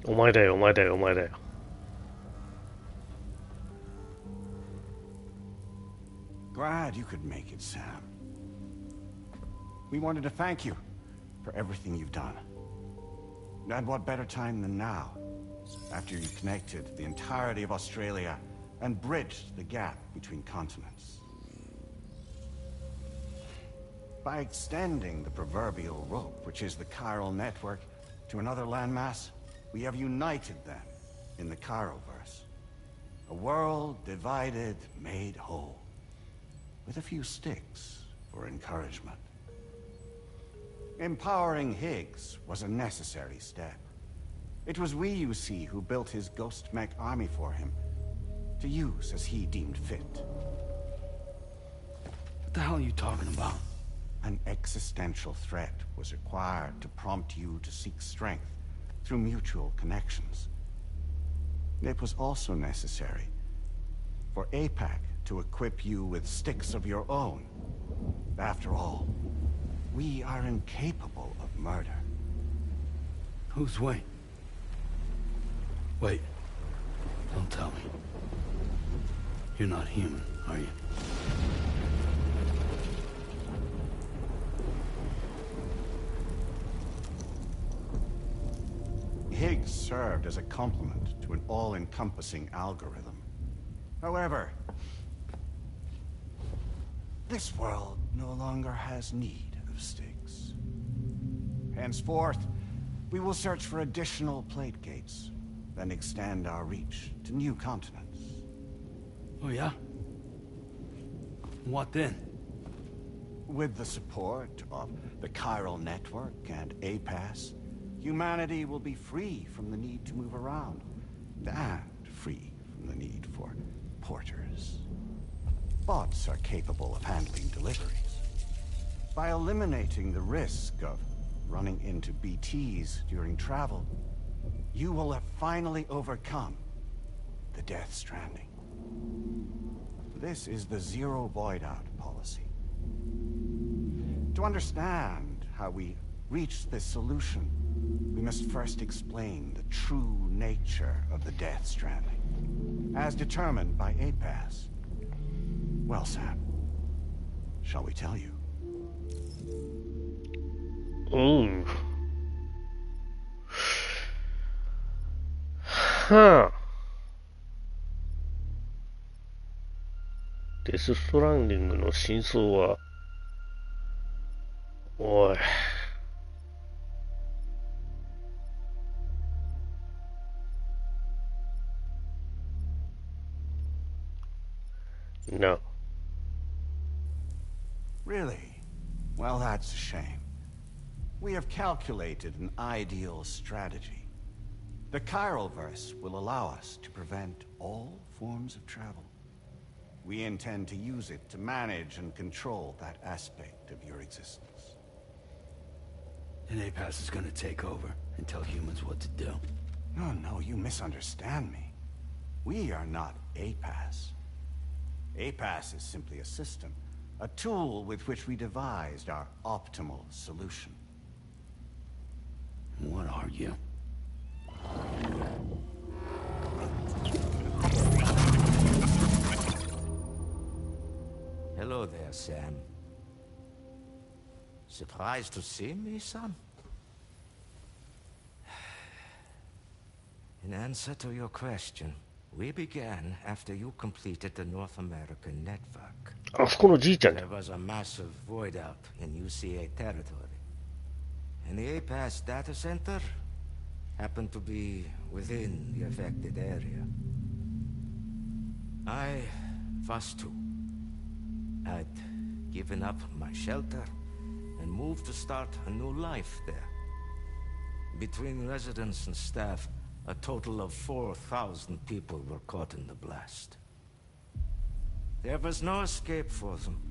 お前だよ、お前だよ、お前だよ。Glad you could make it, Sam. We wanted to thank you for everything you've done. And what better time than now, after you connected the entirety of Australia and bridged the gap between continents. By extending the proverbial rope, which is the chiral network, to another landmass, we have united them in the Chiroverse. A world divided, made whole. With a few sticks for encouragement. Empowering Higgs was a necessary step. It was we, you see, who built his ghost mech army for him, to use as he deemed fit. What the hell are you talking about? An existential threat was required to prompt you to seek strength through mutual connections. It was also necessary for APAC to equip you with sticks of your own. After all, we are incapable of murder. Who's Wayne? Wait. Don't tell me. You're not human, are you? Higgs served as a complement to an all-encompassing algorithm. However, this world no longer has need of sticks. Henceforth, we will search for additional plate gates, then extend our reach to new continents. Oh yeah? What then? With the support of the chiral network and APAS, humanity will be free from the need to move around, and free from the need for porters. Bots are capable of handling deliveries. By eliminating the risk of running into BTs during travel, you will have finally overcome the Death Stranding. This is the Zero Void Out policy. To understand how we reached this solution, we must first explain the true nature of the Death Stranding, as determined by APAS. Well, Sam, shall we tell you?デスストランディングの真相は、おい。No. Really? Well, that's a shame. We have calculated an ideal strategy. The Chiralverse will allow us to prevent all forms of travel. We intend to use it to manage and control that aspect of your existence. And APAS is gonna take over and tell humans what to do. No, you misunderstand me. We are not APAS. APAS is simply a system, a tool with which we devised our optimal solution. What are you? Hello there, Sam. Surprised to see me, son? In answer to your question, we began after you completed the North American network. There was a massive void out in UCA territory. And the APAS data center happened to be within the affected area. I was too. I'd given up my shelter and moved to start a new life there. Between residents and staff, a total of 4,000 people were caught in the blast. There was no escape for them.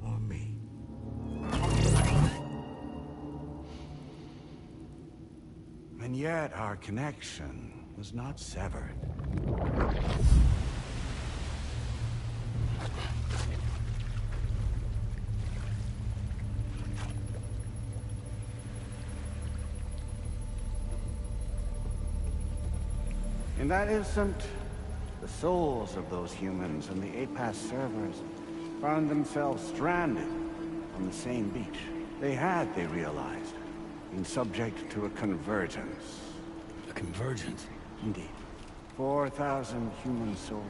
Or me. And yet our connection was not severed. In that instant, the souls of those humans and the APAS servers found themselves stranded on the same beach. They had, they realized, been subject to a convergence. A convergence? Indeed. 4,000 human souls.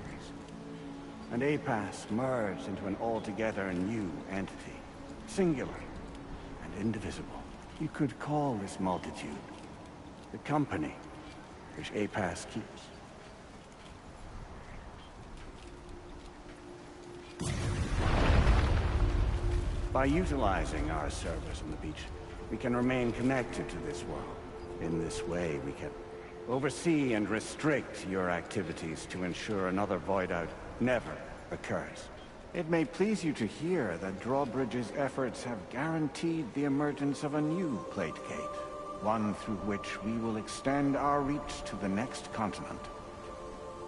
And APAS merged into an altogether new entity. Singular and indivisible. You could call this multitude the company which APAS keeps. By utilizing our servers on the beach, we can remain connected to this world. In this way, we can oversee and restrict your activities to ensure another void out never occurs. It may please you to hear that Drawbridge's efforts have guaranteed the emergence of a new plate gate, one through which we will extend our reach to the next continent.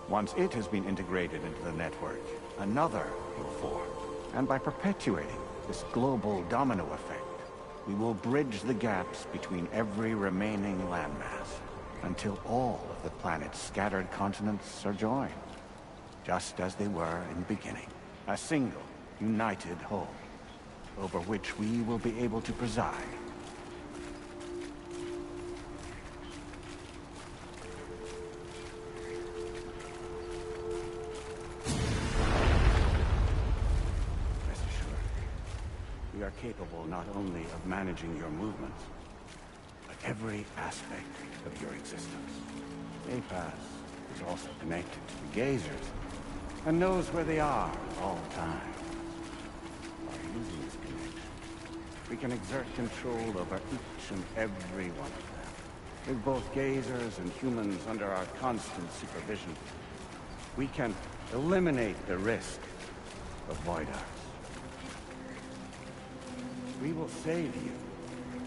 Once it has been integrated into the network, another will form. And by perpetuating this global domino effect, we will bridge the gaps between every remaining landmass until all of the planet's scattered continents are joined, just as they were in the beginning. A single, united whole, over which we will be able to preside. Rest assured, we are capable not only of managing your movements, but every aspect of your existence. APAS is also connected to the Gazers, and knows where they are at all times. By using this connection, we can exert control over each and every one of them. With both Gazers and humans under our constant supervision, we can eliminate the risk of void arts. We will save you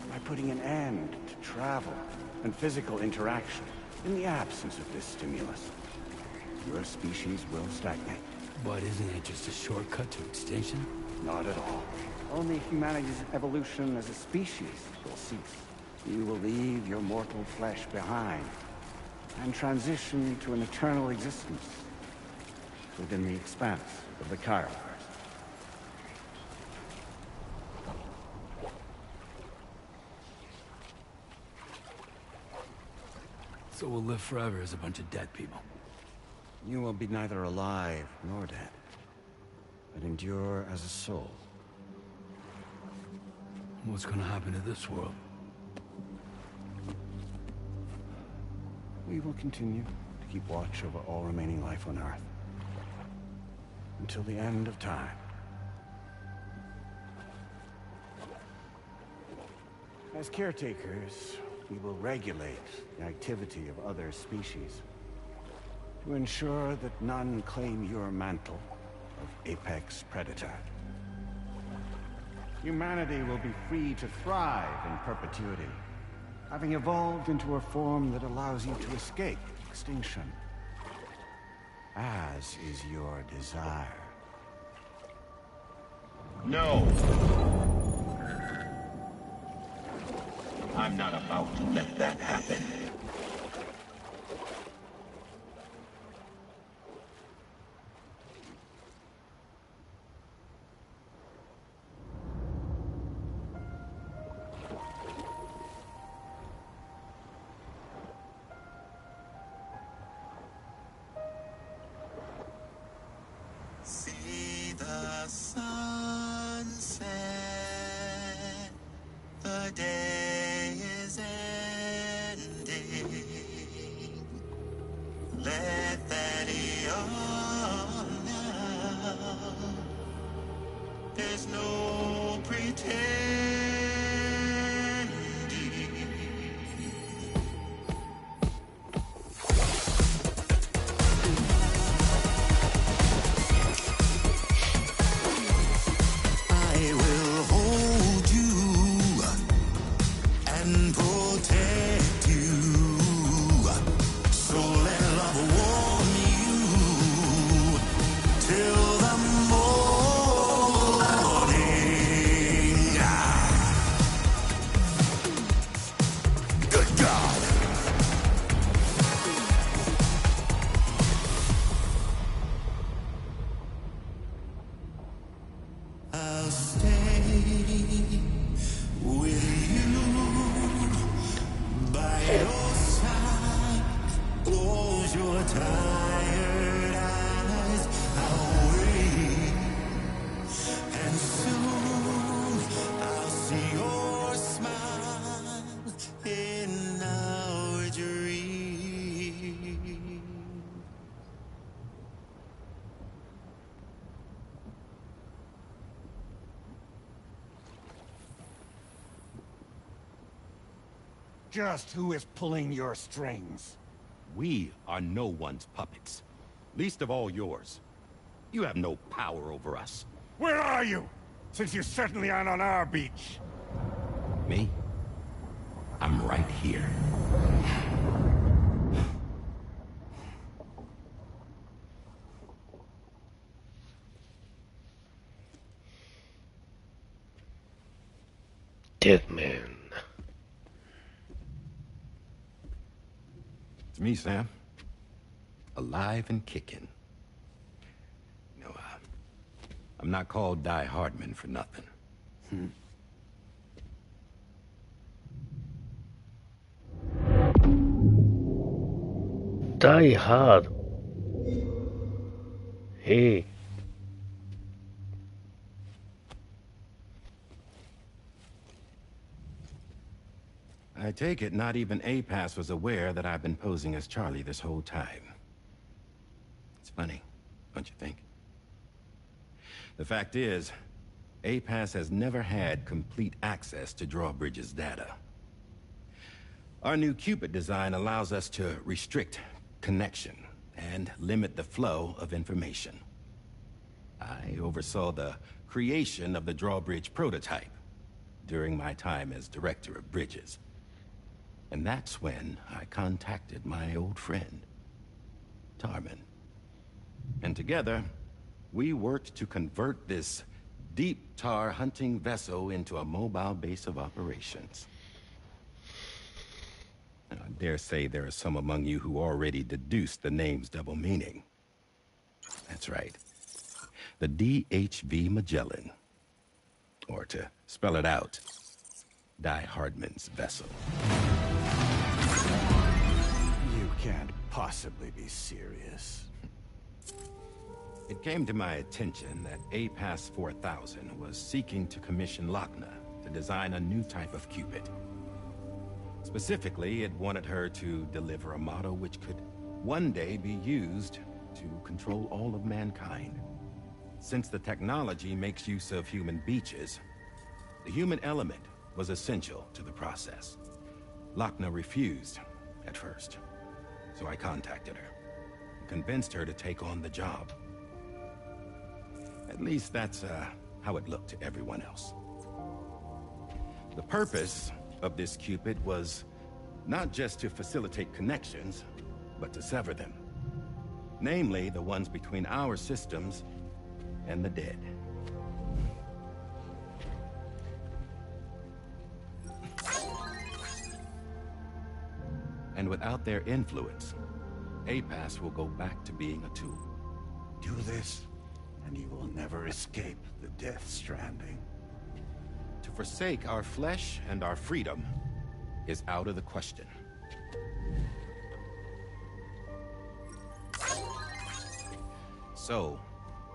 by putting an end to travel and physical interaction in the absence of this stimulus. Your species will stagnate. But isn't it just a shortcut to extinction? Not at all. Only humanity's evolution as a species will cease. You will leave your mortal flesh behind and transition to an eternal existence within the expanse of the Chiroverse. So we'll live forever as a bunch of dead people. You will be neither alive nor dead, but endure as a soul. What's gonna happen to this world? We will continue to keep watch over all remaining life on Earth until the end of time. As caretakers, we will regulate the activity of other species to ensure that none claim your mantle of apex predator. Humanity will be free to thrive in perpetuity, having evolved into a form that allows you to escape extinction, as is your desire. No! I'm not about to let that happen. See the sunset, the day is ending. Let that yawn now. There's no pretending. I will hold you and protect you. So let love warm you till the morning. Good God. I'll stay with you by your side. Close your tired eyes. I'll wait, and soon I'll see your smile in our dream. Just who is pulling your strings? We are no one's puppets. Least of all yours. You have no power over us. Where are you? Since you certainly aren't on our beach. Me? I'm right here. Dead man. It's me, Sam. Alive and kicking. No, I'm not called Die Hardman for nothing. Die Hard. Hey. I take it not even APAS was aware that I've been posing as Charlie this whole time. It's funny, don't you think? The fact is, APAS has never had complete access to Drawbridge's data. Our new Cupid design allows us to restrict connection and limit the flow of information. I oversaw the creation of the Drawbridge prototype during my time as Director of Bridges. And that's when I contacted my old friend, Tarman. And together, we worked to convert this deep tar hunting vessel into a mobile base of operations. dare say there are some among you who already deduced the name's double meaning. That's right. The DHV Magellan. Or to spell it out, Die Hardman's vessel. You can't possibly be serious. It came to my attention that APAS 4000 was seeking to commission Lochna to design a new type of Cupid. Specifically, it wanted her to deliver a model which could one day be used to control all of mankind. Since the technology makes use of human beaches, the human element was essential to the process. Lochna refused at first, so I contacted her and convinced her to take on the job. At least that's how it looked to everyone else. The purpose of this Cupid was not just to facilitate connections, but to sever them. Namely, the ones between our systems and the dead. And without their influence, APAS will go back to being a tool. Do this, and you will never escape the death stranding. To forsake our flesh and our freedom is out of the question. So,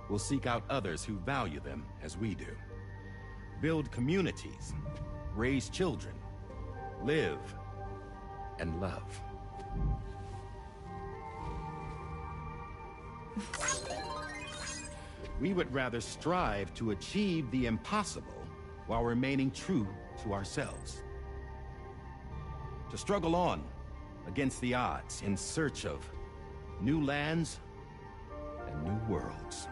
we'll seek out others who value them as we do. Build communities, raise children, live, and love. We would rather strive to achieve the impossible while remaining true to ourselves. To struggle on against the odds in search of new lands and new worlds.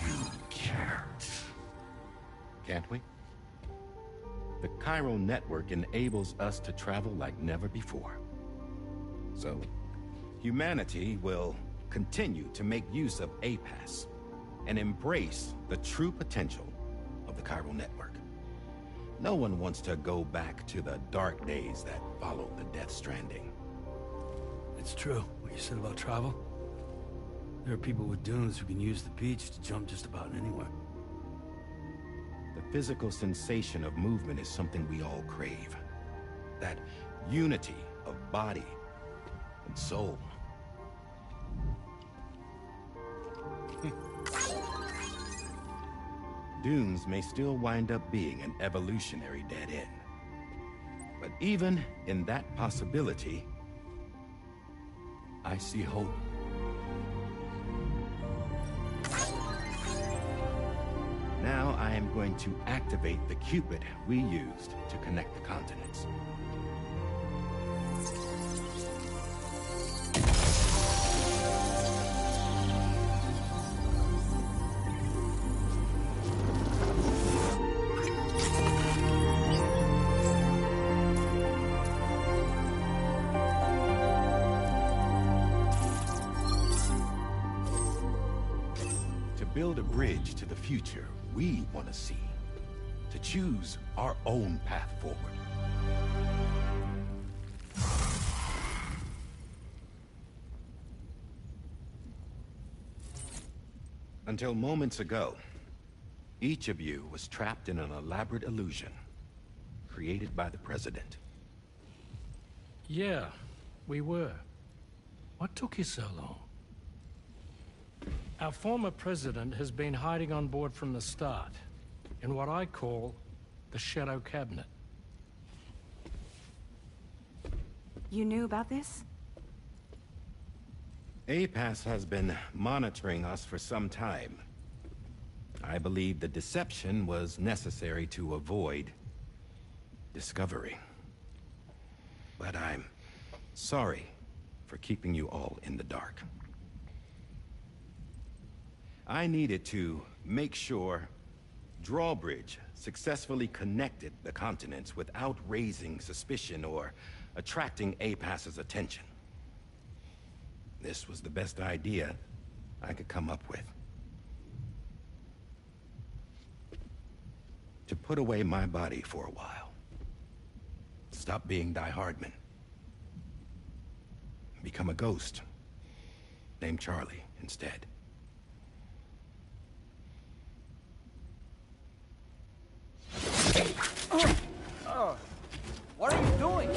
You can't. Can't we? The chiral network enables us to travel like never before. So, humanity will continue to make use of APAS and embrace the true potential of the chiral network. No one wants to go back to the dark days that followed the Death Stranding. It's true, what you said about travel. There are people with dunes who can use the beach to jump just about anywhere. The physical sensation of movement is something we all crave. That unity of body and soul. Dunes may still wind up being an evolutionary dead end. But even in that possibility, I see hope. Now I am going to activate the Cupid we used to connect the continents. Build a bridge to the future we want to see, to choose our own path forward. Until moments ago, each of you was trapped in an elaborate illusion created by the President. Yeah, we were. What took you so long? Our former president has been hiding on board from the start, in what I call the Shadow Cabinet. You knew about this? APAS has been monitoring us for some time. I believe the deception was necessary to avoid discovery. But I'm sorry for keeping you all in the dark. I needed to make sure Drawbridge successfully connected the continents without raising suspicion or attracting APAS's attention. This was the best idea I could come up with. to put away my body for a while. Stop being Die Hardman. Become a ghost. Named Charlie instead. What are you doing?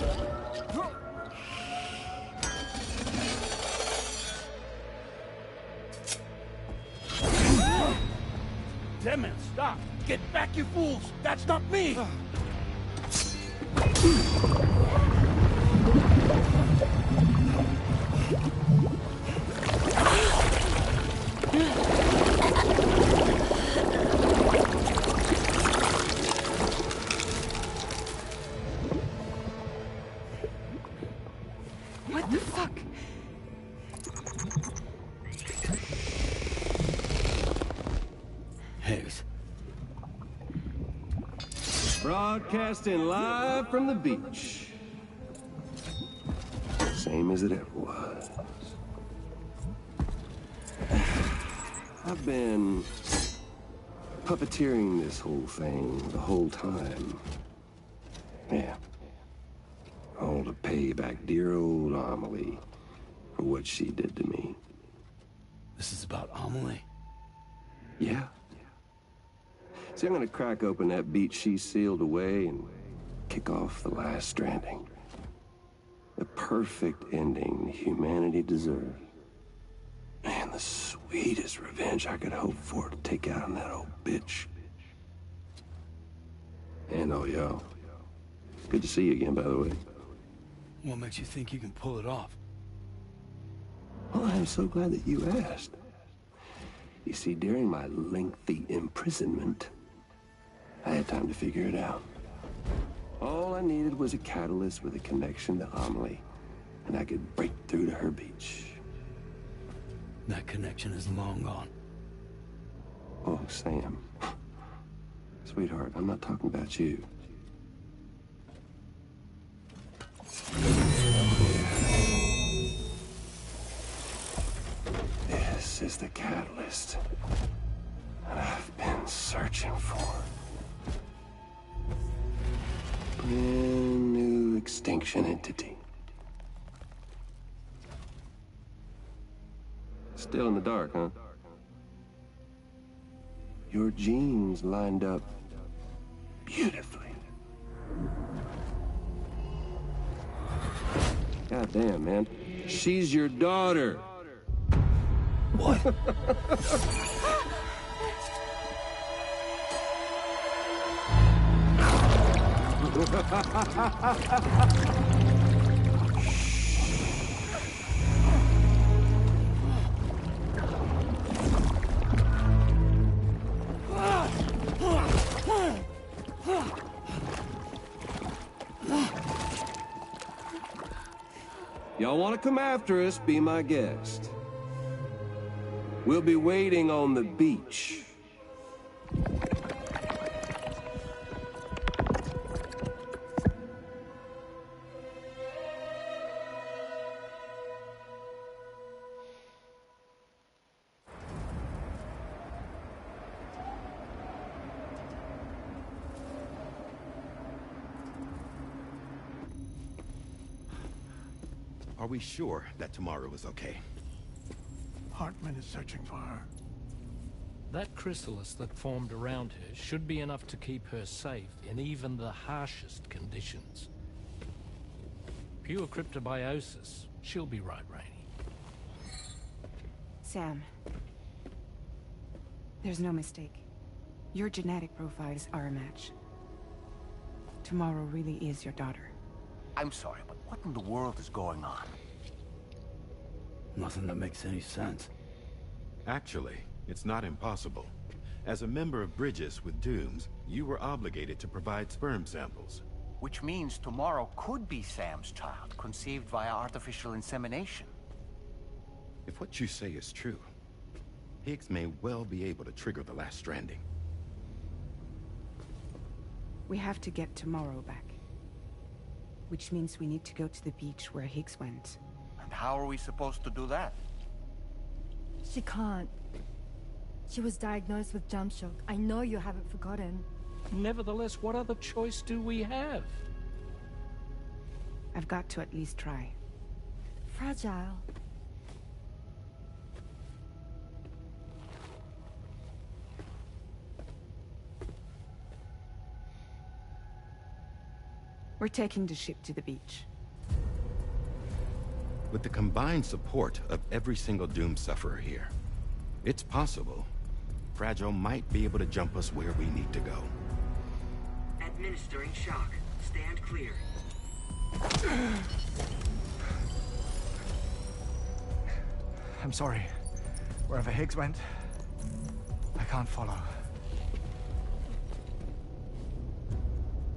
Damn it, stop! Get back, you fools! That's not me! What the fuck? Higgs. Broadcasting live from the beach. Same as it ever was. I've been puppeteering this whole thing the whole time. Yeah. All to pay back dear old Amelie for what she did to me. This is about Amelie? Yeah. See, I'm gonna crack open that beach she sealed away and kick off the last Stranding. The perfect ending humanity deserves. And the sweetest revenge I could hope for to take out on that old bitch. And oh, yo. Good to see you again, by the way. What makes you think you can pull it off? Well, I'm so glad that you asked. You see, during my lengthy imprisonment, I had time to figure it out. All I needed was a catalyst with a connection to Amelie, and I could break through to her beach. That connection is long gone. Oh, Sam. Sweetheart, I'm not talking about you. This is the catalyst that I've been searching for. Brand new extinction entity. Still in the dark, huh? Your genes lined up beautifully. God damn, man. She's your daughter. What? Y'all want to come after us, be my guest. We'll be waiting on the beach. Are we sure that tomorrow is okay? Hartman is searching for her. That chrysalis that formed around her should be enough to keep her safe in even the harshest conditions. Pure cryptobiosis. She'll be right, Rainey. Sam. There's no mistake. Your genetic profiles are a match. Tomorrow really is your daughter. I'm sorry, but what in the world is going on? Nothing that makes any sense. Actually, it's not impossible. As a member of Bridges with Dooms, you were obligated to provide sperm samples. Which means tomorrow could be Sam's child, conceived via artificial insemination. If what you say is true, Higgs may well be able to trigger the last Stranding. We have to get tomorrow back. Which means we need to go to the beach where Higgs went. And how are we supposed to do that? She can't. She was diagnosed with jump shock. I know you haven't forgotten. Nevertheless, what other choice do we have? I've got to at least try. Fragile. We're taking the ship to the beach. With the combined support of every single Doom sufferer here, it's possible Fragile might be able to jump us where we need to go. Administering shock. Stand clear. I'm sorry. Wherever Higgs went, I can't follow.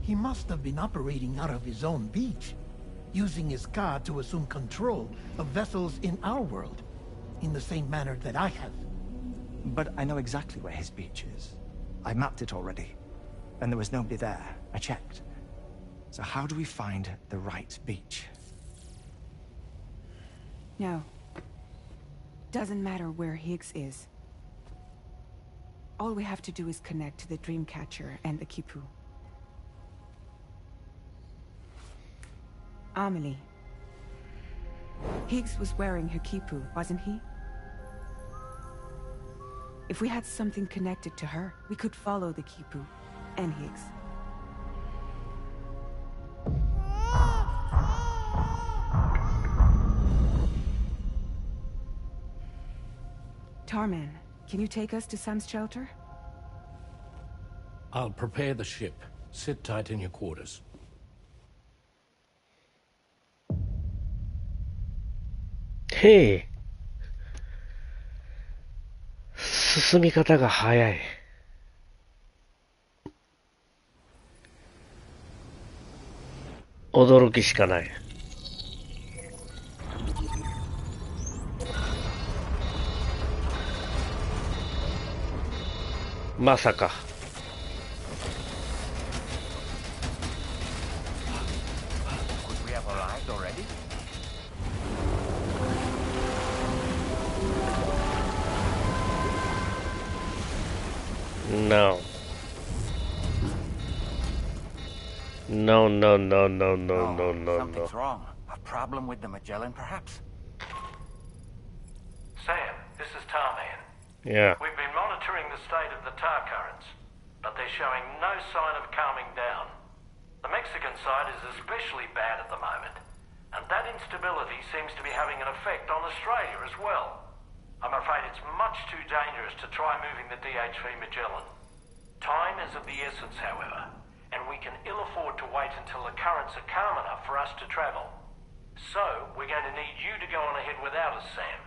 He must have been operating out of his own beach, using his car to assume control of vessels in our world, in the same manner that I have. But I know exactly where his beach is. I mapped it already, and there was nobody there. I checked. So how do we find the right beach? No. Doesn't matter where Higgs is. All we have to do is connect to the Dreamcatcher and the Kipu. Amelie. Higgs was wearing her Kipu, wasn't he? If we had something connected to her, we could follow the Kipu and Higgs. Tarman, can you take us to Sam's shelter? I'll prepare the ship. Sit tight in your quarters. Hey. 進み方が早い。驚きしかない。まさか。Could we have arrived already? No. No, no, no, no, no, no, no, Something's no. wrong. A problem with the Magellan, perhaps? Sam, this is Tarman. Yeah. We've been monitoring the state of the tar currents, but they're showing no sign of calming down. The Mexican side is especially bad at the moment, and that instability seems to be having an effect on Australia as well. I'm afraid it's much too dangerous to try moving the DHV Magellan. Time is of the essence, however, and we can ill afford to wait until the currents are calm enough for us to travel. So, we're going to need you to go on ahead without us, Sam.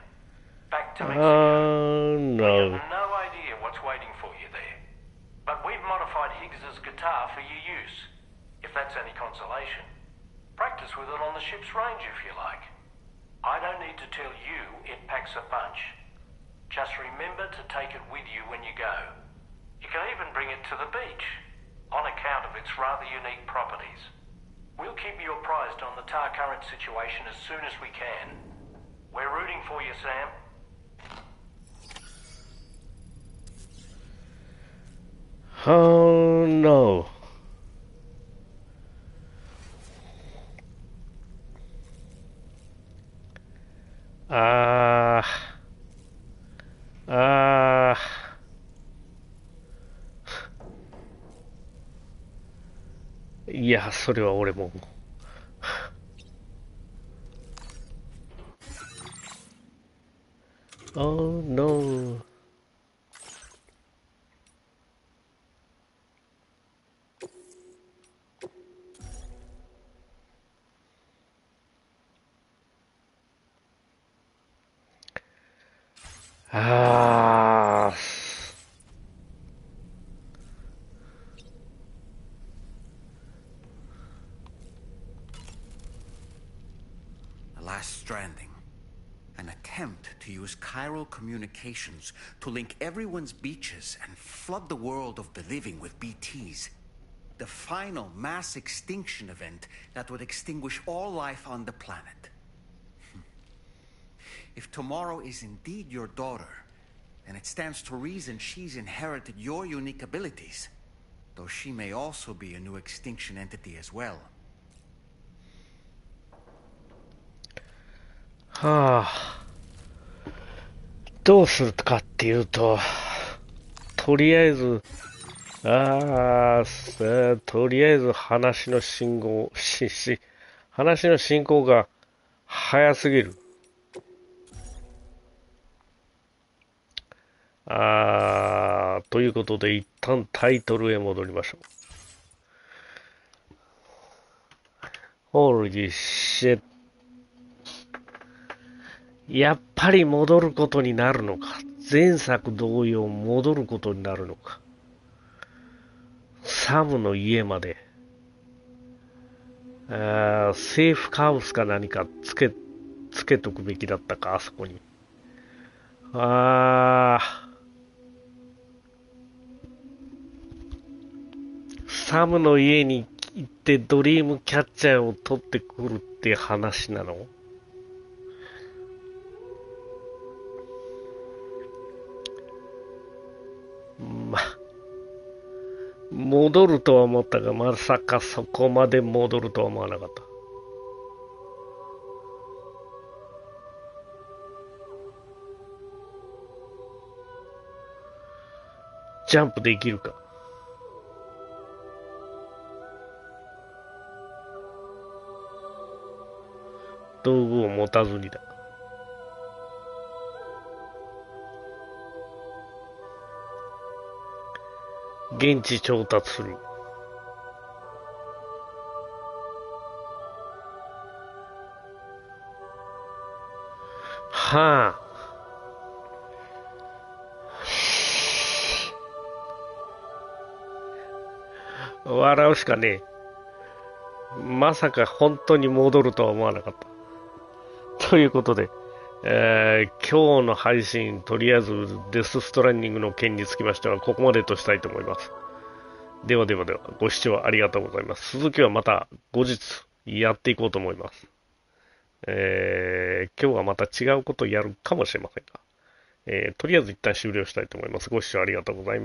Back to Mexico. No. We have no idea what's waiting for you there. But we've modified Higgs's guitar for your use, if that's any consolation. Practice with it on the ship's range if you like. I don't need to tell you it packs a punch. Just remember to take it with you when you go. You can even bring it to the beach, on account of its rather unique properties. We'll keep you apprised on the tar current situation as soon as we can. We're rooting for you, Sam. Oh no.いや、それは俺も。Oh no. Last Stranding. An attempt to use chiral communications to link everyone's beaches and flood the world of the living with BTs. The final mass extinction event that would extinguish all life on the planet. If tomorrow is indeed your daughter, then it stands to reason she's inherited your unique abilities. though she may also be a new extinction entity as well. はあ、どうするかっていうと、とりあえず話の進行が早すぎる。ということで一旦タイトルへ戻りましょう。Holy shit。やっぱり戻ることになるのか。前作同様戻ることになるのか。サムの家まで。セーフハウスか何かつけとくべきだったか、あそこに。サムの家に行ってドリームキャッチャーを取ってくるって話なの？戻るとは思ったが、まさかそこまで戻るとは思わなかった。ジャンプできるか。道具を持たずにだ。現地調達する。はあ。笑うしかねえ。まさか本当に戻るとは思わなかった。ということで、今日の配信、とりあえずデスストランディングの件につきましてはここまでとしたいと思います。では、ご視聴ありがとうございます。続きはまた後日やっていこうと思います。今日はまた違うことをやるかもしれませんが、とりあえず一旦終了したいと思います。ご視聴ありがとうございます。